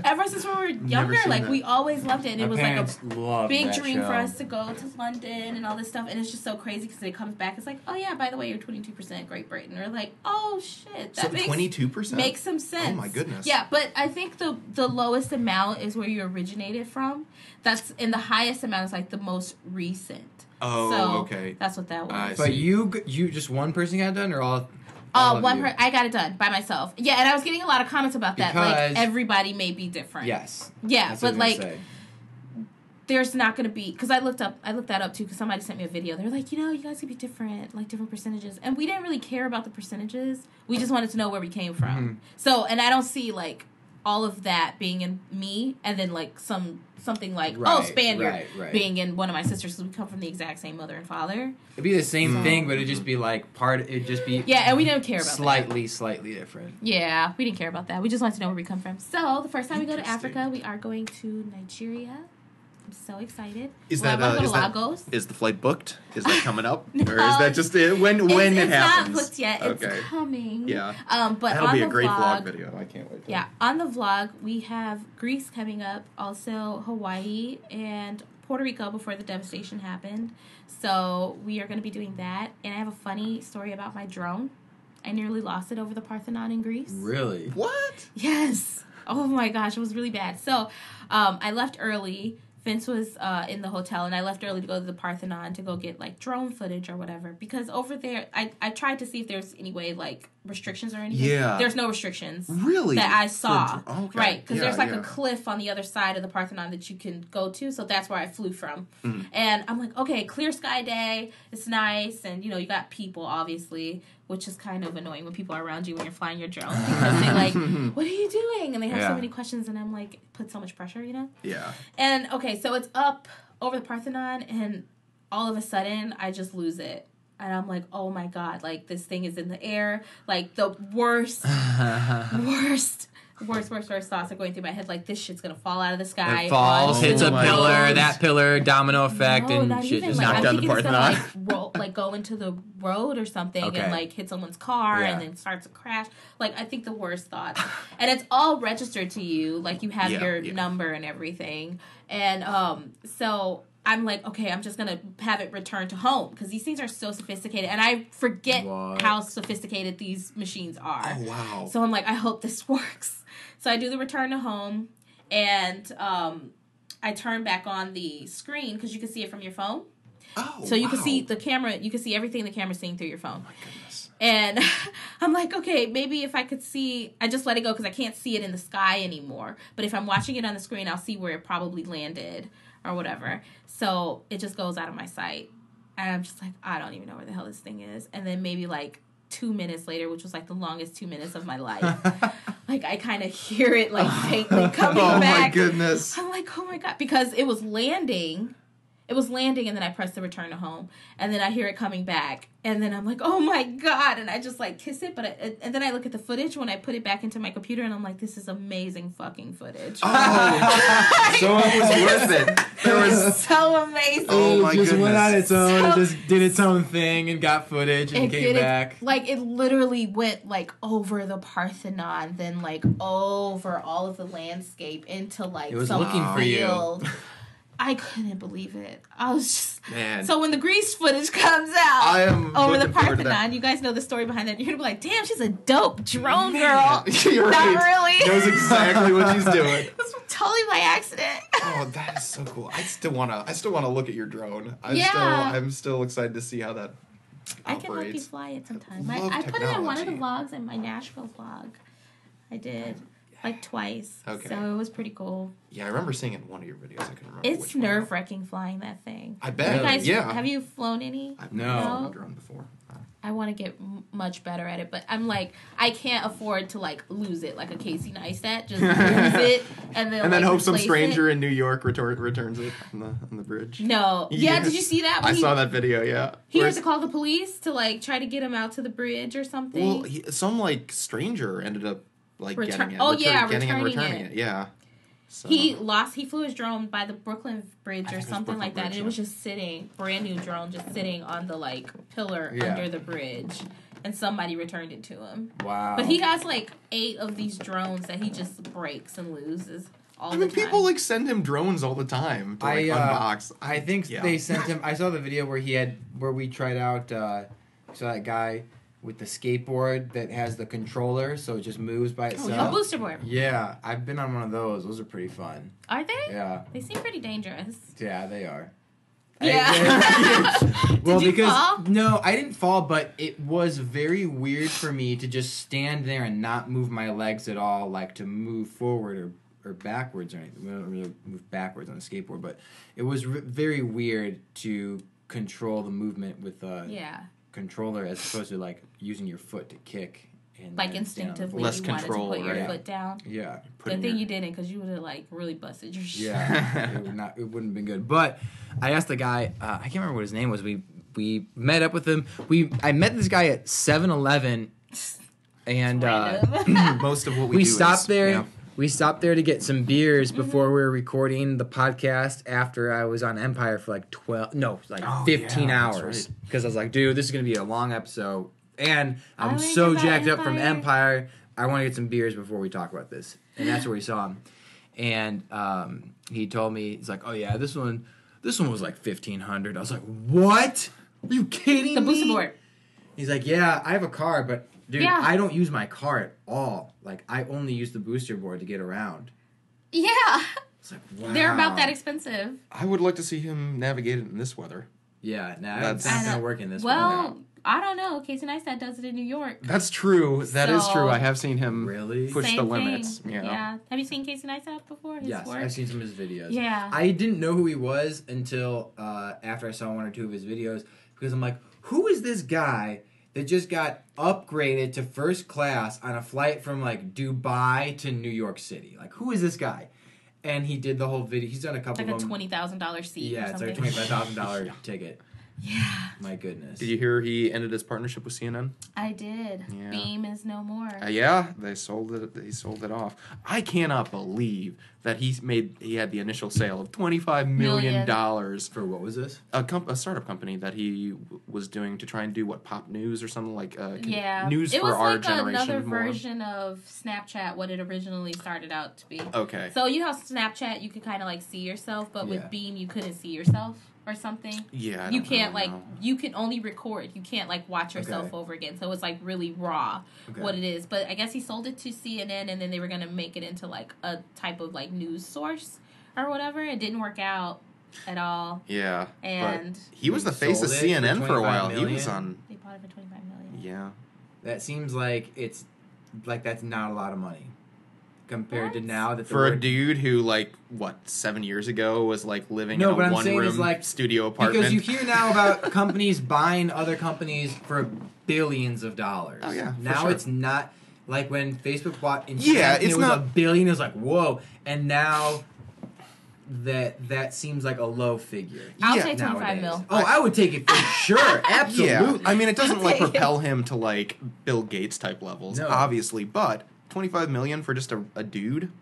[SPEAKER 3] ever since we were younger,
[SPEAKER 1] seen
[SPEAKER 3] like
[SPEAKER 1] that.
[SPEAKER 3] we always loved it. And it was like a
[SPEAKER 4] loved
[SPEAKER 3] big
[SPEAKER 4] that
[SPEAKER 3] dream for
[SPEAKER 4] show.
[SPEAKER 3] us to go to London and all this stuff, and it's just so crazy because it comes back. It's like, oh yeah, by the way, you're 22% Great Britain. We're like, oh shit,
[SPEAKER 1] So
[SPEAKER 3] that makes
[SPEAKER 1] 22%?
[SPEAKER 3] makes some sense.
[SPEAKER 1] Oh my goodness.
[SPEAKER 3] Yeah, but I think the lowest amount is where you originated from. That's and the highest amount is like the most recent.
[SPEAKER 1] Oh,
[SPEAKER 3] so
[SPEAKER 1] okay.
[SPEAKER 3] That's what that was.
[SPEAKER 1] I
[SPEAKER 4] But
[SPEAKER 1] see.
[SPEAKER 4] you just one person got done or all? of you?
[SPEAKER 3] I got it done by myself. Yeah, and I was getting a lot of comments about that. Like
[SPEAKER 4] Because-
[SPEAKER 3] everybody may be different.
[SPEAKER 4] Yes.
[SPEAKER 3] Yeah,
[SPEAKER 4] That's what
[SPEAKER 3] but
[SPEAKER 4] I was
[SPEAKER 3] like
[SPEAKER 4] gonna say.
[SPEAKER 3] there's not going to be, because I looked that up too, because somebody sent me a video. They're like, you guys could be different, like different percentages. And we didn't really care about the percentages. We just wanted to know where we came from.
[SPEAKER 4] Mm-hmm.
[SPEAKER 3] So, and I don't see like all of that being in me and then like some something like,
[SPEAKER 4] Right,
[SPEAKER 3] Spaniard
[SPEAKER 4] right.
[SPEAKER 3] being in one of my sisters, because we come from the exact same mother and father.
[SPEAKER 4] It'd be the same thing, but it'd just be like it'd just be
[SPEAKER 3] and we didn't care about
[SPEAKER 4] slightly different.
[SPEAKER 3] Yeah, we didn't care about that. We just wanted to know where we come from. So the first time we go to Africa, we are going to Nigeria. I'm so excited.
[SPEAKER 1] Is that
[SPEAKER 3] Lagos.
[SPEAKER 1] Is the flight booked? Is that coming up, or is that just when it happens?
[SPEAKER 3] It's not booked yet. It's
[SPEAKER 1] Okay.
[SPEAKER 3] coming.
[SPEAKER 1] Yeah.
[SPEAKER 3] But
[SPEAKER 1] that'll
[SPEAKER 3] on
[SPEAKER 1] be
[SPEAKER 3] the
[SPEAKER 1] a great
[SPEAKER 3] vlog
[SPEAKER 1] video. I can't wait.
[SPEAKER 3] Yeah, on the vlog we have Greece coming up, also Hawaii and Puerto Rico before the devastation happened. So we are going to be doing that, and I have a funny story about my drone. I nearly lost it over the Parthenon in Greece.
[SPEAKER 4] Really?
[SPEAKER 1] What?
[SPEAKER 3] Yes. Oh my gosh, it was really bad. So I left early. Vince was in the hotel, and I left early to go to the Parthenon to go get, like, drone footage or whatever. Because over there, I tried to see if there's any way, like, restrictions or anything.
[SPEAKER 1] Yeah.
[SPEAKER 3] There's no restrictions.
[SPEAKER 1] Really?
[SPEAKER 3] That I saw.
[SPEAKER 1] Okay.
[SPEAKER 3] Right, because there's, like,
[SPEAKER 1] yeah.
[SPEAKER 3] a cliff on the other side of the Parthenon that you can go to, so that's where I flew from.
[SPEAKER 1] Mm-hmm.
[SPEAKER 3] And I'm like, okay, clear sky day, it's nice, and, you know, you got people, obviously, which is kind of annoying when people are around you when you're flying your drone, because they're like, what are you doing? And they have so many questions, and I'm like, put so much pressure, you know?
[SPEAKER 1] Yeah.
[SPEAKER 3] And, okay, so it's up over the Parthenon, and all of a sudden, I just lose it. And I'm like, oh my God, like, this thing is in the air. Like, the worst thoughts are going through my head. Like, this shit's gonna fall out of the sky.
[SPEAKER 4] It falls,
[SPEAKER 3] onto
[SPEAKER 4] hits a
[SPEAKER 3] the
[SPEAKER 4] pillar,
[SPEAKER 3] road.
[SPEAKER 4] that pillar, domino effect,
[SPEAKER 3] No,
[SPEAKER 4] and
[SPEAKER 3] not
[SPEAKER 4] shit
[SPEAKER 3] even.
[SPEAKER 4] just
[SPEAKER 3] Like,
[SPEAKER 1] knocked
[SPEAKER 3] I'm
[SPEAKER 1] down the
[SPEAKER 3] thinking it's gonna,
[SPEAKER 1] Parthenon.
[SPEAKER 3] like, go into the road or something,
[SPEAKER 4] Okay.
[SPEAKER 3] and, like, hit someone's car,
[SPEAKER 4] Yeah.
[SPEAKER 3] and then starts to crash. Like, I think the worst thoughts. And it's all registered to you. Like, you have your number and everything. And so I'm like, okay, I'm just going to have it returned to home, because these things are so sophisticated, and I forget how sophisticated these machines are.
[SPEAKER 1] Oh, wow.
[SPEAKER 3] So I'm like, I hope this works. So I do the return to home, and I turn back on the screen, because you can see it from your phone.
[SPEAKER 1] Oh,
[SPEAKER 3] so you can see the camera, you can see everything the camera's seeing through your phone.
[SPEAKER 1] Oh, my goodness.
[SPEAKER 3] And I'm like, okay, maybe if I could see, I just let it go, because I can't see it in the sky anymore. But if I'm watching it on the screen, I'll see where it probably landed or whatever. So it just goes out of my sight. And I'm just like, I don't even know where the hell this thing is. And then maybe like 2 minutes later, which was like the longest 2 minutes of my life, like I kind of hear it like faintly coming back.
[SPEAKER 1] Oh my goodness.
[SPEAKER 3] I'm like, oh my God, because it was landing. It was landing, and then I pressed the return to home, and then I hear it coming back, and then I'm like, oh my God, and I just like kiss it, and then I look at the footage when I put it back into my computer, and I'm like, this is amazing fucking footage.
[SPEAKER 1] Oh, so it was worth it.
[SPEAKER 3] It was so amazing.
[SPEAKER 1] Oh my
[SPEAKER 4] it just
[SPEAKER 1] goodness.
[SPEAKER 4] went on its own and
[SPEAKER 3] So-
[SPEAKER 4] just did its own thing and got footage and came back.
[SPEAKER 3] Like, it literally went, like, over the Parthenon, then, like, over all of the landscape into, like,
[SPEAKER 4] It was
[SPEAKER 3] some
[SPEAKER 4] looking for you.
[SPEAKER 3] field. I couldn't believe it. I was just...
[SPEAKER 1] Man.
[SPEAKER 3] So when the Grease footage comes out
[SPEAKER 1] I am
[SPEAKER 3] over the
[SPEAKER 1] looking forward to that.
[SPEAKER 3] Parthenon, you guys know the story behind that. You're going to be like, damn, she's a dope drone girl.
[SPEAKER 1] You're
[SPEAKER 3] Not
[SPEAKER 1] right.
[SPEAKER 3] really.
[SPEAKER 1] Knows exactly what she's doing.
[SPEAKER 3] It was totally by accident.
[SPEAKER 1] Oh, that is so cool. I still wanna look at your drone.
[SPEAKER 3] Yeah.
[SPEAKER 1] I'm still excited to see how that
[SPEAKER 3] I can help you
[SPEAKER 1] operates.
[SPEAKER 3] fly it sometime.
[SPEAKER 1] Love
[SPEAKER 3] I put it in one of the
[SPEAKER 1] technology.
[SPEAKER 3] vlogs, in my Nashville vlog. I did. Like twice.
[SPEAKER 1] Okay.
[SPEAKER 3] So it was pretty cool.
[SPEAKER 1] Yeah, I remember seeing it in one of your videos. I couldn't remember
[SPEAKER 3] It's
[SPEAKER 1] which one.
[SPEAKER 3] nerve-wracking flying that thing.
[SPEAKER 1] I bet.
[SPEAKER 3] You guys,
[SPEAKER 1] yeah.
[SPEAKER 3] have you flown any?
[SPEAKER 1] I've
[SPEAKER 4] No.
[SPEAKER 1] never flown a drone before.
[SPEAKER 3] I want to get much better at it, but I'm like, I can't afford to like lose it like a Casey Neistat. Just lose it and then like,
[SPEAKER 1] hope some
[SPEAKER 3] replace
[SPEAKER 1] stranger
[SPEAKER 3] it.
[SPEAKER 1] in New York returns it on the bridge.
[SPEAKER 3] No. Yeah, did you see that?
[SPEAKER 1] I saw that video, yeah.
[SPEAKER 3] He had to call the police to like try to get him out to the bridge or something.
[SPEAKER 1] Well, some like stranger ended up like getting it.
[SPEAKER 3] Returning
[SPEAKER 1] it. Yeah. So.
[SPEAKER 3] He flew his drone by the Brooklyn Bridge
[SPEAKER 1] I
[SPEAKER 3] or
[SPEAKER 1] think it was
[SPEAKER 3] something
[SPEAKER 1] Brooklyn
[SPEAKER 3] like that.
[SPEAKER 1] Bridge,
[SPEAKER 3] And it was just sitting, brand new drone, just sitting on the like pillar under the bridge. And somebody returned it to him.
[SPEAKER 4] Wow.
[SPEAKER 3] But he has like 8 of these drones that he just breaks and loses all the time.
[SPEAKER 1] People like send him drones all the time to like unbox.
[SPEAKER 4] I think they sent him. I saw the video where we tried out. Saw that guy with the skateboard that has the controller, so it just moves by itself.
[SPEAKER 3] A booster board.
[SPEAKER 4] Yeah, I've been on one of those. Those are pretty fun.
[SPEAKER 3] Are they?
[SPEAKER 4] Yeah.
[SPEAKER 3] They seem pretty dangerous.
[SPEAKER 4] Yeah, they are.
[SPEAKER 3] Yeah.
[SPEAKER 4] Well,
[SPEAKER 3] Did you
[SPEAKER 4] because
[SPEAKER 3] fall?
[SPEAKER 4] no, I didn't fall, but it was very weird for me to just stand there and not move my legs at all, like to move forward or backwards or anything. We don't really move backwards on a skateboard, but it was very weird to control the movement with a controller as opposed to like using your foot to kick And
[SPEAKER 3] Like
[SPEAKER 4] then stand on the
[SPEAKER 3] instinctively,
[SPEAKER 1] Less
[SPEAKER 3] you
[SPEAKER 1] control,
[SPEAKER 3] wanted to put your
[SPEAKER 1] right?
[SPEAKER 3] foot down.
[SPEAKER 4] Yeah.
[SPEAKER 3] Good thing you didn't, because you would have like really busted your shit.
[SPEAKER 4] Yeah. It wouldn't have been good. But I asked the guy, I can't remember what his name was. We met up with him. I met this guy at 7-Eleven, and
[SPEAKER 1] Most of what
[SPEAKER 4] we
[SPEAKER 1] do
[SPEAKER 4] stopped
[SPEAKER 1] is,
[SPEAKER 4] there.
[SPEAKER 1] yeah.
[SPEAKER 4] We stopped there to get some beers before we were recording the podcast after I was on Empire for like 15
[SPEAKER 1] yeah, that's
[SPEAKER 4] hours.
[SPEAKER 1] right.
[SPEAKER 4] Because I was like, dude, this is going to be a long episode. And
[SPEAKER 3] I
[SPEAKER 4] I'm
[SPEAKER 3] learned
[SPEAKER 4] so
[SPEAKER 3] about
[SPEAKER 4] jacked up from
[SPEAKER 3] Empire.
[SPEAKER 4] Empire. I want to get some beers before we talk about this. And that's where we saw him. And he told me, he's like, oh yeah, this one was like $1,500. I was like, what? Are you kidding
[SPEAKER 3] The
[SPEAKER 4] me?
[SPEAKER 3] booster board.
[SPEAKER 4] He's like, yeah, I have a car, but dude,
[SPEAKER 3] Yeah.
[SPEAKER 4] I don't use my car at all. Like, I only use the booster board to get around.
[SPEAKER 3] Yeah.
[SPEAKER 4] It's like, wow.
[SPEAKER 3] They're about that expensive.
[SPEAKER 1] I would like to see him navigate it in this weather.
[SPEAKER 4] Yeah,
[SPEAKER 1] That's-
[SPEAKER 4] that's not gonna work in this one.
[SPEAKER 3] Well, I don't know. Casey Neistat does it in New York.
[SPEAKER 1] That's true. That is
[SPEAKER 3] So-
[SPEAKER 1] true. I have seen him
[SPEAKER 4] Really?
[SPEAKER 1] push
[SPEAKER 3] Same
[SPEAKER 1] the
[SPEAKER 3] thing.
[SPEAKER 1] limits.
[SPEAKER 3] Yeah. Have you seen Casey Neistat before? His
[SPEAKER 4] Yes,
[SPEAKER 3] work?
[SPEAKER 4] I've seen some of his videos.
[SPEAKER 3] Yeah.
[SPEAKER 4] I didn't know who he was until after I saw one or two of his videos, because I'm like, who is this guy that just got upgraded to first class on a flight from like Dubai to New York City? Like, who is this guy? And he did the whole video. He's done a couple
[SPEAKER 3] Like a
[SPEAKER 4] of them.
[SPEAKER 3] $20,000 seat.
[SPEAKER 4] Yeah,
[SPEAKER 3] or
[SPEAKER 4] it's
[SPEAKER 3] something.
[SPEAKER 4] like a $25,000 ticket.
[SPEAKER 3] Yeah.
[SPEAKER 4] My goodness.
[SPEAKER 1] Did you hear he ended his partnership with CNN?
[SPEAKER 3] I did.
[SPEAKER 1] Yeah.
[SPEAKER 3] Beam is no more.
[SPEAKER 1] Yeah, they sold it. He sold it off. I cannot believe that he had the initial sale of $25 million
[SPEAKER 4] For what was this?
[SPEAKER 1] a startup company that he was doing to try and do pop news or something like news
[SPEAKER 3] it
[SPEAKER 1] for
[SPEAKER 3] was
[SPEAKER 1] our
[SPEAKER 3] like
[SPEAKER 1] generation.
[SPEAKER 3] another
[SPEAKER 1] more.
[SPEAKER 3] version of Snapchat, what it originally started out to be.
[SPEAKER 1] Okay.
[SPEAKER 3] So you know how Snapchat you could kind of like see yourself, but
[SPEAKER 4] Yeah.
[SPEAKER 3] with Beam you couldn't see yourself or something.
[SPEAKER 1] Yeah. I
[SPEAKER 3] You
[SPEAKER 1] don't
[SPEAKER 3] can't
[SPEAKER 1] really
[SPEAKER 3] like
[SPEAKER 1] know.
[SPEAKER 3] you can only record. You can't like watch yourself
[SPEAKER 4] Okay.
[SPEAKER 3] over again. So it's like really raw
[SPEAKER 4] Okay.
[SPEAKER 3] what it is. But I guess he sold it to CNN and then they were gonna make it into like a type of like news source or whatever. It didn't work out at all.
[SPEAKER 1] Yeah.
[SPEAKER 3] And
[SPEAKER 1] but he was the
[SPEAKER 4] He
[SPEAKER 1] face of
[SPEAKER 4] sold it for
[SPEAKER 1] CNN for a while. He
[SPEAKER 4] $25
[SPEAKER 1] was on.
[SPEAKER 3] they bought it for $25 million.
[SPEAKER 1] Yeah.
[SPEAKER 4] That seems like that's not a lot of money compared to
[SPEAKER 3] What?
[SPEAKER 4] now that the
[SPEAKER 1] For a
[SPEAKER 4] word-
[SPEAKER 1] dude who 7 years ago was living
[SPEAKER 4] No,
[SPEAKER 1] in
[SPEAKER 4] but
[SPEAKER 1] a
[SPEAKER 4] I'm saying is,
[SPEAKER 1] one-room studio apartment.
[SPEAKER 4] Because you hear now about companies buying other companies for billions of dollars.
[SPEAKER 1] Oh, yeah, for
[SPEAKER 4] Now
[SPEAKER 1] sure.
[SPEAKER 4] it's not like when Facebook bought Instagram.
[SPEAKER 1] Yeah,
[SPEAKER 4] and
[SPEAKER 1] it's
[SPEAKER 4] it was
[SPEAKER 1] not-
[SPEAKER 4] $1 billion. It was like, whoa. And now that seems like a low figure.
[SPEAKER 3] I'll
[SPEAKER 1] Yeah,
[SPEAKER 3] take 25
[SPEAKER 4] nowadays.
[SPEAKER 3] mil.
[SPEAKER 4] Oh, I would take it for sure. Absolutely.
[SPEAKER 1] Yeah, I mean, it doesn't
[SPEAKER 3] I'll take it.
[SPEAKER 1] propel him to Bill Gates type levels,
[SPEAKER 4] No.
[SPEAKER 1] obviously, but 25 million for just a dude,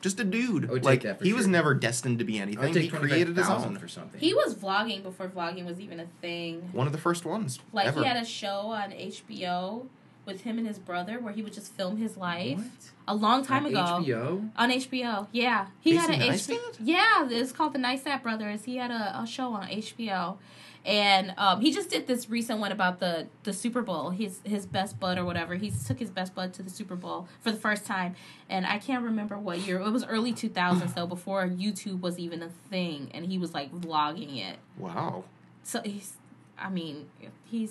[SPEAKER 1] just a dude.
[SPEAKER 4] I would take that for
[SPEAKER 1] he was
[SPEAKER 4] sure.
[SPEAKER 1] never destined to be
[SPEAKER 4] I would
[SPEAKER 1] anything.
[SPEAKER 4] take
[SPEAKER 1] He created his
[SPEAKER 4] 25,000
[SPEAKER 1] own.
[SPEAKER 4] for something.
[SPEAKER 3] He was vlogging before vlogging was even a thing.
[SPEAKER 1] One of the first ones.
[SPEAKER 3] Like
[SPEAKER 1] ever.
[SPEAKER 3] he had a show on HBO with him and his brother where he would just film his life
[SPEAKER 4] What?
[SPEAKER 3] a long time
[SPEAKER 4] On
[SPEAKER 3] ago.
[SPEAKER 4] HBO?
[SPEAKER 3] On HBO, yeah. He had
[SPEAKER 1] Casey
[SPEAKER 3] an
[SPEAKER 1] Neistat?
[SPEAKER 3] HBO. Yeah, it's called the Neistat Brothers. He had a show on HBO, and he just did this recent one about the Super Bowl. His best bud or whatever. He took his best bud to the Super Bowl for the first time, and I can't remember what year. It was early 2000s, though, before YouTube was even a thing, and he was like vlogging it.
[SPEAKER 1] Wow.
[SPEAKER 3] So he's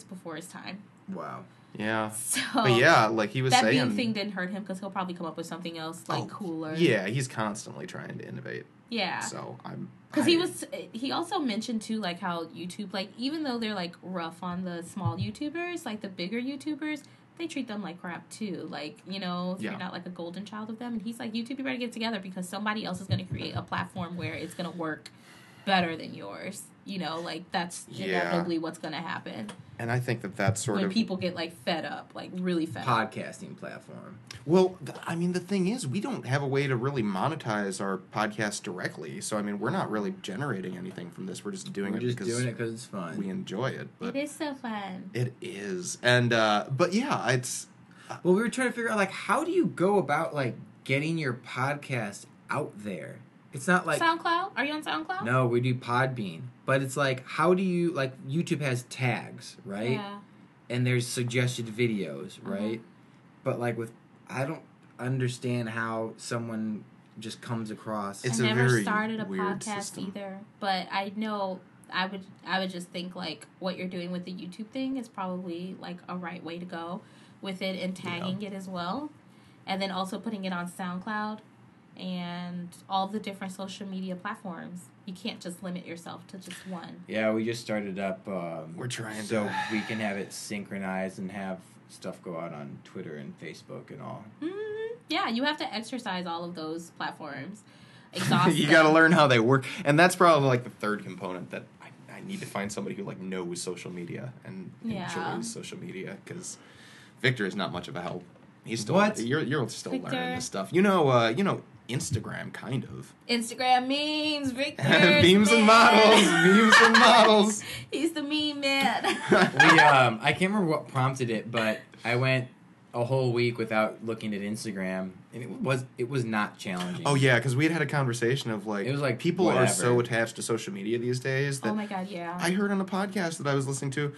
[SPEAKER 3] before his time.
[SPEAKER 4] Wow.
[SPEAKER 1] Yeah.
[SPEAKER 3] So
[SPEAKER 1] But yeah, he was
[SPEAKER 3] that
[SPEAKER 1] saying.
[SPEAKER 3] Beam thing didn't hurt him because he'll probably come up with something else cooler.
[SPEAKER 1] Yeah, he's constantly trying to innovate.
[SPEAKER 3] Yeah.
[SPEAKER 1] So I'm.
[SPEAKER 3] Because he also mentioned too, how YouTube, even though they're rough on the small YouTubers, the bigger YouTubers, they treat them like crap too. If
[SPEAKER 1] Yeah.
[SPEAKER 3] you're not a golden child of them, and he's like, YouTube, you better get together because somebody else is going to create a platform where it's going to work better than yours. That's inevitably what's going to happen.
[SPEAKER 1] And I think that's sort
[SPEAKER 3] when
[SPEAKER 1] of
[SPEAKER 3] people get fed up, really fed up.
[SPEAKER 4] Podcasting platform.
[SPEAKER 1] Well, the thing is, we don't have a way to really monetize our podcast directly. So, we're not really generating anything from this. We're just doing it because
[SPEAKER 4] it's fun.
[SPEAKER 1] we enjoy it. But
[SPEAKER 3] It is so fun.
[SPEAKER 1] it is. And, but yeah, it's...
[SPEAKER 4] Well, we were trying to figure out, how do you go about, getting your podcast out there? It's not
[SPEAKER 3] SoundCloud? Are you on SoundCloud?
[SPEAKER 4] No, we do Podbean. But it's how do you, YouTube has tags, right?
[SPEAKER 3] Yeah.
[SPEAKER 4] And there's suggested videos, right? But, I don't understand how someone just comes across.
[SPEAKER 1] It's
[SPEAKER 3] I
[SPEAKER 1] a
[SPEAKER 3] never
[SPEAKER 1] very
[SPEAKER 3] started a
[SPEAKER 1] weird
[SPEAKER 3] podcast
[SPEAKER 1] system.
[SPEAKER 3] either, but I know I would just think what you're doing with the YouTube thing is probably a right way to go with it and tagging it as well, and then also putting it on SoundCloud and all the different social media platforms. You can't just limit yourself to just one.
[SPEAKER 4] Yeah, we just started up.
[SPEAKER 1] We're trying
[SPEAKER 4] so
[SPEAKER 1] to...
[SPEAKER 4] we can have it synchronized and have stuff go out on Twitter and Facebook and all.
[SPEAKER 3] Yeah, you have to exercise all of those platforms. Exhaust
[SPEAKER 1] You got to learn how they work, and that's probably like the third component that I need to find somebody who like knows social media and enjoys social media, because Victor is not much of a help. He's still you're still
[SPEAKER 3] Victor.
[SPEAKER 1] learning this stuff. You know Instagram, kind of.
[SPEAKER 3] Instagram memes, Victor.
[SPEAKER 1] Memes and models.
[SPEAKER 3] He's the meme man.
[SPEAKER 4] I can't remember what prompted it, but I went a whole week without looking at Instagram, and it was not challenging.
[SPEAKER 1] Oh yeah, because we had a conversation of like,
[SPEAKER 4] it was like
[SPEAKER 1] people
[SPEAKER 4] whatever.
[SPEAKER 1] are so attached to social media these days that
[SPEAKER 3] Oh my god, yeah.
[SPEAKER 1] I heard on a podcast that I was listening to,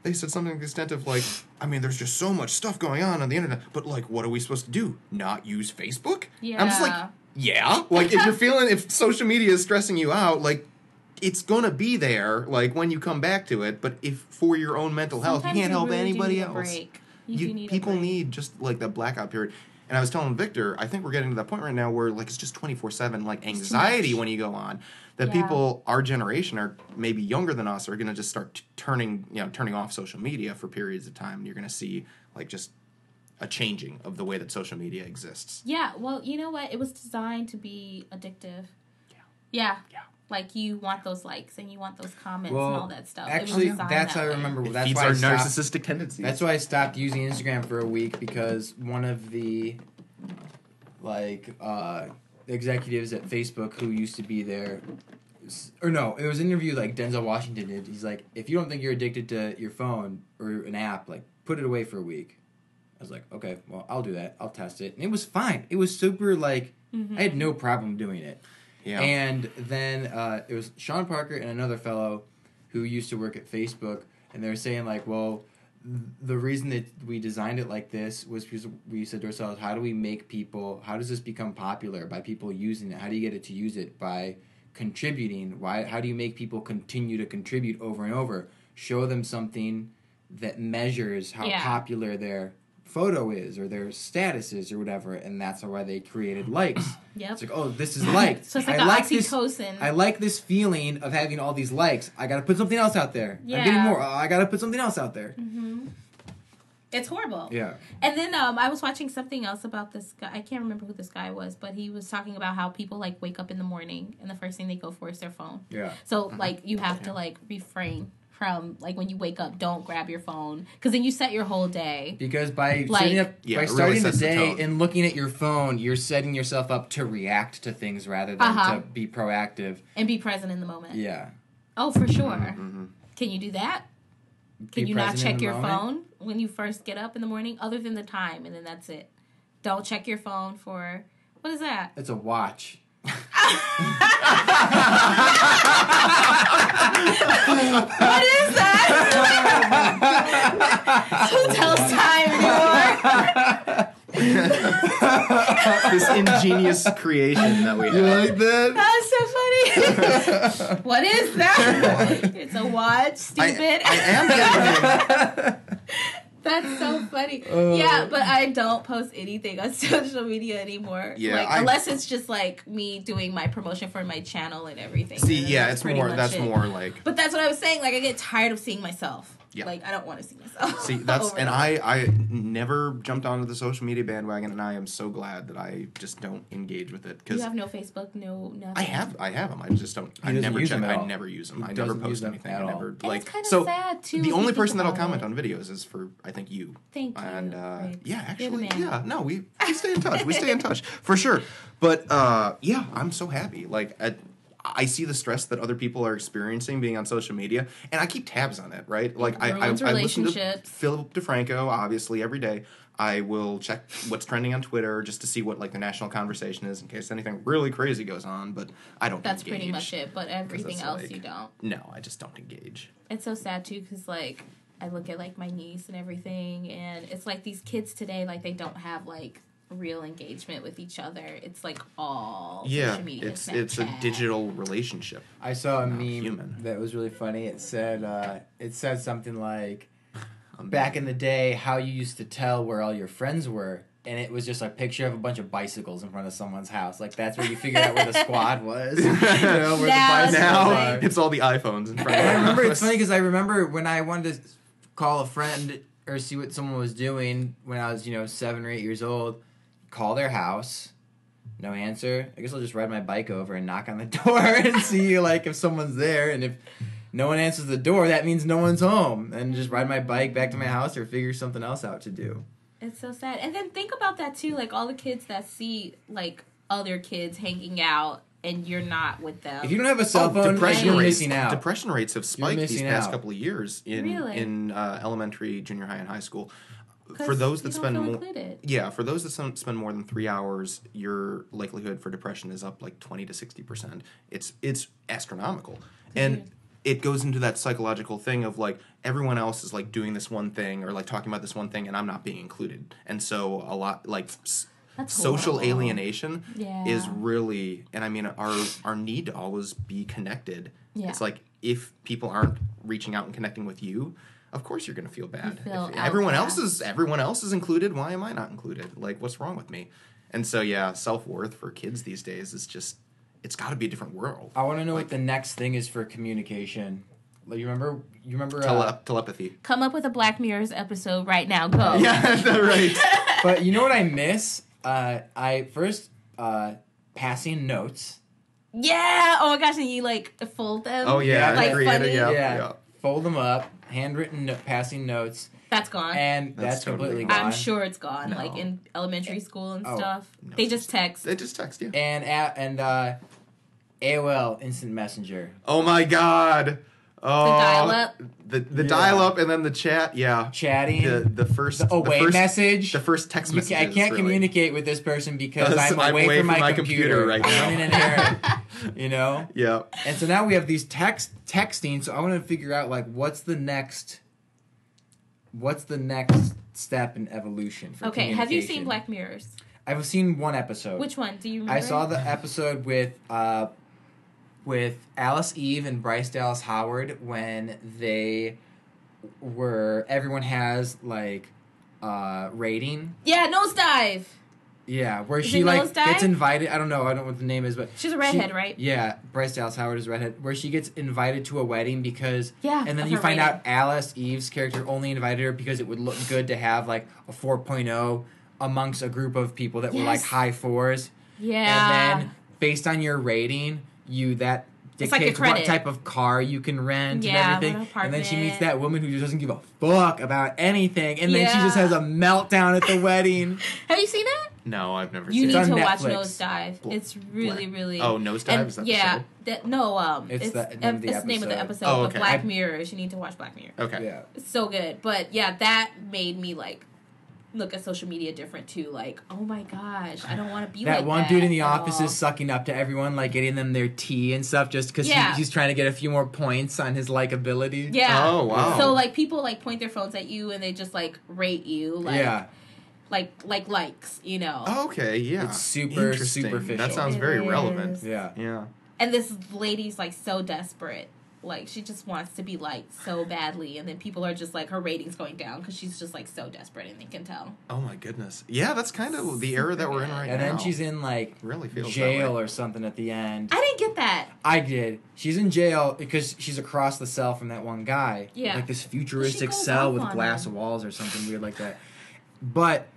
[SPEAKER 1] they said something to the extent of like, I mean, there's just so much stuff going on the internet, but like, what are we supposed to do? Not use Facebook?
[SPEAKER 3] Yeah.
[SPEAKER 1] I'm just like, yeah. Like, if social media is stressing you out, like, it's gonna be there, like, when you come back to it, but if for your own mental health,
[SPEAKER 3] Sometimes
[SPEAKER 1] you can't help
[SPEAKER 3] really
[SPEAKER 1] anybody
[SPEAKER 3] do need a
[SPEAKER 1] else.
[SPEAKER 3] break. You do need
[SPEAKER 1] people
[SPEAKER 3] a break.
[SPEAKER 1] need just like that blackout period. And I was telling Victor, I think we're getting to that point right now where like it's just 24/7 like anxiety when you go on. That people, our generation, are maybe younger than us, are going to just start turning off social media for periods of time. And you're going to see like just a changing of the way that social media exists.
[SPEAKER 3] Yeah, well, you know what? It was designed to be addictive. Yeah. Like, you want those likes and you want those comments and all that stuff.
[SPEAKER 4] Actually, that's how I remember. That's why
[SPEAKER 1] our narcissistic tendencies.
[SPEAKER 4] That's why I stopped using Instagram for a week, because one of the executives at Facebook who used to be there, or no, it was an interview like Denzel Washington did. He's like, if you don't think you're addicted to your phone or an app, like, put it away for a week. I was like, okay, well, I'll do that. I'll test it. And it was fine. It was super, like, I had no problem doing it.
[SPEAKER 1] Yeah.
[SPEAKER 4] And then it was Sean Parker and another fellow who used to work at Facebook, and they were saying, like, well, the reason that we designed it like this was because we said to ourselves, how does this become popular by people using it? How do you get it to use it? By contributing. How do you make people continue to contribute over and over? Show them something that measures how popular their photo is or their status is or whatever, and that's why they created likes.
[SPEAKER 3] Yep.
[SPEAKER 4] It's like, oh, this is liked.
[SPEAKER 3] So it's like oxytocin.
[SPEAKER 4] I like this feeling of having all these likes. I gotta put something else out there.
[SPEAKER 3] Yeah.
[SPEAKER 4] I'm getting more. I gotta put something else out there.
[SPEAKER 3] Mm-hmm. It's horrible.
[SPEAKER 4] Yeah.
[SPEAKER 3] And then I was watching something else about this guy. I can't remember who this guy was, but he was talking about how people like wake up in the morning and the first thing they go for is their phone.
[SPEAKER 4] Yeah.
[SPEAKER 3] So like you have to like refrain from like when you wake up, don't grab your phone, because then you set your whole day.
[SPEAKER 4] Because by
[SPEAKER 3] Like-
[SPEAKER 4] starting the day and looking at your phone, you're setting yourself up to react to things rather than to be proactive.
[SPEAKER 3] And be present in the moment.
[SPEAKER 4] Yeah.
[SPEAKER 3] Oh, for sure.
[SPEAKER 1] Mm-hmm.
[SPEAKER 3] Can you do that? Can
[SPEAKER 4] Be
[SPEAKER 3] you not
[SPEAKER 4] present in
[SPEAKER 3] check
[SPEAKER 4] the
[SPEAKER 3] your
[SPEAKER 4] moment?
[SPEAKER 3] phone when you first get up in the morning, other than the time, and then that's it? Don't check your phone for, what is that?
[SPEAKER 4] It's a watch.
[SPEAKER 3] What is that? Who tells time anymore?
[SPEAKER 1] This ingenious creation that we have.
[SPEAKER 4] You like that?
[SPEAKER 3] That's so funny. What is that? It's a watch, stupid.
[SPEAKER 1] I am getting
[SPEAKER 3] That's so funny. Yeah, but I don't post anything on social media anymore.
[SPEAKER 1] Yeah,
[SPEAKER 3] like, unless it's just like me doing my promotion for my channel and everything.
[SPEAKER 1] See,
[SPEAKER 3] And
[SPEAKER 1] yeah,
[SPEAKER 3] that's
[SPEAKER 1] it's
[SPEAKER 3] pretty
[SPEAKER 1] more.
[SPEAKER 3] much
[SPEAKER 1] That's
[SPEAKER 3] it.
[SPEAKER 1] more like.
[SPEAKER 3] But that's what I was saying. Like, I get tired of seeing myself.
[SPEAKER 1] Yeah.
[SPEAKER 3] Like, I don't want to see myself.
[SPEAKER 1] See, that's
[SPEAKER 3] over
[SPEAKER 1] and
[SPEAKER 3] over.
[SPEAKER 1] I never jumped onto the social media bandwagon, and I am so glad that I just don't engage with it, because
[SPEAKER 3] You have no Facebook, no nothing.
[SPEAKER 1] I have them. I just don't. I
[SPEAKER 4] doesn't
[SPEAKER 1] never
[SPEAKER 4] use
[SPEAKER 1] check.
[SPEAKER 4] them at
[SPEAKER 1] I
[SPEAKER 4] all.
[SPEAKER 1] never use them.
[SPEAKER 4] He
[SPEAKER 1] I never
[SPEAKER 4] doesn't use
[SPEAKER 1] post
[SPEAKER 4] them
[SPEAKER 1] anything.
[SPEAKER 4] at
[SPEAKER 1] I
[SPEAKER 4] all.
[SPEAKER 1] never
[SPEAKER 3] And
[SPEAKER 1] like.
[SPEAKER 3] it's kind of
[SPEAKER 1] So
[SPEAKER 3] sad, too.
[SPEAKER 1] the
[SPEAKER 3] if
[SPEAKER 1] only
[SPEAKER 3] you
[SPEAKER 1] person
[SPEAKER 3] think
[SPEAKER 1] that'll
[SPEAKER 3] about
[SPEAKER 1] comment
[SPEAKER 3] it.
[SPEAKER 1] on videos is for I think you.
[SPEAKER 3] Thank you.
[SPEAKER 1] And
[SPEAKER 3] Riggs.
[SPEAKER 1] yeah,
[SPEAKER 3] You're the
[SPEAKER 1] actually,
[SPEAKER 3] man.
[SPEAKER 1] yeah, no, we stay in touch. We stay in touch for sure. But yeah, I'm so happy. Like I see the stress that other people are experiencing being on social media, and I keep tabs on it. Right, like I
[SPEAKER 3] Ruins
[SPEAKER 1] listen to
[SPEAKER 3] relationships.
[SPEAKER 1] Philip DeFranco obviously every day. I will check what's trending on Twitter just to see what like the national conversation is in case anything really crazy goes on. But I don't.
[SPEAKER 3] That's
[SPEAKER 1] engage,
[SPEAKER 3] pretty much it. But everything
[SPEAKER 1] it's
[SPEAKER 3] else
[SPEAKER 1] like-
[SPEAKER 3] you don't.
[SPEAKER 1] No, I just don't engage.
[SPEAKER 3] It's so sad too, because like I look at like my niece and everything, and it's like these kids today, like they don't have like real engagement with each other. It's like all social media.
[SPEAKER 1] it's a
[SPEAKER 3] Snapchat.
[SPEAKER 1] digital relationship.
[SPEAKER 4] I saw a
[SPEAKER 1] Not
[SPEAKER 4] meme
[SPEAKER 1] human.
[SPEAKER 4] that was really funny. It said something like, back in the day, how you used to tell where all your friends were. And it was just a picture of a bunch of bicycles in front of someone's house. Like, that's where you figured out where the squad was. You know, where
[SPEAKER 3] Now
[SPEAKER 4] the
[SPEAKER 3] it's
[SPEAKER 4] bicycles
[SPEAKER 1] Now
[SPEAKER 4] are.
[SPEAKER 1] it's all the iPhones in front of
[SPEAKER 4] And I remember,
[SPEAKER 1] us.
[SPEAKER 4] it's funny because I remember when I wanted to call a friend or see what someone was doing when I was, 7 or 8 years old, call their house. No answer. I guess I'll just ride my bike over and knock on the door and see like if someone's there. And if no one answers the door, that means no one's home. And just ride my bike back to my house or figure something else out to do.
[SPEAKER 3] It's so sad. And then think about that too, like all the kids that see like other kids hanging out and you're not with them.
[SPEAKER 4] If you don't have a cell phone, you're missing out.
[SPEAKER 1] Depression rates have spiked these past
[SPEAKER 4] out.
[SPEAKER 1] couple of years in elementary, junior high, and high school.
[SPEAKER 3] For those that spend
[SPEAKER 1] more than 3 hours, your likelihood for depression is up like 20 to 60%. It's astronomical, and it goes into that psychological thing of like everyone else is like doing this one thing or like talking about this one thing, and I'm not being included, and so a lot like social alienation is really, and I mean our need to always be connected. Yeah. It's like if people aren't reaching out and connecting with you, of course you're going to feel bad. If everyone else is included, why am I not included? Like, what's wrong with me? And so, yeah, self-worth for kids these days is just, it's got to be a different world.
[SPEAKER 4] I want to know what the next thing is for communication. Like, you remember
[SPEAKER 1] telepathy.
[SPEAKER 3] Come up with a Black Mirrors episode right now. Go.
[SPEAKER 1] Yeah, right.
[SPEAKER 4] But you know what I miss? Passing notes.
[SPEAKER 3] Yeah. Oh my gosh, and you like fold them.
[SPEAKER 1] Oh yeah,
[SPEAKER 3] like
[SPEAKER 1] funny.
[SPEAKER 4] Yeah. Fold them up. Handwritten passing notes.
[SPEAKER 3] That's gone.
[SPEAKER 4] And that's completely gone.
[SPEAKER 3] I'm sure it's gone. No. Like in elementary school and stuff. No, they just text.
[SPEAKER 1] They just text, yeah.
[SPEAKER 4] And AOL Instant Messenger.
[SPEAKER 1] Oh my God. Oh,
[SPEAKER 3] the dial-up.
[SPEAKER 1] The dial-up and then the chat, yeah.
[SPEAKER 4] Chatting.
[SPEAKER 1] The
[SPEAKER 4] message.
[SPEAKER 1] The first text message.
[SPEAKER 4] I can't communicate with this person because I'm away from my computer
[SPEAKER 1] right now.
[SPEAKER 4] I'm running an errand.
[SPEAKER 1] Yeah.
[SPEAKER 4] And so now we have these texting, so I want to figure out like what's the next step in evolution for communication.
[SPEAKER 3] Have you seen Black Mirrors?
[SPEAKER 4] I've seen one episode.
[SPEAKER 3] Which one? Do you remember?
[SPEAKER 4] I saw the episode with Alice Eve and Bryce Dallas Howard when everyone has like rating.
[SPEAKER 3] Yeah, Nosedive.
[SPEAKER 4] Yeah, where she like gets invited. I don't know what the name is, but
[SPEAKER 3] she's a redhead, right?
[SPEAKER 4] Yeah, Bryce Dallas Howard is a redhead. Where she gets invited to a wedding because and then you find out Alice Eve's character only invited her because it would look good to have like a 4.0 amongst a group of people that were like high 4s.
[SPEAKER 3] Yeah,
[SPEAKER 4] and then based on your rating, that dictates
[SPEAKER 3] like
[SPEAKER 4] what type of car you can rent and everything. And then she meets that woman who just doesn't give a fuck about anything, and then she just has a meltdown at the wedding.
[SPEAKER 3] Have you seen it?
[SPEAKER 1] No, I've never seen it.
[SPEAKER 3] You need to
[SPEAKER 4] Netflix.
[SPEAKER 3] watch Nosedive. It's really, really...
[SPEAKER 1] Oh, Nosedive? Is that the show?
[SPEAKER 3] It's the name of the episode.
[SPEAKER 1] Oh, okay.
[SPEAKER 3] Black Mirrors. You need to watch Black Mirror.
[SPEAKER 1] Okay.
[SPEAKER 4] Yeah.
[SPEAKER 3] It's so good. But yeah, that made me like look at social media different too. Like, oh my gosh, I don't want to be like that.
[SPEAKER 4] That one dude in the office is sucking up to everyone, like getting them their tea and stuff just because he's trying to get a few more points on his likability.
[SPEAKER 3] Yeah.
[SPEAKER 1] Oh, wow.
[SPEAKER 3] So like people like point their phones at you and they just like rate you. Like, like likes, you know.
[SPEAKER 1] Oh, okay, yeah.
[SPEAKER 4] It's super superficial.
[SPEAKER 1] That sounds very relevant.
[SPEAKER 4] Yeah.
[SPEAKER 3] And this lady's like so desperate. Like she just wants to be liked so badly, and then people are just like her ratings going down because she's just like so desperate, and they can tell.
[SPEAKER 1] Oh my goodness. Yeah, that's kind of the era that we're in right now.
[SPEAKER 4] And then she's in like jail or something at the end.
[SPEAKER 3] I didn't get that.
[SPEAKER 4] I did. She's in jail because she's across the cell from that one guy.
[SPEAKER 3] Yeah.
[SPEAKER 4] Like this futuristic cell with glass walls or something weird like that. But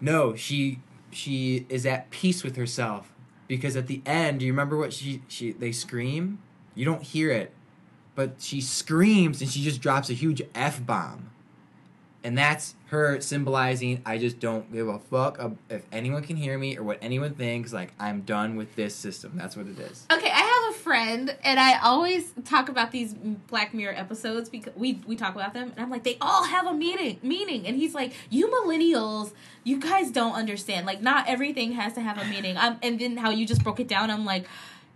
[SPEAKER 4] no, she is at peace with herself because at the end, do you remember what they scream? You don't hear it, but she screams and she just drops a huge F-bomb. And that's her symbolizing, I just don't give a fuck if anyone can hear me or what anyone thinks. Like, I'm done with this system. That's what it is.
[SPEAKER 3] Okay, I have a friend, and I always talk about these Black Mirror episodes because we talk about them, and I'm like, they all have a meaning. And he's like, you millennials, you guys don't understand. Like, not everything has to have a meaning. And then how you just broke it down, I'm like,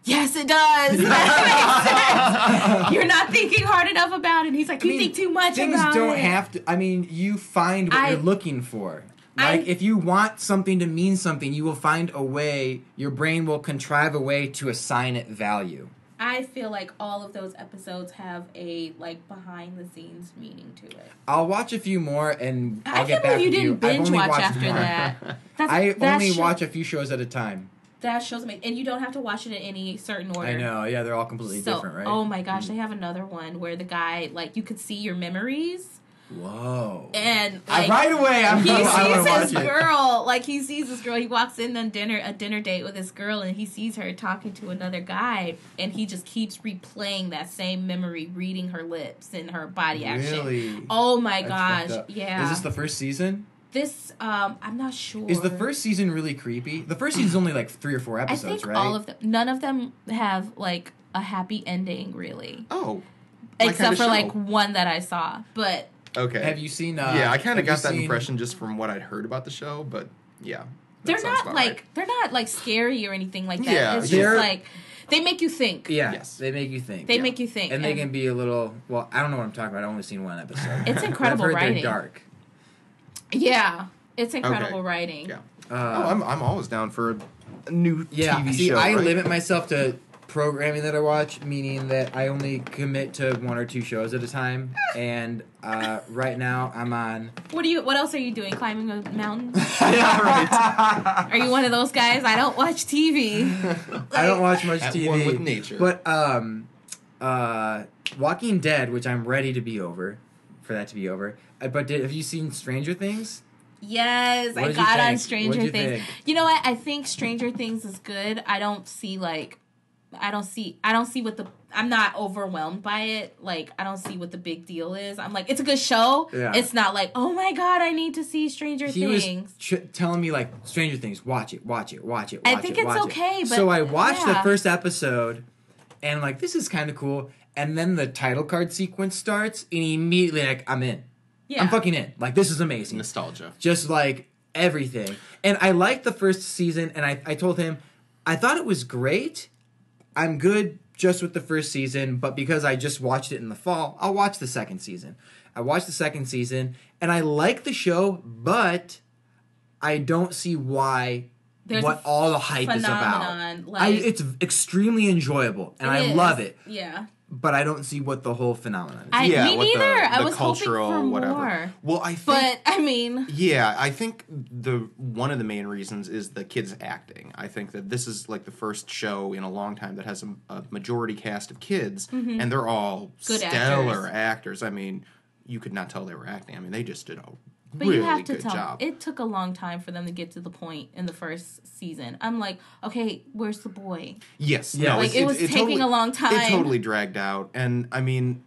[SPEAKER 3] yes, it does. That makes sense. You're not thinking hard enough about it. And he's like, you think too much about it.
[SPEAKER 4] Things don't have to... I mean, you find what you're looking for. Like, if you want something to mean something, you will find a way... Your brain will contrive a way to assign it value.
[SPEAKER 3] I feel like all of those episodes have a, like, behind-the-scenes meaning to it.
[SPEAKER 4] I'll watch a few more, and I'll get back
[SPEAKER 3] to you. I can't believe you didn't binge watch
[SPEAKER 4] watch
[SPEAKER 3] after that.
[SPEAKER 4] I only watch a few shows at a time.
[SPEAKER 3] That show's amazing. And you don't have to watch it in any certain order.
[SPEAKER 4] I know. Yeah, they're all completely different, right?
[SPEAKER 3] Oh my gosh, they have another one where the guy, like, you could see your memories.
[SPEAKER 4] Whoa.
[SPEAKER 3] And like,
[SPEAKER 4] right away,
[SPEAKER 3] he sees
[SPEAKER 4] watch
[SPEAKER 3] his
[SPEAKER 4] it.
[SPEAKER 3] girl. Like he sees this girl. He walks in on a dinner date with this girl, and he sees her talking to another guy, and he just keeps replaying that same memory, reading her lips and her body action.
[SPEAKER 4] Really?
[SPEAKER 3] Oh my gosh! Yeah.
[SPEAKER 4] Is this the first season?
[SPEAKER 3] This I'm not sure.
[SPEAKER 4] Is the first season really creepy? The first season's only like 3 or 4 episodes,
[SPEAKER 3] I think
[SPEAKER 4] right?
[SPEAKER 3] all of them. None of them have like a happy ending, really.
[SPEAKER 1] Oh.
[SPEAKER 3] Except for like one that I saw, but.
[SPEAKER 1] Okay.
[SPEAKER 4] Have you seen?
[SPEAKER 1] Yeah, I kind of got that impression just from what I'd heard about the show, but yeah,
[SPEAKER 3] they're not like scary or anything like that.
[SPEAKER 1] Yeah,
[SPEAKER 3] it's just like they make you think.
[SPEAKER 4] Yeah,
[SPEAKER 1] yes,
[SPEAKER 4] they make you think.
[SPEAKER 3] They make you think,
[SPEAKER 4] and they can be a little. Well, I don't know what I'm talking about. I've only seen one episode.
[SPEAKER 3] It's incredible
[SPEAKER 4] I've heard
[SPEAKER 3] writing.
[SPEAKER 4] They're dark.
[SPEAKER 3] Yeah, it's incredible writing.
[SPEAKER 1] Yeah. I'm always down for a new TV
[SPEAKER 4] see,
[SPEAKER 1] show.
[SPEAKER 4] I
[SPEAKER 1] right?
[SPEAKER 4] limit myself to programming that I watch, meaning that I only commit to 1 or 2 shows at a time. And right now, I'm on.
[SPEAKER 3] What else are you doing? Climbing a mountain?
[SPEAKER 1] Yeah, right.
[SPEAKER 3] Are you one of those guys? I don't watch TV.
[SPEAKER 4] I don't watch much
[SPEAKER 1] At
[SPEAKER 4] TV.
[SPEAKER 1] one with nature.
[SPEAKER 4] But Walking Dead, which I'm ready to be over, for that to be over. But have you seen Stranger Things?
[SPEAKER 3] Yes,
[SPEAKER 4] What
[SPEAKER 3] I
[SPEAKER 4] did you
[SPEAKER 3] got on
[SPEAKER 4] think?
[SPEAKER 3] Stranger
[SPEAKER 4] What'd you
[SPEAKER 3] Things.
[SPEAKER 4] think?
[SPEAKER 3] You know what? I think Stranger Things is good. I don't see what the. I'm not overwhelmed by it. Like, I don't see what the big deal is. I'm like, it's a good show.
[SPEAKER 4] Yeah.
[SPEAKER 3] It's not like, oh my god, I need to see Stranger Things.
[SPEAKER 4] He was telling me, like, Stranger Things, watch it.
[SPEAKER 3] I think it's okay, but
[SPEAKER 4] so I watched the
[SPEAKER 3] yeah.
[SPEAKER 4] first episode, and like, this is kind of cool. And then the title card sequence starts, and immediately, like, I'm in.
[SPEAKER 3] Yeah.
[SPEAKER 4] I'm fucking in. Like, this is amazing.
[SPEAKER 1] Nostalgia.
[SPEAKER 4] Just like everything. And I liked the first season, and I told him, I thought it was great. I'm good just with the first season, but because I just watched it in the fall, I'll watch the second season. I watched the second season, and I like the show, but I don't see why what all the hype is about.
[SPEAKER 3] Like,
[SPEAKER 4] it's extremely enjoyable, and I love it.
[SPEAKER 3] Yeah.
[SPEAKER 4] But I don't see what the whole phenomenon is.
[SPEAKER 3] Me neither. I was
[SPEAKER 1] cultural,
[SPEAKER 3] hoping for
[SPEAKER 1] whatever.
[SPEAKER 3] more.
[SPEAKER 1] Well, I think,
[SPEAKER 3] but I mean,
[SPEAKER 1] yeah, I think one of the main reasons is the kids acting. I think that this is like the first show in a long time that has a majority cast of kids, and they're all
[SPEAKER 3] Good
[SPEAKER 1] stellar actors. I mean, you could not tell they were acting. I mean, they just did a
[SPEAKER 3] But
[SPEAKER 1] really
[SPEAKER 3] you have to
[SPEAKER 1] good
[SPEAKER 3] tell
[SPEAKER 1] job.
[SPEAKER 3] it took a long time for them to get to the point in the first season. I'm like, okay, where's the boy?
[SPEAKER 1] Yes,
[SPEAKER 4] Yeah.
[SPEAKER 1] no,
[SPEAKER 3] Like, it was taking
[SPEAKER 1] totally,
[SPEAKER 3] a long time.
[SPEAKER 1] It totally dragged out, and I mean,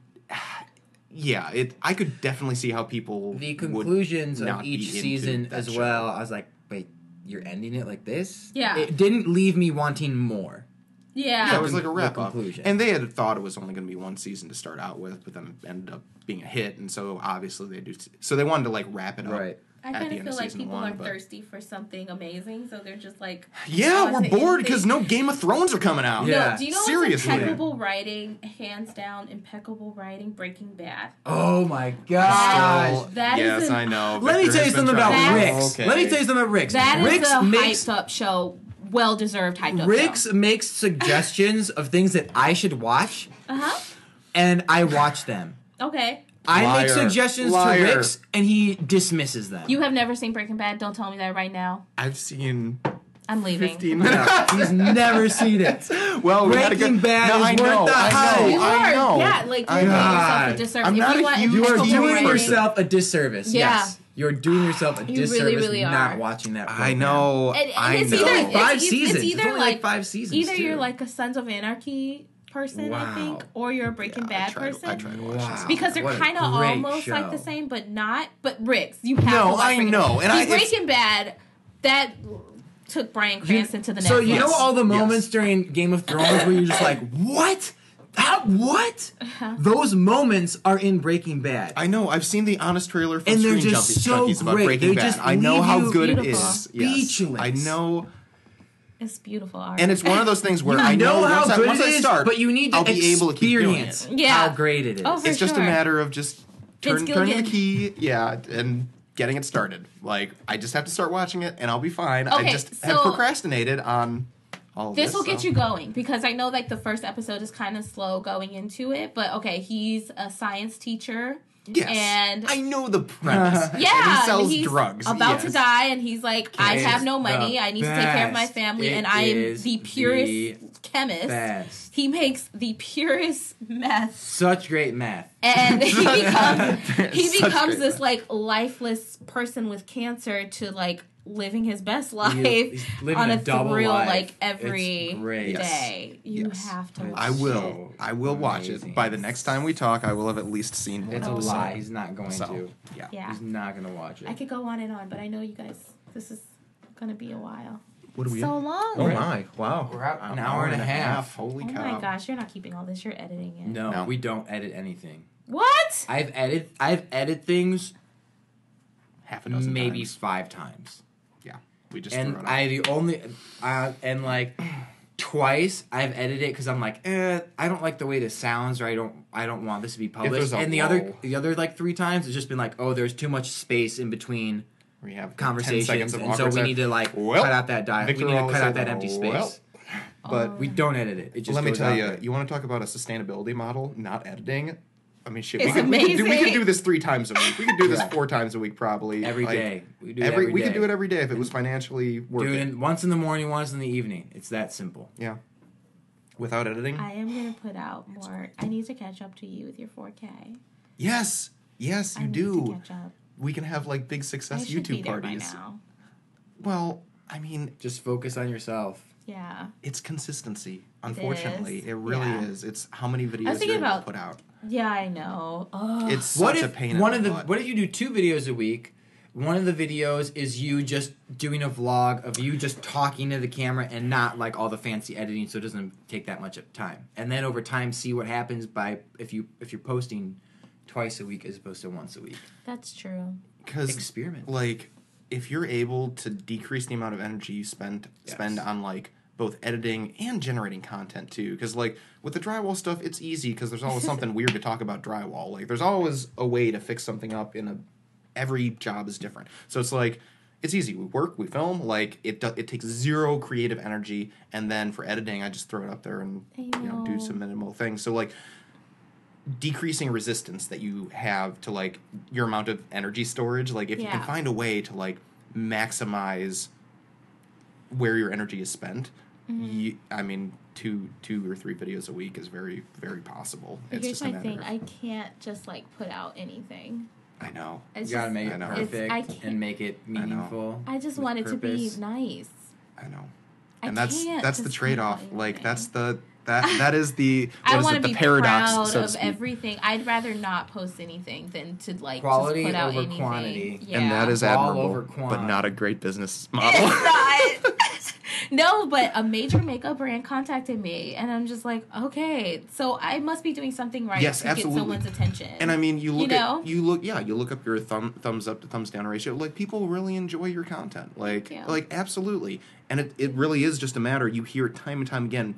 [SPEAKER 1] yeah, I could definitely see how people
[SPEAKER 4] The conclusions
[SPEAKER 1] would
[SPEAKER 4] of
[SPEAKER 1] not
[SPEAKER 4] each
[SPEAKER 1] be into
[SPEAKER 4] season
[SPEAKER 1] that
[SPEAKER 4] as
[SPEAKER 1] show.
[SPEAKER 4] well, I was like, wait, you're ending it like this?
[SPEAKER 3] Yeah.
[SPEAKER 4] It didn't leave me wanting more.
[SPEAKER 3] Yeah.
[SPEAKER 1] Yeah, it was like a
[SPEAKER 4] The
[SPEAKER 1] wrap up,
[SPEAKER 4] conclusion.
[SPEAKER 1] and they had thought it was only going to be one season to start out with, but then it ended up being a hit, and so obviously they do. So they wanted to like wrap it up.
[SPEAKER 4] Right.
[SPEAKER 3] I
[SPEAKER 1] at
[SPEAKER 3] kind
[SPEAKER 1] the
[SPEAKER 3] of
[SPEAKER 1] end
[SPEAKER 3] feel
[SPEAKER 1] of
[SPEAKER 3] like
[SPEAKER 1] season
[SPEAKER 3] people
[SPEAKER 1] one,
[SPEAKER 3] are
[SPEAKER 1] but-
[SPEAKER 3] thirsty for something amazing, so they're just like,
[SPEAKER 1] Yeah,
[SPEAKER 3] on
[SPEAKER 1] we're
[SPEAKER 3] to
[SPEAKER 1] bored because
[SPEAKER 3] anything.
[SPEAKER 1] no Game of Thrones are coming out.
[SPEAKER 4] Yeah.
[SPEAKER 3] No, do you know
[SPEAKER 1] Seriously.
[SPEAKER 3] what's impeccable writing, hands down, impeccable writing? Breaking Bad.
[SPEAKER 4] Oh my gosh.
[SPEAKER 3] That is
[SPEAKER 1] yes,
[SPEAKER 3] an-
[SPEAKER 1] I know.
[SPEAKER 4] Let me
[SPEAKER 1] Victor
[SPEAKER 4] tell you
[SPEAKER 1] has been
[SPEAKER 4] something about
[SPEAKER 1] trying-
[SPEAKER 4] Rick's.
[SPEAKER 1] Okay.
[SPEAKER 4] Let me tell you something about Rick's.
[SPEAKER 3] That is
[SPEAKER 4] Rick's
[SPEAKER 3] a
[SPEAKER 4] makes
[SPEAKER 3] hyped up show, well deserved hyped up
[SPEAKER 4] Rick's
[SPEAKER 3] show.
[SPEAKER 4] makes suggestions of things that I should watch, and I watch them.
[SPEAKER 3] Okay.
[SPEAKER 4] I
[SPEAKER 1] Liar.
[SPEAKER 4] make suggestions
[SPEAKER 1] Liar.
[SPEAKER 4] to Rick's, and he dismisses them.
[SPEAKER 3] You have never seen Breaking Bad. Don't tell me that right now.
[SPEAKER 1] I've seen
[SPEAKER 3] I'm leaving.
[SPEAKER 1] 15 minutes.
[SPEAKER 4] Yeah, he's never seen it.
[SPEAKER 1] Well, we gotta
[SPEAKER 4] Breaking
[SPEAKER 1] get,
[SPEAKER 4] Bad
[SPEAKER 1] no,
[SPEAKER 4] is
[SPEAKER 1] I
[SPEAKER 4] worth
[SPEAKER 1] know,
[SPEAKER 4] the
[SPEAKER 1] I
[SPEAKER 4] hype.
[SPEAKER 1] know,
[SPEAKER 3] You
[SPEAKER 1] I
[SPEAKER 3] are,
[SPEAKER 1] know.
[SPEAKER 3] yeah, like
[SPEAKER 1] I
[SPEAKER 3] you're doing
[SPEAKER 1] know.
[SPEAKER 3] yourself a disservice.
[SPEAKER 1] I'm
[SPEAKER 3] If
[SPEAKER 1] not
[SPEAKER 3] you
[SPEAKER 1] a
[SPEAKER 3] want
[SPEAKER 1] huge-
[SPEAKER 4] You are
[SPEAKER 3] impeccable
[SPEAKER 4] doing
[SPEAKER 3] writing-
[SPEAKER 4] yourself a disservice.
[SPEAKER 3] Yeah.
[SPEAKER 4] Yes. You're doing yourself a
[SPEAKER 3] You
[SPEAKER 4] disservice
[SPEAKER 3] really, really
[SPEAKER 4] not
[SPEAKER 3] are.
[SPEAKER 4] watching that
[SPEAKER 1] I
[SPEAKER 4] program.
[SPEAKER 1] know.
[SPEAKER 3] And
[SPEAKER 1] I
[SPEAKER 3] it's
[SPEAKER 1] know.
[SPEAKER 3] either-
[SPEAKER 4] It's only 5
[SPEAKER 3] it's
[SPEAKER 4] seasons.
[SPEAKER 3] either
[SPEAKER 4] It's only
[SPEAKER 3] like-
[SPEAKER 4] 5 seasons.
[SPEAKER 3] Either
[SPEAKER 4] too.
[SPEAKER 3] you're like a Sons of Anarchy person, I
[SPEAKER 4] Wow.
[SPEAKER 3] think, or you're a Breaking Bad
[SPEAKER 1] I tried
[SPEAKER 3] person.
[SPEAKER 1] to watch
[SPEAKER 4] Wow.
[SPEAKER 1] this.
[SPEAKER 3] Because they're
[SPEAKER 4] What a
[SPEAKER 3] kind of
[SPEAKER 4] great
[SPEAKER 3] almost
[SPEAKER 4] show.
[SPEAKER 3] like the same, but not. But Rick's, you have
[SPEAKER 1] No,
[SPEAKER 3] to watch
[SPEAKER 1] I
[SPEAKER 3] Breaking
[SPEAKER 1] know,
[SPEAKER 3] Bad.
[SPEAKER 1] and
[SPEAKER 3] See, Breaking Bad, that took Bryan Cranston to the next
[SPEAKER 4] So you know
[SPEAKER 3] level.
[SPEAKER 4] all the
[SPEAKER 1] Yes.
[SPEAKER 4] moments during Game of Thrones where you're just like, what? How? What?
[SPEAKER 3] Uh-huh.
[SPEAKER 4] Those moments are in Breaking Bad.
[SPEAKER 1] I know. I've seen the honest trailer for
[SPEAKER 4] And they're
[SPEAKER 1] Screen
[SPEAKER 4] just
[SPEAKER 1] Junkies
[SPEAKER 4] so
[SPEAKER 1] about
[SPEAKER 4] great.
[SPEAKER 1] Breaking
[SPEAKER 4] They
[SPEAKER 1] Bad.
[SPEAKER 4] just
[SPEAKER 1] I know
[SPEAKER 4] leave
[SPEAKER 1] how
[SPEAKER 4] you
[SPEAKER 1] good it
[SPEAKER 3] beautiful.
[SPEAKER 1] is. Yes.
[SPEAKER 4] Speechless.
[SPEAKER 1] I know.
[SPEAKER 3] It's beautiful art.
[SPEAKER 1] And it's one of those things where
[SPEAKER 4] You
[SPEAKER 1] I know
[SPEAKER 4] how
[SPEAKER 1] once,
[SPEAKER 4] good
[SPEAKER 1] once
[SPEAKER 4] it
[SPEAKER 1] I
[SPEAKER 4] is,
[SPEAKER 1] start,
[SPEAKER 4] but you need to
[SPEAKER 1] I'll be able to keep doing
[SPEAKER 4] experience
[SPEAKER 1] it.
[SPEAKER 3] Yeah.
[SPEAKER 4] how great it is.
[SPEAKER 3] Oh, for
[SPEAKER 1] It's just a
[SPEAKER 3] sure.
[SPEAKER 1] matter of just turning the
[SPEAKER 3] Gilligan.
[SPEAKER 1] key, yeah, and getting it started. Like, I just have to start watching it, and I'll be fine. I
[SPEAKER 3] Okay,
[SPEAKER 1] just have
[SPEAKER 3] so-
[SPEAKER 1] procrastinated on all of this.
[SPEAKER 3] This will get
[SPEAKER 1] so.
[SPEAKER 3] you going because I know like the first episode is kind of slow going into it, but okay, he's a science teacher
[SPEAKER 1] Yes.
[SPEAKER 3] And
[SPEAKER 1] I know the premise.
[SPEAKER 3] yeah,
[SPEAKER 1] and he sells
[SPEAKER 3] he's
[SPEAKER 1] drugs.
[SPEAKER 3] about to die, and he's like, I have no money. I need to take care of my family, and I am the purest chemist.
[SPEAKER 4] Best.
[SPEAKER 3] He makes the purest meth.
[SPEAKER 4] Such great meth.
[SPEAKER 3] And he becomes this
[SPEAKER 1] meth.
[SPEAKER 3] like lifeless person with cancer to like living his best life
[SPEAKER 4] He's living
[SPEAKER 3] on a
[SPEAKER 4] double
[SPEAKER 3] thrill
[SPEAKER 4] life.
[SPEAKER 3] like every
[SPEAKER 4] It's great.
[SPEAKER 3] day. You
[SPEAKER 1] Yes.
[SPEAKER 3] have to watch
[SPEAKER 1] I will. I will watch
[SPEAKER 4] Amazing.
[SPEAKER 1] it. By the next time we talk, I will have at least seen one
[SPEAKER 4] It's a
[SPEAKER 1] episode.
[SPEAKER 4] lie. He's not going
[SPEAKER 1] So,
[SPEAKER 4] to.
[SPEAKER 1] yeah.
[SPEAKER 3] Yeah.
[SPEAKER 4] He's not going to watch it.
[SPEAKER 3] I could go on and on, but I know you guys, this is going to be a while.
[SPEAKER 1] What are we
[SPEAKER 3] So
[SPEAKER 1] at?
[SPEAKER 3] long.
[SPEAKER 1] Oh my! Wow.
[SPEAKER 4] We're at an hour and a half.
[SPEAKER 1] Holy
[SPEAKER 3] Oh
[SPEAKER 1] cow!
[SPEAKER 3] my gosh, you're not keeping all this. You're editing it.
[SPEAKER 4] No, we don't edit anything.
[SPEAKER 3] What?
[SPEAKER 4] I've edited things
[SPEAKER 1] Half a dozen
[SPEAKER 4] maybe
[SPEAKER 1] times.
[SPEAKER 4] 5 times.
[SPEAKER 1] Yeah, we just
[SPEAKER 4] And
[SPEAKER 1] threw it out.
[SPEAKER 4] I the only and like twice I've edited it because I'm like, I don't like the way this sounds, or I don't want this to be published.
[SPEAKER 1] there's a
[SPEAKER 4] And
[SPEAKER 1] lull.
[SPEAKER 4] the other like 3 times it's just been like, oh, there's too much space in between
[SPEAKER 1] We have 10
[SPEAKER 4] conversations,
[SPEAKER 1] seconds of
[SPEAKER 4] and so
[SPEAKER 1] awkward
[SPEAKER 4] we
[SPEAKER 1] silence.
[SPEAKER 4] need to like
[SPEAKER 1] Well,
[SPEAKER 4] cut out that dialogue. We
[SPEAKER 1] Victor
[SPEAKER 4] need to
[SPEAKER 1] always
[SPEAKER 4] cut out
[SPEAKER 1] says,
[SPEAKER 4] that empty space.
[SPEAKER 1] well. But
[SPEAKER 4] We don't edit it. It just
[SPEAKER 1] let me
[SPEAKER 4] goes
[SPEAKER 1] tell
[SPEAKER 4] out
[SPEAKER 1] you,
[SPEAKER 4] there.
[SPEAKER 1] you want to talk about a sustainability model, not editing. I mean, shit. We
[SPEAKER 3] It's
[SPEAKER 1] could
[SPEAKER 3] amazing.
[SPEAKER 1] do this 3 times a week. We could do this
[SPEAKER 4] Yeah.
[SPEAKER 1] 4 times a week, probably.
[SPEAKER 4] Every
[SPEAKER 1] Like,
[SPEAKER 4] day. We do it every
[SPEAKER 1] we could
[SPEAKER 4] day.
[SPEAKER 1] do it every day if it was financially worth
[SPEAKER 4] Do
[SPEAKER 1] it.
[SPEAKER 4] it once in the morning, once in the evening. It's that simple.
[SPEAKER 1] Yeah. Without editing.
[SPEAKER 3] I am going to put out more. I need to catch up to you with your 4K.
[SPEAKER 1] Yes. Yes,
[SPEAKER 3] I
[SPEAKER 1] you
[SPEAKER 3] need
[SPEAKER 1] do.
[SPEAKER 3] to catch up.
[SPEAKER 1] We can have like big
[SPEAKER 3] I
[SPEAKER 1] success
[SPEAKER 3] should be
[SPEAKER 1] YouTube
[SPEAKER 3] there by
[SPEAKER 1] parties.
[SPEAKER 3] now.
[SPEAKER 1] Well, I mean,
[SPEAKER 4] Just focus on yourself.
[SPEAKER 3] Yeah.
[SPEAKER 1] it's consistency. Unfortunately,
[SPEAKER 3] is.
[SPEAKER 1] it really
[SPEAKER 3] Yeah.
[SPEAKER 1] is. It's how many videos
[SPEAKER 3] thinking
[SPEAKER 1] you're able to
[SPEAKER 3] about-
[SPEAKER 1] put out.
[SPEAKER 3] Yeah, I know. Ugh.
[SPEAKER 1] It's
[SPEAKER 4] What
[SPEAKER 1] such
[SPEAKER 4] if
[SPEAKER 1] a pain
[SPEAKER 4] one
[SPEAKER 1] in
[SPEAKER 4] of
[SPEAKER 1] the
[SPEAKER 4] the
[SPEAKER 1] butt.
[SPEAKER 4] what if you do 2 videos a week? One of the videos is you just doing a vlog of you just talking to the camera and not like all the fancy editing, so it doesn't take that much time. And then over time, see what happens by if you're posting twice a week as opposed to once a week.
[SPEAKER 3] That's true.
[SPEAKER 1] Because
[SPEAKER 4] Experiment.
[SPEAKER 1] like if you're able to decrease the amount of energy you spend on like both editing and generating content too, because like with the drywall stuff it's easy because there's always something weird to talk about drywall. Like there's always a way to fix something up every job is different, so it's like it's easy. We work, we film, like it takes 0 creative energy, and then for editing I just throw it up there and do some minimal things. So like decreasing resistance that you have to like your amount of energy storage, like if you can find a way to like maximize where your energy is spent, I mean 2 or 3 videos a week is very, very possible.
[SPEAKER 3] But
[SPEAKER 1] It's
[SPEAKER 3] here's
[SPEAKER 1] just a
[SPEAKER 3] my
[SPEAKER 1] matter
[SPEAKER 3] thing.
[SPEAKER 1] of-
[SPEAKER 3] I can't just like put out anything.
[SPEAKER 1] I know.
[SPEAKER 3] It's
[SPEAKER 4] You gotta
[SPEAKER 3] just-
[SPEAKER 4] make
[SPEAKER 1] I
[SPEAKER 4] it
[SPEAKER 1] know.
[SPEAKER 4] perfect
[SPEAKER 3] I can't-
[SPEAKER 4] and make it
[SPEAKER 1] know.
[SPEAKER 4] meaningful.
[SPEAKER 3] I just
[SPEAKER 4] with
[SPEAKER 3] want it to be
[SPEAKER 4] purpose.
[SPEAKER 3] nice.
[SPEAKER 1] I know.
[SPEAKER 3] I
[SPEAKER 1] And
[SPEAKER 3] can't
[SPEAKER 1] that's the
[SPEAKER 3] just
[SPEAKER 1] trade-off.
[SPEAKER 3] put out
[SPEAKER 1] Like
[SPEAKER 3] anything.
[SPEAKER 1] that's that is the
[SPEAKER 3] I
[SPEAKER 1] what
[SPEAKER 3] want
[SPEAKER 1] is
[SPEAKER 3] to
[SPEAKER 1] it,
[SPEAKER 3] be
[SPEAKER 1] the paradox,
[SPEAKER 3] proud
[SPEAKER 1] so to
[SPEAKER 3] of
[SPEAKER 1] speak.
[SPEAKER 3] everything. I'd rather not post anything than to like
[SPEAKER 4] Quality
[SPEAKER 3] just put out
[SPEAKER 4] over
[SPEAKER 3] anything.
[SPEAKER 4] quantity.
[SPEAKER 3] Yeah.
[SPEAKER 1] And that is
[SPEAKER 4] All
[SPEAKER 1] admirable,
[SPEAKER 4] over
[SPEAKER 1] but
[SPEAKER 4] quant.
[SPEAKER 1] not a great business model.
[SPEAKER 3] It's not. No, but a major makeup brand contacted me, and I'm just like, okay, so I must be doing something right
[SPEAKER 1] Yes,
[SPEAKER 3] to
[SPEAKER 1] absolutely.
[SPEAKER 3] get someone's attention.
[SPEAKER 1] And I mean, you look
[SPEAKER 3] know?
[SPEAKER 1] you look up your thumbs up to thumbs down ratio. Like people really enjoy your content.
[SPEAKER 3] Thank you.
[SPEAKER 1] Like absolutely. And it really is just a matter. You hear it time and time again.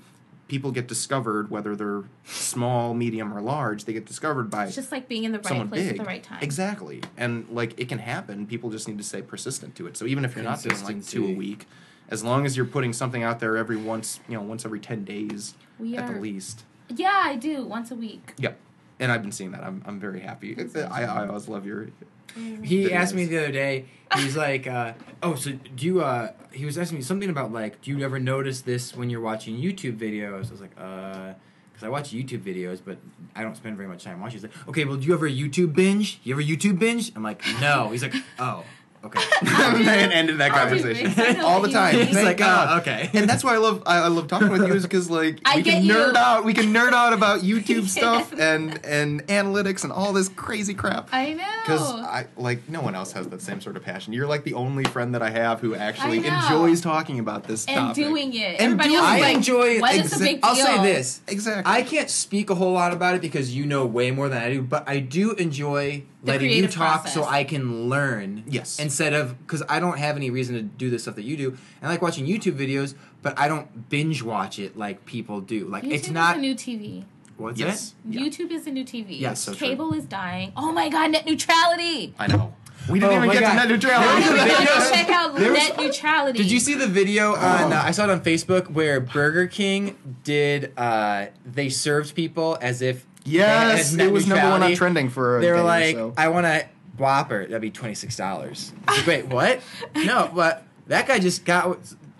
[SPEAKER 1] People get discovered, whether they're small, medium, or large. They get discovered by
[SPEAKER 3] it's just like being in the right
[SPEAKER 1] someone
[SPEAKER 3] place
[SPEAKER 1] big.
[SPEAKER 3] at the right time.
[SPEAKER 1] Exactly. And like it can happen. People just need to stay persistent to it. So even if you're not doing like 2 a
[SPEAKER 4] Consistency.
[SPEAKER 1] week, as long as you're putting something out there once every 10 days
[SPEAKER 3] We
[SPEAKER 1] at
[SPEAKER 3] are-
[SPEAKER 1] the least.
[SPEAKER 3] Yeah, I do once a week.
[SPEAKER 1] Yep. And I've been seeing that. I'm very happy. I always love your.
[SPEAKER 4] He
[SPEAKER 1] videos.
[SPEAKER 4] asked me the other day, he was like, oh, so do you, he was asking me something about, like, do you ever notice this when you're watching YouTube videos? I was like, because I watch YouTube videos, but I don't spend very much time watching. He's like, okay, well, do you ever YouTube binge? You ever YouTube binge? I'm like, no. He's like, oh, okay.
[SPEAKER 1] And ended that
[SPEAKER 3] I'll do
[SPEAKER 1] conversation
[SPEAKER 3] mix. I know
[SPEAKER 1] all
[SPEAKER 3] what
[SPEAKER 1] the
[SPEAKER 3] you
[SPEAKER 1] time.
[SPEAKER 3] mean.
[SPEAKER 4] He's
[SPEAKER 1] Thank
[SPEAKER 4] like,
[SPEAKER 1] God.
[SPEAKER 4] oh, okay.
[SPEAKER 1] And that's why I love talking with you is because like
[SPEAKER 3] I
[SPEAKER 1] we
[SPEAKER 3] get
[SPEAKER 1] can
[SPEAKER 3] you.
[SPEAKER 1] nerd out. We can nerd out about YouTube
[SPEAKER 3] can.
[SPEAKER 1] stuff and analytics and all this crazy crap.
[SPEAKER 3] I know.
[SPEAKER 1] Because I like no one else has that same sort of passion. You're like the only friend that I have who actually
[SPEAKER 3] I know.
[SPEAKER 1] enjoys talking about this
[SPEAKER 3] and
[SPEAKER 1] topic.
[SPEAKER 3] doing it.
[SPEAKER 1] And
[SPEAKER 3] Everybody
[SPEAKER 1] doing
[SPEAKER 3] else is
[SPEAKER 1] it.
[SPEAKER 3] like,
[SPEAKER 4] I enjoy
[SPEAKER 3] what is the big deal?
[SPEAKER 4] I'll say this.
[SPEAKER 1] Exactly.
[SPEAKER 4] I can't speak a whole lot about it because you know way more than I do, but I do enjoy
[SPEAKER 3] The
[SPEAKER 4] letting you
[SPEAKER 3] creative
[SPEAKER 4] talk so
[SPEAKER 3] process.
[SPEAKER 4] I can learn.
[SPEAKER 1] Yes.
[SPEAKER 4] Instead of, because I don't have any reason to do the stuff that you do. I like watching YouTube videos, but I don't binge watch it like people do. Like,
[SPEAKER 3] YouTube
[SPEAKER 4] it's not.
[SPEAKER 3] is the new TV.
[SPEAKER 4] What's
[SPEAKER 1] Yes.
[SPEAKER 4] it?
[SPEAKER 1] Yeah.
[SPEAKER 3] YouTube is the new TV.
[SPEAKER 4] Yes,
[SPEAKER 1] so true.
[SPEAKER 3] Cable is dying. Oh my god, net neutrality.
[SPEAKER 1] I know. We didn't
[SPEAKER 4] Oh
[SPEAKER 1] even
[SPEAKER 4] my
[SPEAKER 1] get to
[SPEAKER 4] God.
[SPEAKER 1] net neutrality.
[SPEAKER 3] How do we
[SPEAKER 4] There
[SPEAKER 3] not
[SPEAKER 4] was-
[SPEAKER 3] check out
[SPEAKER 4] there was-
[SPEAKER 3] net neutrality?
[SPEAKER 4] Did you see the video on? I saw it on Facebook where Burger King did. They served people as if
[SPEAKER 1] Yes, it was number 1 on trending for a
[SPEAKER 4] They were
[SPEAKER 1] day or
[SPEAKER 4] like,
[SPEAKER 1] so.
[SPEAKER 4] I want a Whopper. That'd be $26. Wait, what? No, but that guy just got.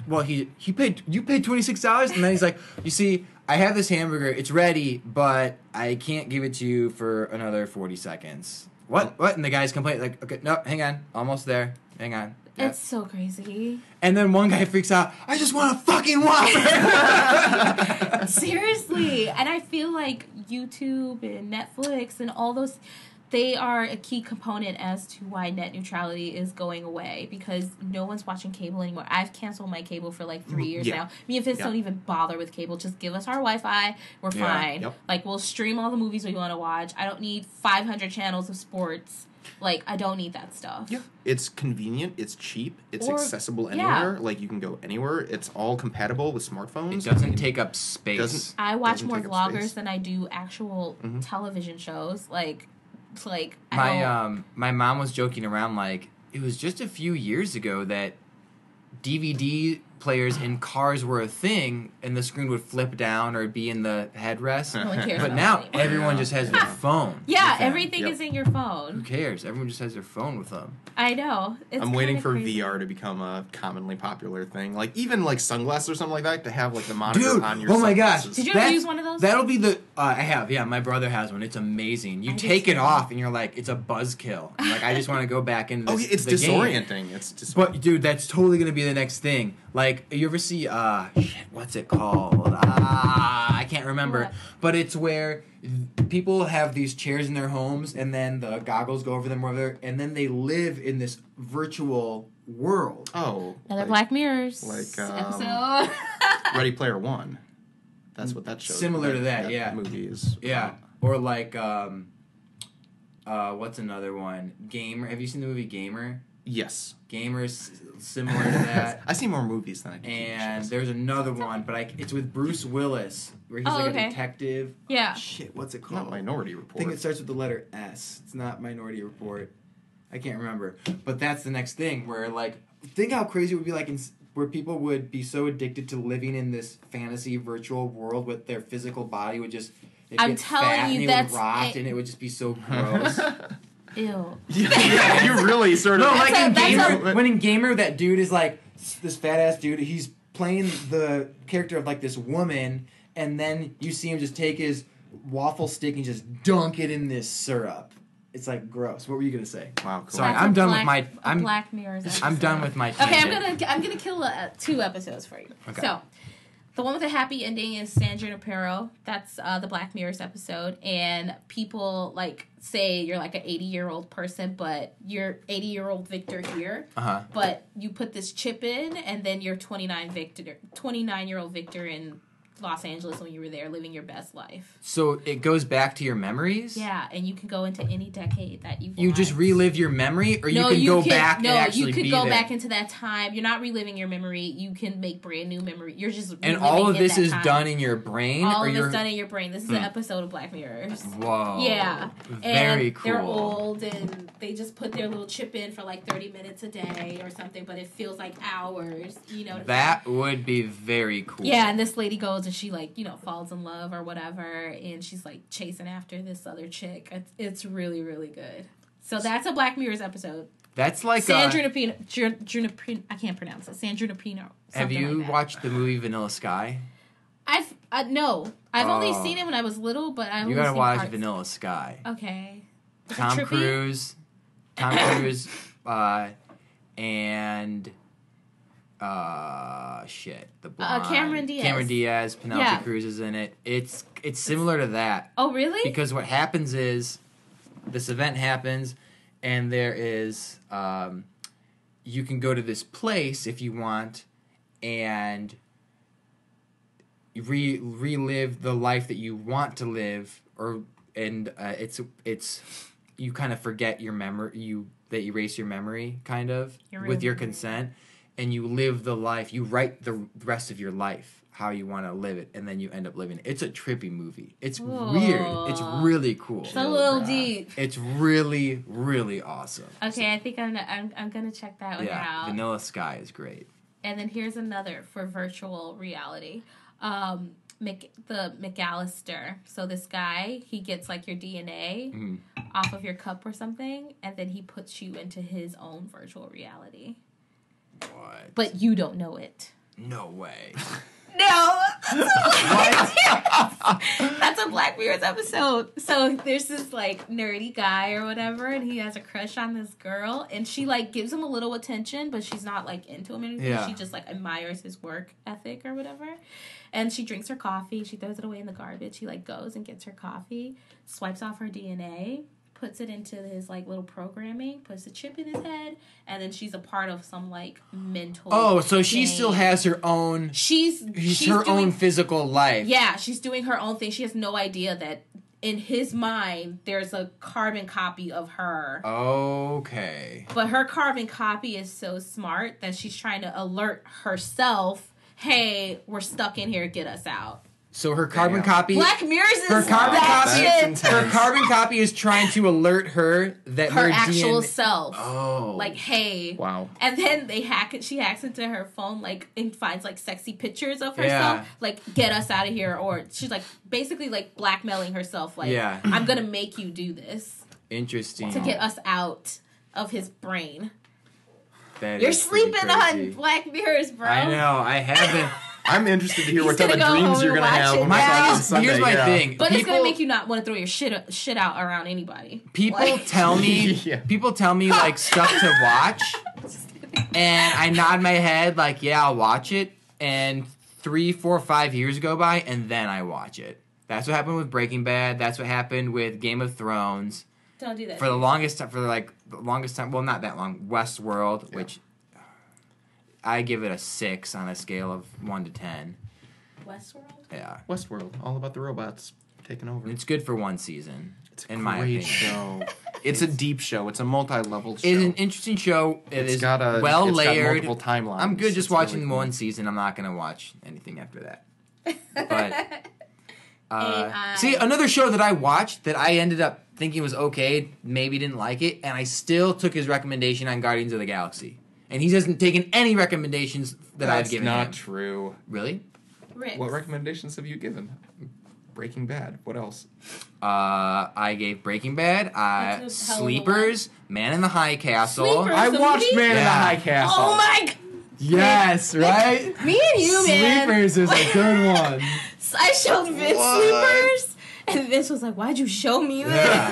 [SPEAKER 4] Well, he paid. You paid $26, and then he's like, you see, I have this hamburger. It's ready, but I can't give it to you for another 40 seconds. What? And the guy's complaining like, okay, no, hang on, almost there. Hang on. Yep.
[SPEAKER 3] It's so crazy.
[SPEAKER 4] And then one guy freaks out. I just want a fucking Whopper.
[SPEAKER 3] Seriously. And I feel like YouTube and Netflix and all those, they are a key component as to why net neutrality is going away, because no one's watching cable anymore. I've canceled my cable for like 3 years now. Me and Vince don't even bother with cable. Just give us our Wi-Fi. We're fine.
[SPEAKER 1] Yep.
[SPEAKER 3] Like, we'll stream all the movies we want to watch. I don't need 500 channels of sports. Like, I don't need that stuff.
[SPEAKER 1] Yeah. It's convenient, it's cheap, it's accessible anywhere. Like, you can go anywhere. It's all compatible with smartphones.
[SPEAKER 4] It doesn't take up space.
[SPEAKER 3] I watch more vloggers than I do actual television shows. Like
[SPEAKER 4] My mom was joking around, like, it was just a few years ago that DVD players in cars were a thing, and the screen would flip down or be in the headrest.
[SPEAKER 3] No one cares
[SPEAKER 4] But
[SPEAKER 3] about
[SPEAKER 4] now
[SPEAKER 3] that anymore.
[SPEAKER 4] everyone just has their phone.
[SPEAKER 3] Yeah,
[SPEAKER 4] with them.
[SPEAKER 3] everything is in your phone.
[SPEAKER 4] Who cares? Everyone just has their phone with them.
[SPEAKER 3] I know.
[SPEAKER 1] I'm waiting for VR to become a commonly popular thing. Like, even like sunglasses or something like that, to have like the monitor on your
[SPEAKER 4] oh my gosh.
[SPEAKER 3] Did you ever use one of those?
[SPEAKER 4] That'll be the... I have, yeah. My brother has one. It's amazing. You take it off, and you're like, it's a buzzkill. I'm like, I just want to go back into this,
[SPEAKER 1] it's
[SPEAKER 4] the
[SPEAKER 1] disorienting.
[SPEAKER 4] Game.
[SPEAKER 1] It's disorienting.
[SPEAKER 4] But, dude, that's totally going to be the next thing. Like, you ever see... what's it called? I can't remember.
[SPEAKER 3] What?
[SPEAKER 4] But it's where people have these chairs in their homes, and then the goggles go over them, whatever, and then they live in this virtual world.
[SPEAKER 1] Oh.
[SPEAKER 3] Another Black Mirrors episode.
[SPEAKER 1] Ready Player One. That's what that shows.
[SPEAKER 4] Similar to that, yeah.
[SPEAKER 1] Movie is.
[SPEAKER 4] Yeah. Or like, what's another one? Gamer. Have you seen the movie Gamer?
[SPEAKER 1] Yes.
[SPEAKER 4] Gamer's similar to that.
[SPEAKER 1] I see more movies than I do.
[SPEAKER 4] And there's another one, but it's with Bruce Willis, where he's a detective.
[SPEAKER 3] Yeah.
[SPEAKER 4] Shit, what's it called?
[SPEAKER 1] Not Minority Report.
[SPEAKER 4] I think it starts with the letter S. It's not Minority Report. I can't remember. But that's the next thing, where, like, think how crazy it would be, like, where people would be so addicted to living in this fantasy virtual world with their physical body would just...
[SPEAKER 3] I'm telling you,
[SPEAKER 4] that's... Would rot, and it would just be so gross.
[SPEAKER 3] Ew.
[SPEAKER 1] Yeah, you really sort of...
[SPEAKER 4] No, like in Gamer, when in Gamer, that dude is like, this fat-ass dude, he's playing the character of, like, this woman, and then you see him just take his waffle stick and just dunk it in this syrup. It's, like, gross. What were you going to say?
[SPEAKER 1] Wow, cool.
[SPEAKER 4] Sorry, I'm done with my...
[SPEAKER 3] Black Mirrors episode.
[SPEAKER 4] I'm done with my
[SPEAKER 3] Okay,
[SPEAKER 4] tangent.
[SPEAKER 3] I'm gonna kill 2 episodes for you.
[SPEAKER 4] Okay.
[SPEAKER 3] So, the one with the happy ending is San Junipero. That's the Black Mirrors episode. And people, like, say you're, like, an 80-year-old person, but you're 80-year-old Victor here.
[SPEAKER 4] Uh-huh.
[SPEAKER 3] But you put this chip in, and then you're 29-year-old Victor in Los Angeles when you were there living your best life.
[SPEAKER 4] So it goes back to your memories?
[SPEAKER 3] Yeah, and you can go into any decade that you want.
[SPEAKER 4] You just relive your memory, or you can go back and actually be there?
[SPEAKER 3] No, you could go back into that time. You're not reliving your memory. You can make brand new memory. You're just reliving
[SPEAKER 4] and all of this is
[SPEAKER 3] time.
[SPEAKER 4] Done in your brain?
[SPEAKER 3] All of it's done in your brain. This is an episode of Black Mirrors.
[SPEAKER 4] Whoa.
[SPEAKER 3] Yeah.
[SPEAKER 4] Very
[SPEAKER 3] and
[SPEAKER 4] cool.
[SPEAKER 3] They're old, and they just put their little chip in for like 30 minutes a day or something, but it feels like hours. You know.
[SPEAKER 4] That would be very cool.
[SPEAKER 3] Yeah, and this lady goes and she, like, you know, falls in love or whatever, and she's like chasing after this other chick. It's really, really good. So that's a Black Mirrors episode.
[SPEAKER 4] That's like
[SPEAKER 3] San Junipero. I can't pronounce it. San Junipero.
[SPEAKER 4] Have you watched the movie Vanilla Sky?
[SPEAKER 3] No. I've only seen it when I was little, but I've only
[SPEAKER 4] You gotta
[SPEAKER 3] seen
[SPEAKER 4] watch
[SPEAKER 3] parts.
[SPEAKER 4] Vanilla Sky.
[SPEAKER 3] Okay. Is it
[SPEAKER 4] Tom
[SPEAKER 3] trippy?
[SPEAKER 4] Cruise, and the blonde.
[SPEAKER 3] Cameron Diaz.
[SPEAKER 4] Cameron Diaz, Penelope Cruz is in it. It's similar to that.
[SPEAKER 3] Oh, really?
[SPEAKER 4] Because what happens is this event happens, and there is you can go to this place if you want, and relive the life that you want to live, it's you kind of forget your memory, that erase your memory kind of with your consent, and you live the life. You write the rest of your life how you want to live it, and then you end up living it. It's a trippy movie. It's weird. It's really cool.
[SPEAKER 3] It's a little deep.
[SPEAKER 4] It's really, really awesome.
[SPEAKER 3] Okay, I think I'm gonna check that one out.
[SPEAKER 4] Vanilla Sky is great.
[SPEAKER 3] And then here's another for virtual reality. The McAllister. So this guy, he gets like your DNA off of your cup or something, and then he puts you into his own virtual reality.
[SPEAKER 2] What?
[SPEAKER 3] But you don't know it.
[SPEAKER 2] No way.
[SPEAKER 3] No! That's a Black Mirror's episode. So there's this like nerdy guy or whatever, and he has a crush on this girl, and she like gives him a little attention, but she's not like into him or anything.
[SPEAKER 2] Yeah.
[SPEAKER 3] She just like admires his work ethic or whatever. And she drinks her coffee, she throws it away in the garbage. He like goes and gets her coffee, swipes off her DNA, puts it into his like little programming, puts a chip in his head, and then she's a part of some like mental.
[SPEAKER 4] Oh, so she
[SPEAKER 3] game.
[SPEAKER 4] still has her own.
[SPEAKER 3] She's
[SPEAKER 4] her
[SPEAKER 3] doing,
[SPEAKER 4] own physical life.
[SPEAKER 3] Yeah, she's doing her own thing. She has no idea that in his mind there's a carbon copy of her.
[SPEAKER 4] Okay.
[SPEAKER 3] But her carbon copy is so smart that she's trying to alert herself, "Hey, we're stuck in here. Get us out."
[SPEAKER 4] So her carbon copy.
[SPEAKER 3] Black Mirror's is
[SPEAKER 4] her carbon
[SPEAKER 3] that
[SPEAKER 4] copy.
[SPEAKER 3] shit.
[SPEAKER 4] Her carbon copy is trying to alert her that
[SPEAKER 3] Her
[SPEAKER 4] her
[SPEAKER 3] actual
[SPEAKER 4] DNA
[SPEAKER 3] self.
[SPEAKER 4] Oh.
[SPEAKER 3] Like, hey.
[SPEAKER 1] Wow.
[SPEAKER 3] And then they hack it. She hacks into her phone, like, and finds, like, sexy pictures of herself.
[SPEAKER 4] Yeah.
[SPEAKER 3] Like, get us out of here. Or she's, like, basically, like, blackmailing herself. Like,
[SPEAKER 4] Yeah.
[SPEAKER 3] I'm going to make you do this.
[SPEAKER 4] Interesting.
[SPEAKER 3] To get us out of his brain.
[SPEAKER 4] That
[SPEAKER 3] You're
[SPEAKER 4] is pretty
[SPEAKER 3] sleeping
[SPEAKER 4] crazy.
[SPEAKER 3] on Black Mirrors, bro.
[SPEAKER 4] I know. I haven't.
[SPEAKER 1] I'm interested to hear
[SPEAKER 3] He's
[SPEAKER 1] what type of
[SPEAKER 3] gonna go
[SPEAKER 1] dreams
[SPEAKER 3] home
[SPEAKER 1] you're
[SPEAKER 3] and
[SPEAKER 1] gonna
[SPEAKER 3] watch
[SPEAKER 1] have
[SPEAKER 3] it
[SPEAKER 1] when
[SPEAKER 3] now.
[SPEAKER 1] we talk
[SPEAKER 3] Yeah.
[SPEAKER 1] on Sunday.
[SPEAKER 4] Here's my
[SPEAKER 1] yeah.
[SPEAKER 4] thing.
[SPEAKER 3] But it's going to make you not want to throw your shit out around anybody.
[SPEAKER 4] People
[SPEAKER 3] Like-
[SPEAKER 4] tell me.
[SPEAKER 1] Yeah.
[SPEAKER 4] People tell me like stuff to watch, and I nod my head like, yeah, I'll watch it. And 3, 4, 5 years go by, and then I watch it. That's what happened with Breaking Bad. That's what happened with Game of Thrones.
[SPEAKER 3] Don't do that.
[SPEAKER 4] For the longest time, well, not that long, Westworld, which I give it a 6 on a scale of 1 to 10.
[SPEAKER 3] Westworld?
[SPEAKER 4] Yeah.
[SPEAKER 1] Westworld, all about the robots taking over.
[SPEAKER 4] It's good for one season,
[SPEAKER 1] It's a
[SPEAKER 4] in my
[SPEAKER 1] great
[SPEAKER 4] opinion.
[SPEAKER 1] show. It's a deep show. It's a multi-level show.
[SPEAKER 4] It's an interesting show.
[SPEAKER 1] It's got
[SPEAKER 4] well-layered.
[SPEAKER 1] multiple timelines.
[SPEAKER 4] I'm good just
[SPEAKER 1] It's
[SPEAKER 4] watching
[SPEAKER 1] really cool.
[SPEAKER 4] one season. I'm not going to watch anything after that. But see, another show that I watched that I ended up thinking was okay, maybe didn't like it, and I still took his recommendation on Guardians of the Galaxy. And he hasn't taken any recommendations that I've given him.
[SPEAKER 1] That's not true.
[SPEAKER 4] Really?
[SPEAKER 3] Rick.
[SPEAKER 1] What recommendations have you given? Breaking Bad. What else?
[SPEAKER 4] I gave Breaking Bad,
[SPEAKER 3] That's a hell of a
[SPEAKER 4] Sleepers, Man in the High Castle.
[SPEAKER 3] Sleepers?
[SPEAKER 1] I
[SPEAKER 3] the
[SPEAKER 1] watched
[SPEAKER 3] movie?
[SPEAKER 1] Man in the
[SPEAKER 4] Yeah.
[SPEAKER 1] High Castle.
[SPEAKER 3] Oh my god!
[SPEAKER 4] Yes, right?
[SPEAKER 3] Me and you, man.
[SPEAKER 4] Sleepers is a good one.
[SPEAKER 3] I showed Vince
[SPEAKER 1] What?
[SPEAKER 3] Sleepers, and Vince was like, "Why'd you show me this?"
[SPEAKER 4] Yeah.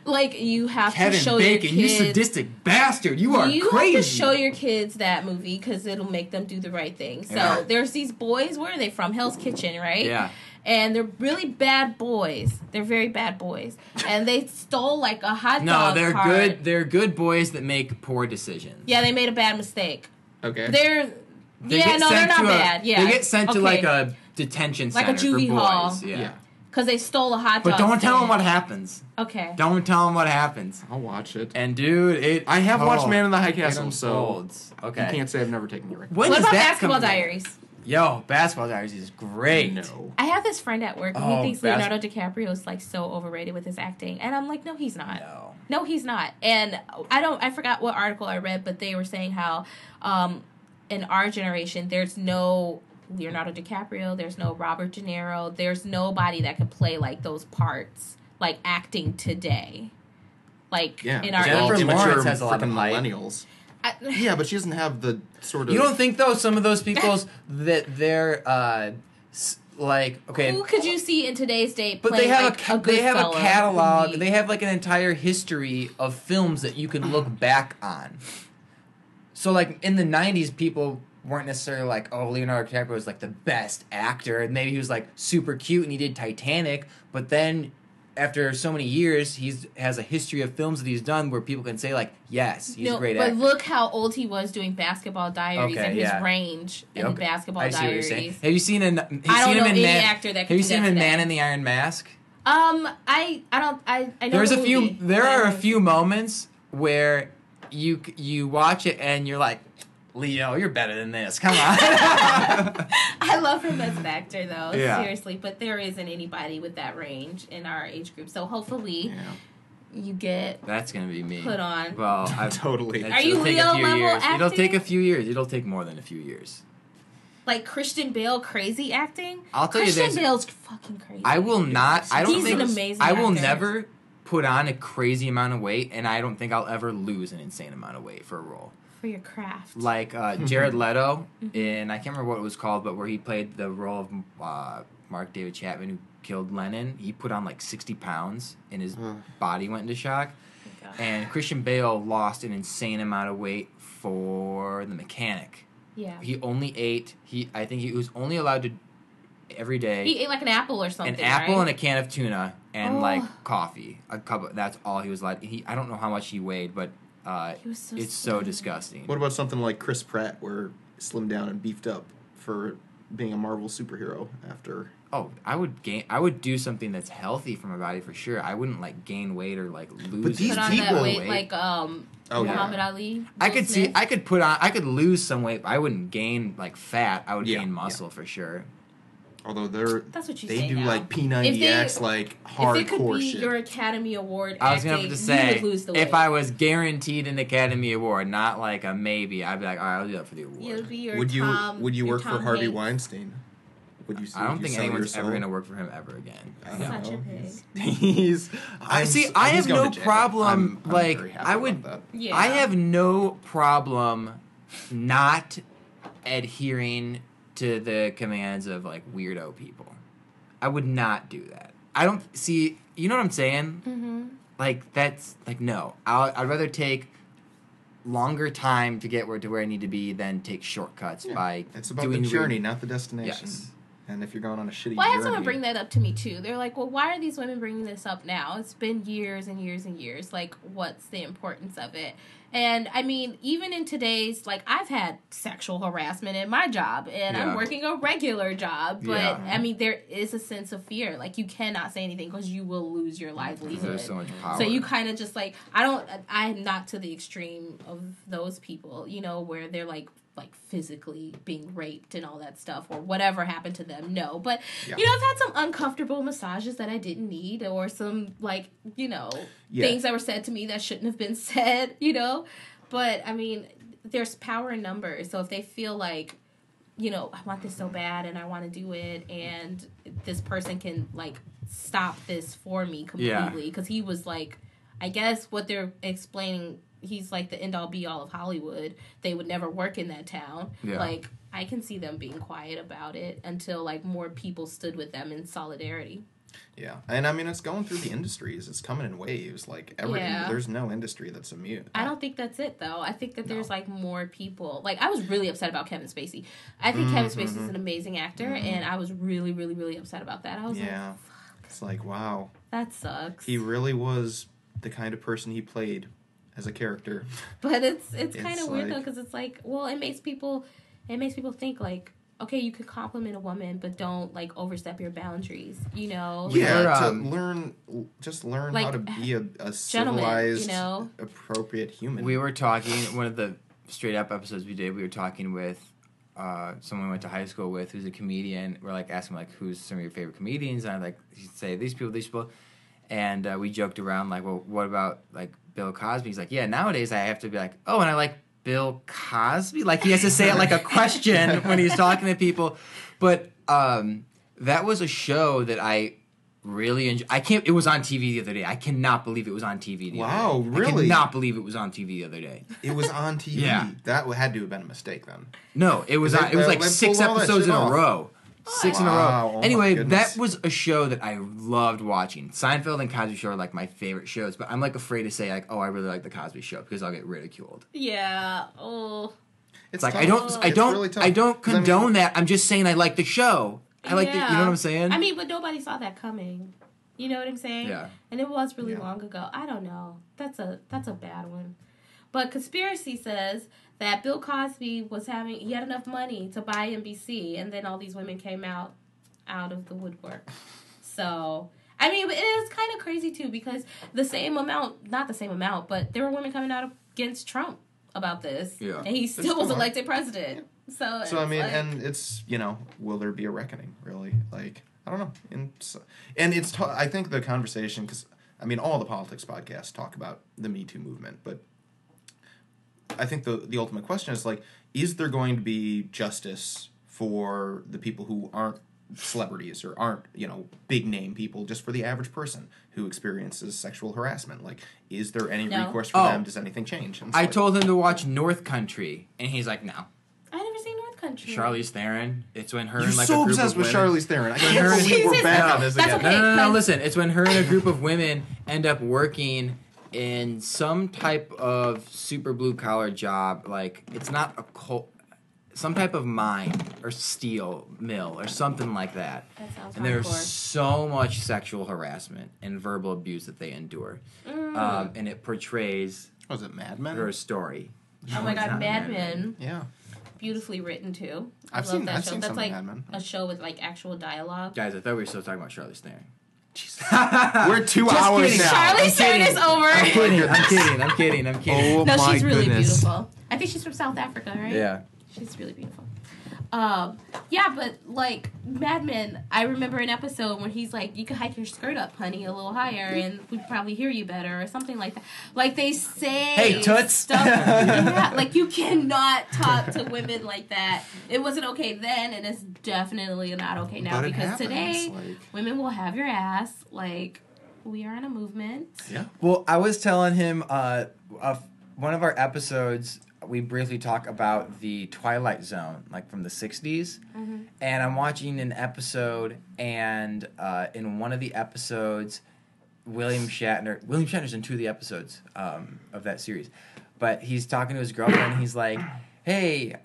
[SPEAKER 3] Like, you have to
[SPEAKER 4] Kevin
[SPEAKER 3] show
[SPEAKER 4] Bacon,
[SPEAKER 3] your
[SPEAKER 4] you
[SPEAKER 3] kids.
[SPEAKER 4] sadistic bastard. You are crazy.
[SPEAKER 3] have to show your kids that movie because it'll make them do the right thing. So
[SPEAKER 4] Yeah.
[SPEAKER 3] there's these boys. Where are they from? Hell's Kitchen, right?
[SPEAKER 4] Yeah.
[SPEAKER 3] And they're really bad boys. They're very bad boys, and they stole like a hot
[SPEAKER 4] No,
[SPEAKER 3] dog
[SPEAKER 4] they're
[SPEAKER 3] cart.
[SPEAKER 4] good. They're good boys that make poor decisions.
[SPEAKER 3] Yeah, they made a bad mistake.
[SPEAKER 1] Okay.
[SPEAKER 3] They're
[SPEAKER 4] They
[SPEAKER 3] yeah,
[SPEAKER 4] get
[SPEAKER 3] no, they're
[SPEAKER 4] sent
[SPEAKER 3] not
[SPEAKER 4] to a-
[SPEAKER 3] bad. Yeah,
[SPEAKER 4] They get sent to
[SPEAKER 3] Okay.
[SPEAKER 4] like a detention
[SPEAKER 3] Like a
[SPEAKER 4] center
[SPEAKER 3] juvie
[SPEAKER 4] for boys.
[SPEAKER 3] hall.
[SPEAKER 4] Yeah.
[SPEAKER 3] because they stole a hot dog.
[SPEAKER 4] But don't tell them
[SPEAKER 3] stand.
[SPEAKER 4] what happens.
[SPEAKER 3] Okay.
[SPEAKER 4] Don't tell them what happens.
[SPEAKER 1] I'll watch it.
[SPEAKER 4] And dude,
[SPEAKER 1] I have watched Man in the High Castle,
[SPEAKER 4] It
[SPEAKER 1] so
[SPEAKER 4] unfolds. Okay.
[SPEAKER 1] you can't say I've never taken your recommendation.
[SPEAKER 4] When
[SPEAKER 3] What
[SPEAKER 4] does
[SPEAKER 3] about
[SPEAKER 4] that
[SPEAKER 3] Basketball
[SPEAKER 4] come out?
[SPEAKER 3] Diaries?
[SPEAKER 4] Yo, Basketball Diaries is great.
[SPEAKER 1] No.
[SPEAKER 3] I have this friend at work, and he
[SPEAKER 4] Oh,
[SPEAKER 3] thinks Leonardo DiCaprio is like so overrated with his acting, and I'm like, no, he's not.
[SPEAKER 4] No.
[SPEAKER 3] No, he's not. And I forgot what article I read, but they were saying how in our generation there's no Leonardo DiCaprio, there's no Robert De Niro, there's nobody that could play like those parts, like acting today. Like
[SPEAKER 1] Yeah.
[SPEAKER 3] in our
[SPEAKER 4] Jennifer
[SPEAKER 3] age.
[SPEAKER 4] Lawrence
[SPEAKER 1] Immature
[SPEAKER 4] has a lot of
[SPEAKER 1] freaking
[SPEAKER 4] hype.
[SPEAKER 1] millennials.
[SPEAKER 3] I-
[SPEAKER 1] Yeah, but she doesn't have the sort of.
[SPEAKER 4] You don't think though some of those people's that they're like okay,
[SPEAKER 3] Who could you see in today's day
[SPEAKER 4] but
[SPEAKER 3] playing
[SPEAKER 4] they have
[SPEAKER 3] like a
[SPEAKER 4] they have a
[SPEAKER 3] Goodfella
[SPEAKER 4] catalog.
[SPEAKER 3] movie?
[SPEAKER 4] They have like an entire history of films that you could look back on. So like in the 90s, people weren't necessarily like, oh, Leonardo DiCaprio was like the best actor, and maybe he was like super cute and he did Titanic, but then after so many years, has a history of films that he's done where people can say like, yes, he's a great
[SPEAKER 3] but
[SPEAKER 4] actor.
[SPEAKER 3] look how old he was doing Basketball Diaries
[SPEAKER 4] Okay,
[SPEAKER 3] and his
[SPEAKER 4] yeah.
[SPEAKER 3] range in
[SPEAKER 4] Okay.
[SPEAKER 3] Basketball
[SPEAKER 4] I see what you're
[SPEAKER 3] Diaries.
[SPEAKER 4] saying. Have you seen him?
[SPEAKER 3] I don't know any actor that
[SPEAKER 4] Have
[SPEAKER 3] can
[SPEAKER 4] you
[SPEAKER 3] do
[SPEAKER 4] seen
[SPEAKER 3] that
[SPEAKER 4] him in
[SPEAKER 3] today.
[SPEAKER 4] Man in the Iron Mask?
[SPEAKER 3] I know
[SPEAKER 4] There's
[SPEAKER 3] the
[SPEAKER 4] a few.
[SPEAKER 3] movie.
[SPEAKER 4] There
[SPEAKER 3] I
[SPEAKER 4] are
[SPEAKER 3] know
[SPEAKER 4] a
[SPEAKER 3] the
[SPEAKER 4] few moments where you watch it and you're like, Leo, you're better than this. Come on.
[SPEAKER 3] I love him as an actor, though.
[SPEAKER 4] Yeah.
[SPEAKER 3] Seriously, but there isn't anybody with that range in our age group. So hopefully,
[SPEAKER 1] Yeah.
[SPEAKER 3] you get
[SPEAKER 4] That's gonna be me.
[SPEAKER 3] put on.
[SPEAKER 4] Well,
[SPEAKER 1] Totally.
[SPEAKER 3] Are you Leo level acting?
[SPEAKER 4] It'll take a few years. It'll take more than a few years.
[SPEAKER 3] Like Christian Bale crazy acting?
[SPEAKER 4] I'll tell you this.
[SPEAKER 3] Christian Bale's fucking crazy.
[SPEAKER 4] I will not. I don't
[SPEAKER 3] He's
[SPEAKER 4] think.
[SPEAKER 3] an amazing
[SPEAKER 4] I will
[SPEAKER 3] actor.
[SPEAKER 4] never put on a crazy amount of weight, and I don't think I'll ever lose an insane amount of weight for a role.
[SPEAKER 3] For your craft.
[SPEAKER 4] Like Jared Leto in, I can't remember what it was called, but where he played the role of Mark David Chapman who killed Lennon. He put on like 60 pounds, and his body went into shock. And Christian Bale lost an insane amount of weight for The Mechanic.
[SPEAKER 3] Yeah.
[SPEAKER 4] He only ate. I think he was only allowed to every day.
[SPEAKER 3] He ate like an apple or something.
[SPEAKER 4] An apple
[SPEAKER 3] right?
[SPEAKER 4] and a can of tuna and like coffee. A cup. That's all he was allowed. I don't know how much he weighed, but
[SPEAKER 3] He was so
[SPEAKER 4] it's
[SPEAKER 3] skinny.
[SPEAKER 4] so disgusting.
[SPEAKER 1] What about something like Chris Pratt, where he slimmed down and beefed up for being a Marvel superhero after?
[SPEAKER 4] Oh, I would do something that's healthy for my body for sure. I wouldn't like gain weight or like lose.
[SPEAKER 1] But these
[SPEAKER 3] Put on
[SPEAKER 1] people-
[SPEAKER 3] that weight like Muhammad Ali.
[SPEAKER 4] I
[SPEAKER 3] Will
[SPEAKER 4] could see.
[SPEAKER 3] Smith.
[SPEAKER 4] I could lose some weight. But I wouldn't gain like fat. I would
[SPEAKER 1] Yeah,
[SPEAKER 4] gain muscle for sure.
[SPEAKER 1] Although
[SPEAKER 3] That's what you
[SPEAKER 1] they
[SPEAKER 3] say
[SPEAKER 1] do
[SPEAKER 3] now.
[SPEAKER 1] like P90X, like
[SPEAKER 3] If
[SPEAKER 1] hardcore
[SPEAKER 3] it could be
[SPEAKER 1] shit.
[SPEAKER 3] your Academy Award
[SPEAKER 4] I was
[SPEAKER 3] acting,
[SPEAKER 4] gonna have to
[SPEAKER 3] you
[SPEAKER 4] say,
[SPEAKER 3] would lose the weight.
[SPEAKER 4] if I was guaranteed an Academy Award, not like a maybe, I'd be like, all right, I'll do that for the award.
[SPEAKER 3] You'd be your
[SPEAKER 1] Would you
[SPEAKER 3] Tom,
[SPEAKER 1] would you
[SPEAKER 3] your
[SPEAKER 1] work for
[SPEAKER 3] Tom
[SPEAKER 1] Harvey
[SPEAKER 3] Hanks.
[SPEAKER 1] Weinstein? Would you?
[SPEAKER 4] I don't
[SPEAKER 1] would you
[SPEAKER 4] think
[SPEAKER 1] sell your
[SPEAKER 4] anyone's ever
[SPEAKER 1] soul?
[SPEAKER 4] gonna work for him ever again.
[SPEAKER 1] I
[SPEAKER 4] No.
[SPEAKER 1] don't
[SPEAKER 3] Such a
[SPEAKER 1] know.
[SPEAKER 3] pig.
[SPEAKER 1] He's.
[SPEAKER 4] I see.
[SPEAKER 1] he's
[SPEAKER 4] I have
[SPEAKER 1] going
[SPEAKER 4] no
[SPEAKER 1] to jail.
[SPEAKER 4] problem.
[SPEAKER 1] I'm
[SPEAKER 4] like
[SPEAKER 1] very happy
[SPEAKER 4] I
[SPEAKER 1] about
[SPEAKER 4] would.
[SPEAKER 1] that.
[SPEAKER 3] Yeah.
[SPEAKER 4] I have no problem not adhering to the commands of like weirdo people. I would not do that. I don't see. You know what I'm saying?
[SPEAKER 3] Mm-hmm.
[SPEAKER 4] Like that's like no. I'd rather take longer time to get to where I need to be than take shortcuts by
[SPEAKER 1] It's about
[SPEAKER 4] doing
[SPEAKER 1] the journey,
[SPEAKER 4] weird-
[SPEAKER 1] not the destination.
[SPEAKER 4] Yes.
[SPEAKER 1] And if you're going on a shitty
[SPEAKER 3] Well, I had
[SPEAKER 1] journey,
[SPEAKER 3] someone bring that up to me too. They're like, "Well, why are these women bringing this up now? It's been years and years and years. Like, what's the importance of it?" And I mean, even in today's, like, I've had sexual harassment in my job, and I'm
[SPEAKER 4] Yeah.
[SPEAKER 3] working a regular job. But
[SPEAKER 4] Yeah.
[SPEAKER 3] I mean, there is a sense of fear. Like, you cannot say anything because you will lose your livelihood.
[SPEAKER 4] There's so much power.
[SPEAKER 3] So you kind of just like, I'm not to the extreme of those people, you know, where they're like physically being raped and all that stuff or whatever happened to them. No, but
[SPEAKER 1] Yeah.
[SPEAKER 3] you know, I've had some uncomfortable massages that I didn't need or some like, you know,
[SPEAKER 1] Yeah.
[SPEAKER 3] things that were said to me that shouldn't have been said, you know, but I mean, there's power in numbers. So if they feel like, you know, I want this so bad and I want to do it and this person can like stop this for me completely because he was like, I guess what they're explaining, he's like the end all be all of Hollywood. They would never work in that town.
[SPEAKER 4] Yeah.
[SPEAKER 3] Like, I can see them being quiet about it until like more people stood with them in solidarity.
[SPEAKER 1] Yeah, and I mean it's going through the industries. It's coming in waves. Like there's no industry that's immune.
[SPEAKER 3] I don't think that's it though. I think that there's like more people. Like, I was really upset about Kevin Spacey. I think Kevin Spacey is an amazing actor, and I was really, really, really upset about that. I was like,
[SPEAKER 1] Yeah, it's like wow,
[SPEAKER 3] that sucks.
[SPEAKER 1] he really was the kind of person he played as a character.
[SPEAKER 3] But it's kind
[SPEAKER 1] It's
[SPEAKER 3] of weird though,
[SPEAKER 1] like-
[SPEAKER 3] because it's like, well, it makes people think like, okay, you could compliment a woman, but don't like overstep your boundaries. You know?
[SPEAKER 1] Yeah, to
[SPEAKER 4] We're,
[SPEAKER 1] learn
[SPEAKER 3] like,
[SPEAKER 1] how to be a
[SPEAKER 3] gentleman,
[SPEAKER 1] civilized,
[SPEAKER 3] you know?
[SPEAKER 1] appropriate human.
[SPEAKER 4] We were talking, one of the straight up episodes we did, we were talking with someone we went to high school with who's a comedian. We're like asking like, who's some of your favorite comedians? And I like, he'd say these people. And we joked around like, well, what about like Bill Cosby? He's like, yeah, nowadays I have to be like, oh, and I like Bill Cosby. Like he has to say it like a question when he's talking to people. But that was a show that I really enjoyed. It was on TV the other day. I cannot believe it was on TV the other day.
[SPEAKER 1] Wow, really?
[SPEAKER 4] I cannot believe it was on TV the other day.
[SPEAKER 1] It was on TV.
[SPEAKER 4] Yeah.
[SPEAKER 1] That had to have been a mistake then.
[SPEAKER 4] No, it was
[SPEAKER 1] They-
[SPEAKER 4] on, it was like
[SPEAKER 1] they
[SPEAKER 4] 6
[SPEAKER 1] pulled all that
[SPEAKER 4] episodes
[SPEAKER 1] shit
[SPEAKER 4] in a
[SPEAKER 1] off.
[SPEAKER 4] row. 6 in a
[SPEAKER 1] Wow,
[SPEAKER 4] row.
[SPEAKER 1] oh my
[SPEAKER 4] Anyway,
[SPEAKER 1] goodness.
[SPEAKER 4] that was a show that I loved watching. Seinfeld and Cosby Show are like my favorite shows, but I'm like afraid to say like, oh, I really like the Cosby Show because I'll get ridiculed.
[SPEAKER 3] Yeah. Oh.
[SPEAKER 4] It's like
[SPEAKER 1] tough.
[SPEAKER 4] I don't
[SPEAKER 1] It's really tough.
[SPEAKER 4] I don't
[SPEAKER 1] 'Cause I mean-
[SPEAKER 4] condone that. I'm just saying I like the show. I like the, you know what I'm saying?
[SPEAKER 3] I mean, but nobody saw that coming. You know what I'm saying?
[SPEAKER 4] Yeah.
[SPEAKER 3] And it was really
[SPEAKER 1] Yeah.
[SPEAKER 3] long ago. I don't know. That's a bad one. But conspiracy says that Bill Cosby he had enough money to buy NBC, and then all these women came out of the woodwork. So, I mean, it is kind of crazy too because not the same amount, but there were women coming out against Trump about this.
[SPEAKER 4] Yeah.
[SPEAKER 3] And he still was elected president. So
[SPEAKER 1] I mean,
[SPEAKER 3] like,
[SPEAKER 1] and it's, will there be a reckoning, really? Like, I don't know. And it's I think the conversation, because I mean, all the politics podcasts talk about the Me Too movement, but I think the ultimate question is, like, is there going to be justice for the people who aren't celebrities or aren't, big name people, just for the average person who experiences sexual harassment? Like, is there any recourse for them? Does anything change? And
[SPEAKER 4] I told him to watch North Country, and he's like, no.
[SPEAKER 3] I never seen North Country.
[SPEAKER 4] Charlize Theron. It's when her
[SPEAKER 1] You're
[SPEAKER 4] and like
[SPEAKER 1] so
[SPEAKER 4] a group
[SPEAKER 1] obsessed
[SPEAKER 4] of
[SPEAKER 1] with
[SPEAKER 4] women.
[SPEAKER 1] Charlize Theron. I can't believe we're back on this
[SPEAKER 3] That's
[SPEAKER 1] again.
[SPEAKER 3] okay.
[SPEAKER 4] No. Listen, it's when her and a group of women end up working in some type of super blue collar job. Like, it's not a some type of mine or steel mill or something like that.
[SPEAKER 3] That sounds
[SPEAKER 4] And there's
[SPEAKER 3] hardcore.
[SPEAKER 4] so much sexual harassment and verbal abuse that they endure. And it portrays
[SPEAKER 1] Was it Mad Men?
[SPEAKER 4] her story.
[SPEAKER 3] Oh my
[SPEAKER 4] It's
[SPEAKER 3] God,
[SPEAKER 4] not
[SPEAKER 3] Mad Men.
[SPEAKER 1] Yeah.
[SPEAKER 3] Beautifully written too.
[SPEAKER 1] I've
[SPEAKER 3] love
[SPEAKER 1] seen
[SPEAKER 3] that show.
[SPEAKER 1] some
[SPEAKER 3] That's like
[SPEAKER 1] Mad Men.
[SPEAKER 3] a show with like actual dialogue.
[SPEAKER 4] Guys, I thought we were still talking about Charlize Theron.
[SPEAKER 1] We're 2
[SPEAKER 4] Just
[SPEAKER 1] hours
[SPEAKER 4] kidding.
[SPEAKER 1] now.
[SPEAKER 3] Charlize Theron is over.
[SPEAKER 4] I'm kidding.
[SPEAKER 1] Oh
[SPEAKER 3] No,
[SPEAKER 1] my
[SPEAKER 3] she's really
[SPEAKER 1] goodness.
[SPEAKER 3] beautiful. I think she's from South Africa, right?
[SPEAKER 4] Yeah.
[SPEAKER 3] She's really beautiful. Yeah, but like Mad Men, I remember an episode where he's like, "You can hike your skirt up, honey, a little higher, and we'd probably hear you better," or something like that. Like they say,
[SPEAKER 4] Hey, toots.
[SPEAKER 3] stuff. Yeah, like you cannot talk to women like that. It wasn't okay then, and it's definitely not okay now
[SPEAKER 1] But it
[SPEAKER 3] because
[SPEAKER 1] happens,
[SPEAKER 3] today
[SPEAKER 1] like-
[SPEAKER 3] women will have your ass. Like we are in a movement.
[SPEAKER 1] Yeah.
[SPEAKER 4] Well, I was telling him one of our episodes, we briefly talk about the Twilight Zone, like from the 60s.
[SPEAKER 3] Mm-hmm.
[SPEAKER 4] And I'm watching an episode, and in one of the episodes, William Shatner's in 2 of the episodes of that series. But he's talking to his girlfriend, and he's like, hey,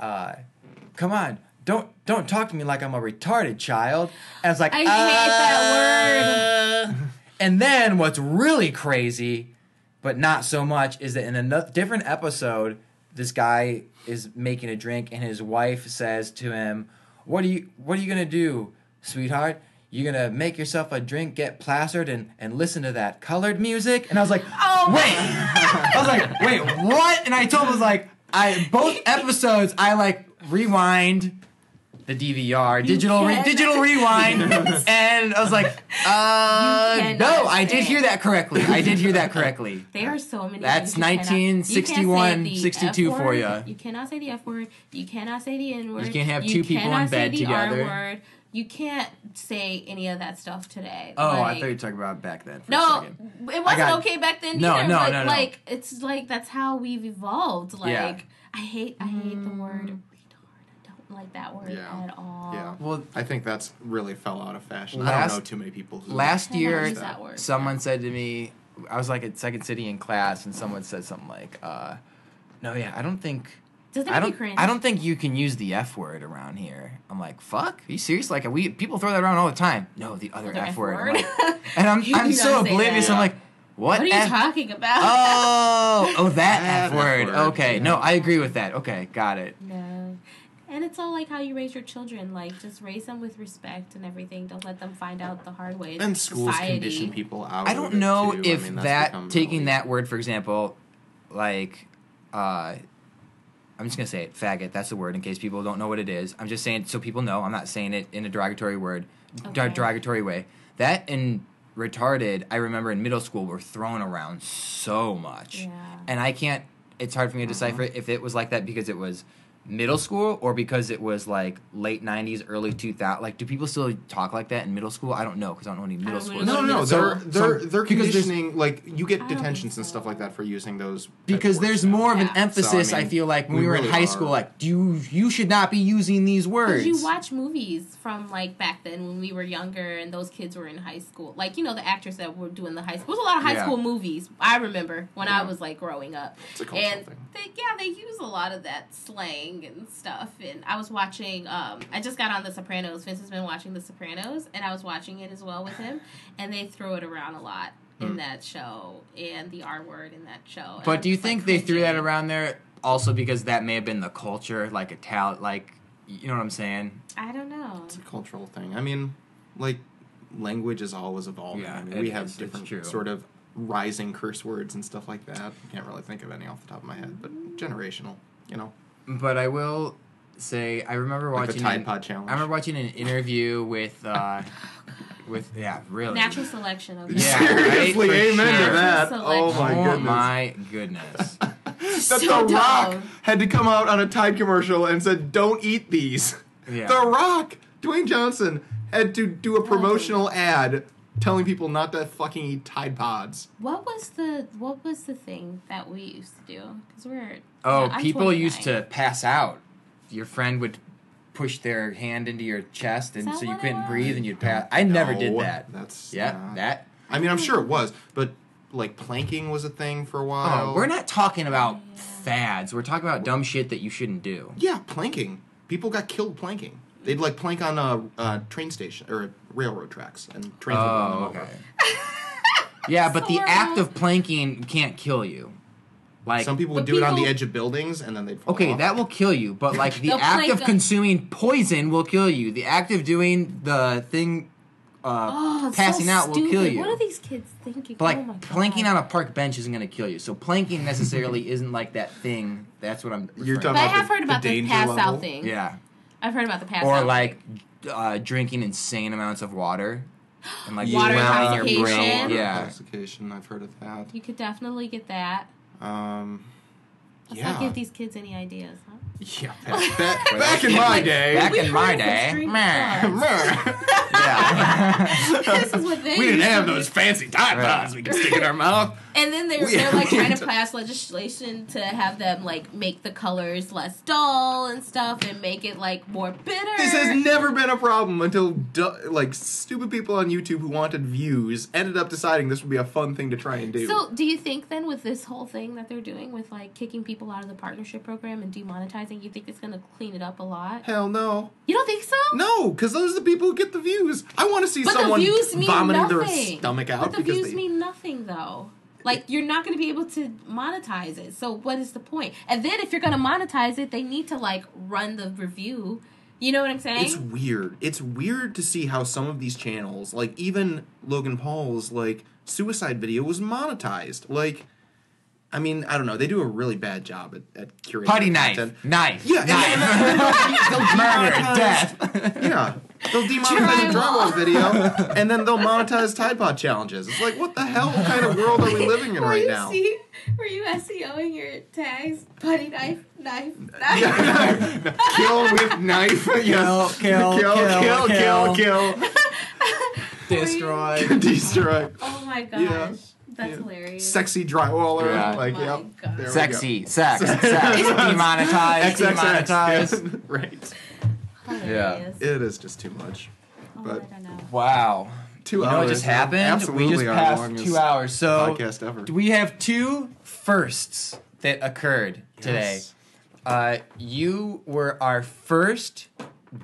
[SPEAKER 4] come on. Don't talk to me like I'm a retarded child. And I was like,
[SPEAKER 3] I hate that word.
[SPEAKER 4] And then what's really crazy, but not so much, is that in a different episode, this guy is making a drink, and his wife says to him, What are you gonna do, sweetheart? You gonna make yourself a drink, get plastered, and listen to that colored music?" And I was like,
[SPEAKER 3] Oh.
[SPEAKER 4] "Wait!" I was like, "Wait, what?" And I told him, I was like, both episodes, I like rewind the DVR, digital rewind, and I was like,
[SPEAKER 3] cannot
[SPEAKER 4] no, I
[SPEAKER 3] say
[SPEAKER 4] did hear that correctly.
[SPEAKER 3] There are so many.
[SPEAKER 4] That's
[SPEAKER 3] things you cannot-
[SPEAKER 4] 1961,
[SPEAKER 3] you can't say the
[SPEAKER 4] 62
[SPEAKER 3] F
[SPEAKER 4] for
[SPEAKER 3] word,
[SPEAKER 4] ya.
[SPEAKER 3] You cannot say the F word. You cannot say the N word.
[SPEAKER 4] You can't have 2 people in
[SPEAKER 3] cannot
[SPEAKER 4] bed
[SPEAKER 3] say the
[SPEAKER 4] together.
[SPEAKER 3] R word. You can't say any of that stuff today.
[SPEAKER 4] Oh, I
[SPEAKER 3] Like,
[SPEAKER 4] thought you were talking about back then. For a
[SPEAKER 3] no,
[SPEAKER 4] second.
[SPEAKER 3] it wasn't
[SPEAKER 4] got-
[SPEAKER 3] okay back then
[SPEAKER 4] No,
[SPEAKER 3] either.
[SPEAKER 4] no,
[SPEAKER 3] but
[SPEAKER 4] no, no.
[SPEAKER 3] like it's like that's how we've evolved. Like
[SPEAKER 4] Yeah.
[SPEAKER 3] I hate the word retard. I don't like that word
[SPEAKER 1] Yeah.
[SPEAKER 3] at all.
[SPEAKER 1] Yeah.
[SPEAKER 4] Well,
[SPEAKER 1] I think that's really fell out of fashion. I
[SPEAKER 4] Last-
[SPEAKER 1] don't know too many people who
[SPEAKER 4] last
[SPEAKER 3] cannot
[SPEAKER 4] year,
[SPEAKER 3] use that word.
[SPEAKER 4] someone said to me, I was like at Second City in class, and someone said something like, "No, yeah, I don't think."
[SPEAKER 3] Does that make you cringe?
[SPEAKER 4] I don't think you can use the F word around here. I'm like, fuck? Are you serious? Like, people throw that around all the time. No, the other
[SPEAKER 3] Other
[SPEAKER 4] F word. I'm
[SPEAKER 3] word?
[SPEAKER 4] like- and I'm
[SPEAKER 3] You do
[SPEAKER 4] so
[SPEAKER 3] not say
[SPEAKER 4] oblivious.
[SPEAKER 3] that.
[SPEAKER 4] I'm like, what?
[SPEAKER 3] What are you
[SPEAKER 4] F-
[SPEAKER 3] talking about?
[SPEAKER 4] Oh, that
[SPEAKER 1] That
[SPEAKER 4] F word.
[SPEAKER 1] F word,
[SPEAKER 4] Okay,
[SPEAKER 1] yeah.
[SPEAKER 4] no, I agree with that. Okay, got it.
[SPEAKER 3] No. And it's all like how you raise your children. Like, just raise them with respect and everything. Don't let them find out the hard way.
[SPEAKER 1] and
[SPEAKER 3] It's
[SPEAKER 1] schools
[SPEAKER 3] society.
[SPEAKER 1] condition people out.
[SPEAKER 4] I
[SPEAKER 1] of
[SPEAKER 4] don't
[SPEAKER 1] it,
[SPEAKER 4] know
[SPEAKER 1] too.
[SPEAKER 4] if
[SPEAKER 1] I mean, that's
[SPEAKER 4] that
[SPEAKER 1] become
[SPEAKER 4] taking
[SPEAKER 1] really-
[SPEAKER 4] that word, for example, like, I'm just gonna say it, faggot. That's the word in case people don't know what it is. I'm just saying so people know. I'm not saying it in a derogatory
[SPEAKER 3] Okay.
[SPEAKER 4] derogatory way. That and retarded, I remember in middle school were thrown around so much,
[SPEAKER 3] Yeah.
[SPEAKER 4] and I can't. It's hard for me to decipher if it was like that because it was middle school or because it was like late 90s, early 2000s. Like, do people still talk like that in middle school? I don't know because I don't know any middle
[SPEAKER 3] don't
[SPEAKER 4] school.
[SPEAKER 3] really know.
[SPEAKER 1] No,
[SPEAKER 3] So-
[SPEAKER 1] they're
[SPEAKER 4] because there's-
[SPEAKER 1] conditioning. Like you
[SPEAKER 3] I
[SPEAKER 1] get
[SPEAKER 3] don't
[SPEAKER 1] detentions
[SPEAKER 3] think
[SPEAKER 1] and
[SPEAKER 3] so.
[SPEAKER 1] stuff like that for using those. type
[SPEAKER 4] Because
[SPEAKER 1] of words
[SPEAKER 4] there's
[SPEAKER 1] now.
[SPEAKER 4] more of an
[SPEAKER 3] Yeah.
[SPEAKER 4] emphasis,
[SPEAKER 1] So, I
[SPEAKER 4] I
[SPEAKER 1] mean,
[SPEAKER 4] feel like, when
[SPEAKER 1] we
[SPEAKER 4] we were in
[SPEAKER 1] really
[SPEAKER 4] high
[SPEAKER 1] are-
[SPEAKER 4] school, like, you should not be using these words.
[SPEAKER 3] Because you watch movies from, like, back then when we were younger and those kids were in high school. Like, you know, the actors that were doing the high school. There's a lot of high
[SPEAKER 4] Yeah.
[SPEAKER 3] school movies, I remember, when I
[SPEAKER 1] Yeah.
[SPEAKER 3] was, like, growing up.
[SPEAKER 1] It's a cultural
[SPEAKER 3] And,
[SPEAKER 1] thing.
[SPEAKER 3] they use a lot of that slang and stuff. And I was watching, I just got on The Sopranos. Vince has been watching The Sopranos, and I was watching it as well with him. And they throw it around a lot in that show, and the R word in that show. And
[SPEAKER 4] But
[SPEAKER 3] I'm
[SPEAKER 4] do you
[SPEAKER 3] just,
[SPEAKER 4] think
[SPEAKER 3] like,
[SPEAKER 4] they threw that
[SPEAKER 3] cringing.
[SPEAKER 4] around there also because that may have been the culture, like you know what I'm saying?
[SPEAKER 3] I don't know.
[SPEAKER 1] It's a cultural thing. I mean, like language is always evolving.
[SPEAKER 4] Yeah,
[SPEAKER 1] I mean,
[SPEAKER 4] it
[SPEAKER 1] we
[SPEAKER 4] is.
[SPEAKER 1] have
[SPEAKER 4] It's
[SPEAKER 1] different
[SPEAKER 4] true.
[SPEAKER 1] sort of rising curse words and stuff like that. I can't really think of any off the top of my head, but generational. You know,
[SPEAKER 4] But I will say, I remember
[SPEAKER 1] like the
[SPEAKER 4] watching
[SPEAKER 1] Tide Pod challenge.
[SPEAKER 4] I remember watching an interview with
[SPEAKER 2] Really.
[SPEAKER 3] Natural selection. Okay.
[SPEAKER 2] Yeah,
[SPEAKER 1] Seriously,
[SPEAKER 2] right? For
[SPEAKER 1] amen
[SPEAKER 2] sure.
[SPEAKER 1] to that.
[SPEAKER 3] Natural
[SPEAKER 1] Oh
[SPEAKER 3] selection.
[SPEAKER 1] my goodness.
[SPEAKER 2] My goodness.
[SPEAKER 1] That
[SPEAKER 3] So
[SPEAKER 1] The Rock
[SPEAKER 3] dumb.
[SPEAKER 1] had to come out on a Tide commercial and said, "Don't eat these."
[SPEAKER 2] Yeah.
[SPEAKER 1] The Rock, Dwayne Johnson, had to do a promotional ad telling people not to fucking eat Tide Pods.
[SPEAKER 3] What was the thing that we used to do? Because we're I'm
[SPEAKER 2] People
[SPEAKER 3] 29.
[SPEAKER 2] used to pass out. Your friend would push their hand into your chest, and
[SPEAKER 3] that
[SPEAKER 2] so you
[SPEAKER 3] what it
[SPEAKER 2] couldn't
[SPEAKER 3] was?
[SPEAKER 2] breathe, and you'd pass. I never did
[SPEAKER 1] No,
[SPEAKER 2] that.
[SPEAKER 1] That's
[SPEAKER 2] Yeah, that.
[SPEAKER 1] I mean, I'm sure it was, but like planking was a thing for a while.
[SPEAKER 2] Oh, we're not talking about fads. We're talking about dumb shit that you shouldn't do.
[SPEAKER 1] Yeah, planking. People got killed planking. They'd like plank on a train station or railroad tracks, and trains would run them over.
[SPEAKER 2] Yeah, but the
[SPEAKER 3] Horrible.
[SPEAKER 2] act of planking can't kill you. Like
[SPEAKER 1] Some people would
[SPEAKER 3] But
[SPEAKER 1] do it on the
[SPEAKER 3] people-
[SPEAKER 1] edge of buildings, and then they'd fall
[SPEAKER 2] okay,
[SPEAKER 1] off.
[SPEAKER 2] that will kill you. But like the
[SPEAKER 3] They'll
[SPEAKER 2] act
[SPEAKER 3] plank
[SPEAKER 2] of
[SPEAKER 3] on-
[SPEAKER 2] consuming poison will kill you. The act of doing the thing,
[SPEAKER 3] It's
[SPEAKER 2] passing
[SPEAKER 3] so
[SPEAKER 2] out will
[SPEAKER 3] stupid.
[SPEAKER 2] kill you.
[SPEAKER 3] What are these kids thinking?
[SPEAKER 2] But like
[SPEAKER 3] oh my God.
[SPEAKER 2] planking on a park bench isn't going to kill you. So planking necessarily isn't like that thing. That's what I'm.
[SPEAKER 1] You're
[SPEAKER 2] referring
[SPEAKER 1] talking
[SPEAKER 3] But I
[SPEAKER 1] about
[SPEAKER 3] have heard about the
[SPEAKER 1] danger
[SPEAKER 3] pass
[SPEAKER 1] level?
[SPEAKER 3] out thing.
[SPEAKER 2] to. Yeah.
[SPEAKER 3] I've heard about the pass
[SPEAKER 2] Or
[SPEAKER 3] out.
[SPEAKER 2] like drinking insane amounts of water and like
[SPEAKER 3] Water
[SPEAKER 2] drowning your brain.
[SPEAKER 3] intoxication.
[SPEAKER 2] Yeah.
[SPEAKER 1] Intoxication. I've heard of that.
[SPEAKER 3] You could definitely get that. Let's not
[SPEAKER 1] Yeah.
[SPEAKER 3] give these kids any ideas, huh?
[SPEAKER 1] Yeah. Back in my day.
[SPEAKER 2] Back
[SPEAKER 3] We
[SPEAKER 2] in my
[SPEAKER 3] heard
[SPEAKER 2] day.
[SPEAKER 3] some street
[SPEAKER 2] Meh.
[SPEAKER 3] drugs.
[SPEAKER 2] Yeah.
[SPEAKER 3] This is what they
[SPEAKER 1] We didn't
[SPEAKER 3] used to
[SPEAKER 1] have
[SPEAKER 3] do.
[SPEAKER 1] those fancy Tide Pods we could stick in our mouth.
[SPEAKER 3] And then they're like trying to pass legislation to have them like make the colors less dull and stuff and make it like more bitter.
[SPEAKER 1] This has never been a problem until like stupid people on YouTube who wanted views ended up deciding this would be a fun thing to try and do.
[SPEAKER 3] So, do you think then with this whole thing that they're doing with like kicking people out of the partnership program and demonetizing, you think it's going to clean it up a lot?
[SPEAKER 1] Hell no.
[SPEAKER 3] You don't think so?
[SPEAKER 1] No, because those are the people who get the views. I want to see
[SPEAKER 3] But
[SPEAKER 1] someone
[SPEAKER 3] the views mean
[SPEAKER 1] vomiting
[SPEAKER 3] nothing.
[SPEAKER 1] their stomach out
[SPEAKER 3] But the
[SPEAKER 1] because
[SPEAKER 3] views
[SPEAKER 1] they...
[SPEAKER 3] mean nothing though. Like, you're not going to be able to monetize it. So what is the point? And then if you're going to monetize it, they need to like run the review. You know what I'm saying?
[SPEAKER 1] It's weird. It's weird to see how some of these channels, like even Logan Paul's like suicide video was monetized. Like, I mean, I don't know. They do a really bad job at curating
[SPEAKER 2] Putty
[SPEAKER 1] content.
[SPEAKER 2] knife.
[SPEAKER 1] Yeah, they'll
[SPEAKER 2] Murder,
[SPEAKER 1] demonetize-
[SPEAKER 2] death.
[SPEAKER 1] Yeah, they'll demonetize a drywall video, and then they'll monetize Tide Pod challenges. It's like, what the hell kind of world are we living in right now?
[SPEAKER 3] Were you SEOing your tags? Putty knife.
[SPEAKER 1] Kill with knife. Yes. Kill.
[SPEAKER 2] Destroy.
[SPEAKER 1] Destroy.
[SPEAKER 3] Oh my gosh.
[SPEAKER 1] Yeah.
[SPEAKER 3] That's
[SPEAKER 1] Yeah.
[SPEAKER 3] hilarious.
[SPEAKER 1] Sexy drywaller.
[SPEAKER 2] Yeah.
[SPEAKER 1] Like,
[SPEAKER 3] Oh my
[SPEAKER 1] yep.
[SPEAKER 3] God.
[SPEAKER 1] There we
[SPEAKER 2] Sexy.
[SPEAKER 1] go.
[SPEAKER 2] Sex. Demonetized. Demonetized.
[SPEAKER 1] XXX. Right.
[SPEAKER 3] Hilarious.
[SPEAKER 1] It is just too much.
[SPEAKER 3] Oh,
[SPEAKER 1] But
[SPEAKER 3] I don't know.
[SPEAKER 2] Wow.
[SPEAKER 1] 2
[SPEAKER 2] You
[SPEAKER 1] hours.
[SPEAKER 2] know what just happened?
[SPEAKER 1] Absolutely
[SPEAKER 2] We just
[SPEAKER 1] our
[SPEAKER 2] passed
[SPEAKER 1] longest
[SPEAKER 2] 2 hours. So
[SPEAKER 1] podcast ever.
[SPEAKER 2] we have two firsts that occurred today.
[SPEAKER 1] Yes.
[SPEAKER 2] You were our first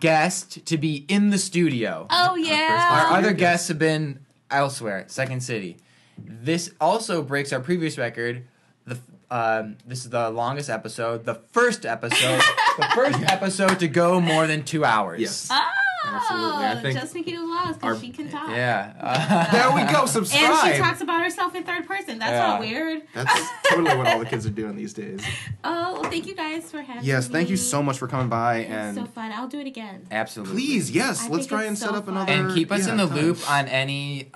[SPEAKER 2] guest to be in the studio.
[SPEAKER 3] Oh, yeah.
[SPEAKER 2] Our other guests have been elsewhere, Second City. This also breaks our previous record. This is the longest episode. The first episode to go more than 2 hours.
[SPEAKER 1] Yes.
[SPEAKER 3] Oh,
[SPEAKER 1] Absolutely. I think
[SPEAKER 3] just Nakita Vlogs
[SPEAKER 1] our-
[SPEAKER 3] because she can talk.
[SPEAKER 2] Yeah.
[SPEAKER 1] There we go.
[SPEAKER 3] And
[SPEAKER 1] Subscribe.
[SPEAKER 3] she talks about herself in third person. That's
[SPEAKER 2] Yeah.
[SPEAKER 3] not weird.
[SPEAKER 1] That's totally what all the kids are doing these days.
[SPEAKER 3] Oh, well, thank you guys for having me.
[SPEAKER 1] Yes, thank you so much for coming by
[SPEAKER 3] It was
[SPEAKER 1] and
[SPEAKER 3] so fun. I'll do it again.
[SPEAKER 2] Absolutely.
[SPEAKER 1] please, yes,
[SPEAKER 3] I
[SPEAKER 1] let's
[SPEAKER 3] think
[SPEAKER 1] try
[SPEAKER 3] it's
[SPEAKER 1] and set
[SPEAKER 3] so
[SPEAKER 1] up
[SPEAKER 3] fun.
[SPEAKER 1] another
[SPEAKER 2] And keep us in the
[SPEAKER 1] time.
[SPEAKER 2] loop on any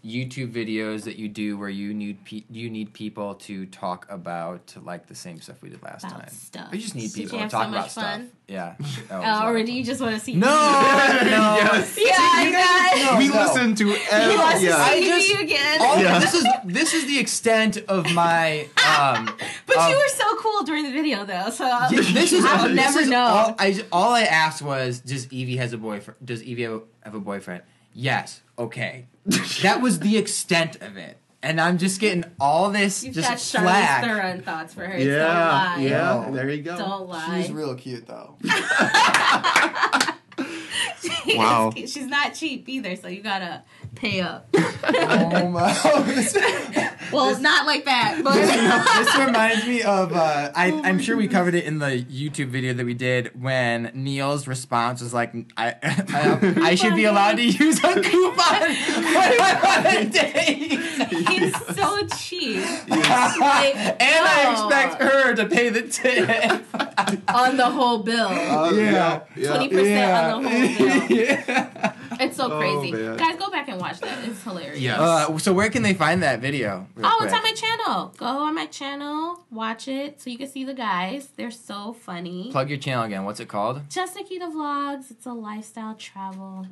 [SPEAKER 2] YouTube videos that you do where you need people to talk about like the same stuff we did last
[SPEAKER 3] About
[SPEAKER 2] time.
[SPEAKER 3] stuff.
[SPEAKER 2] We just need
[SPEAKER 3] Did you
[SPEAKER 2] people to
[SPEAKER 3] have
[SPEAKER 2] talk
[SPEAKER 3] so
[SPEAKER 2] about
[SPEAKER 3] much
[SPEAKER 2] stuff.
[SPEAKER 3] fun?
[SPEAKER 2] Yeah.
[SPEAKER 3] Or do you just want to see
[SPEAKER 2] No.
[SPEAKER 1] Yes.
[SPEAKER 3] Yeah, I got
[SPEAKER 1] We
[SPEAKER 2] No.
[SPEAKER 1] listen to
[SPEAKER 3] He wants to
[SPEAKER 1] yeah.
[SPEAKER 2] I
[SPEAKER 3] see
[SPEAKER 2] just-
[SPEAKER 3] you again.
[SPEAKER 2] All-
[SPEAKER 1] Yeah.
[SPEAKER 2] This is the extent of my
[SPEAKER 3] But you were so cool during the video, though. So
[SPEAKER 2] this is
[SPEAKER 3] I'll
[SPEAKER 2] this
[SPEAKER 3] never
[SPEAKER 2] is
[SPEAKER 3] know.
[SPEAKER 2] all I asked was, does Evie have a boyfriend? Yes. Okay. That was the extent of it. And I'm just getting all this
[SPEAKER 3] You've
[SPEAKER 2] just
[SPEAKER 3] got Charlize
[SPEAKER 2] flack.
[SPEAKER 3] Theron thoughts for her.
[SPEAKER 1] Yeah,
[SPEAKER 3] Don't lie.
[SPEAKER 1] yeah.
[SPEAKER 2] No.
[SPEAKER 1] There you go.
[SPEAKER 3] Don't lie.
[SPEAKER 5] She's real cute though.
[SPEAKER 1] Wow.
[SPEAKER 3] She's not cheap either, so you gotta pay up.
[SPEAKER 5] Oh my!
[SPEAKER 3] Well, not like that, but
[SPEAKER 2] This reminds me of I'm sure we covered it in the YouTube video that we did when Neil's response was like, I should be allowed to use a coupon when I'm on a date.
[SPEAKER 3] he's so cheap.
[SPEAKER 2] And I expect her to pay the tip.
[SPEAKER 3] On the whole bill.
[SPEAKER 1] Yeah.
[SPEAKER 3] 20% on the whole bill.
[SPEAKER 2] Yeah.
[SPEAKER 3] It's so so crazy.
[SPEAKER 1] man.
[SPEAKER 3] Guys, go back and watch that. It's hilarious.
[SPEAKER 1] Yeah.
[SPEAKER 4] So where can they find that video? real
[SPEAKER 3] It's
[SPEAKER 4] quick?
[SPEAKER 3] on my channel. Go on my channel, watch it, so you can see the guys. They're so funny.
[SPEAKER 4] Plug your channel again. What's it called?
[SPEAKER 3] Just Nakita Vlogs. It's a lifestyle, travel,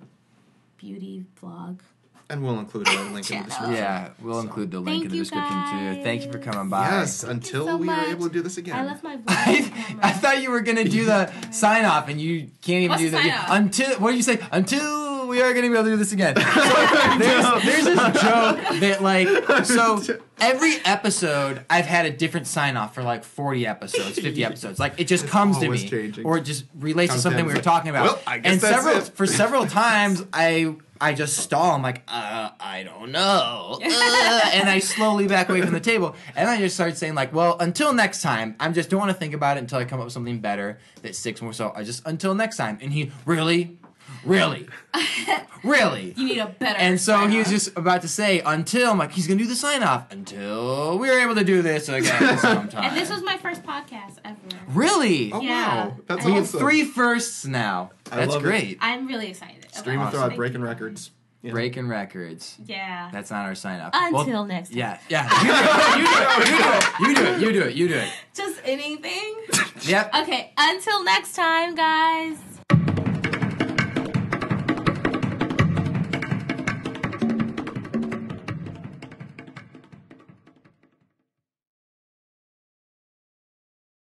[SPEAKER 3] beauty vlog.
[SPEAKER 1] And we'll include a link in the
[SPEAKER 3] Channel.
[SPEAKER 1] description.
[SPEAKER 4] Yeah, we'll include the link
[SPEAKER 3] Thank
[SPEAKER 4] in the
[SPEAKER 3] you,
[SPEAKER 4] description too.
[SPEAKER 3] guys.
[SPEAKER 4] Thank you for coming by.
[SPEAKER 1] Yes, until
[SPEAKER 3] so
[SPEAKER 1] we are
[SPEAKER 3] much.
[SPEAKER 1] able to do this again.
[SPEAKER 3] I left my vlog
[SPEAKER 4] I thought you were gonna do the sign off, and you can't even
[SPEAKER 3] What's
[SPEAKER 4] do
[SPEAKER 3] the
[SPEAKER 4] that
[SPEAKER 3] sign-off?
[SPEAKER 4] until. What do you say? Until we are gonna be able to do this again. So there's this joke that every episode I've had a different sign off for like 40 episodes, 50 episodes. Like it just comes to
[SPEAKER 1] always
[SPEAKER 4] me,
[SPEAKER 1] changing.
[SPEAKER 4] or it just relates
[SPEAKER 1] Comes
[SPEAKER 4] to something
[SPEAKER 1] down
[SPEAKER 4] we
[SPEAKER 1] to
[SPEAKER 4] were talking about.
[SPEAKER 1] well, I guess
[SPEAKER 4] and
[SPEAKER 1] that's it.
[SPEAKER 4] several times I just stall. I'm like, I don't know. And I slowly back away from the table. And I just started saying like, well, until next time. I just don't want to think about it until I come up with something better that sticks more. So I just, until next time. And he, really? Really?
[SPEAKER 3] You need a better
[SPEAKER 4] And so he was
[SPEAKER 3] sign-off.
[SPEAKER 4] just about to say, until, I'm like, he's going to do the sign off. Until we're able to do this again sometime.
[SPEAKER 3] And this was my first podcast ever.
[SPEAKER 4] Really?
[SPEAKER 1] Oh,
[SPEAKER 3] Yeah.
[SPEAKER 1] wow. That's
[SPEAKER 3] I-
[SPEAKER 4] We have
[SPEAKER 1] awesome.
[SPEAKER 4] 3 firsts now.
[SPEAKER 1] I
[SPEAKER 4] That's
[SPEAKER 1] love it.
[SPEAKER 4] great.
[SPEAKER 3] I'm really excited.
[SPEAKER 1] Stream
[SPEAKER 3] about
[SPEAKER 1] of
[SPEAKER 3] it.
[SPEAKER 1] Thought,
[SPEAKER 3] Thank
[SPEAKER 1] breaking
[SPEAKER 3] you.
[SPEAKER 1] records. Yeah.
[SPEAKER 4] Breaking records.
[SPEAKER 3] Yeah.
[SPEAKER 4] That's not our sign off.
[SPEAKER 3] Until next time.
[SPEAKER 4] Yeah. You do it.
[SPEAKER 3] Just anything?
[SPEAKER 4] Yep.
[SPEAKER 3] Okay, until next time, guys.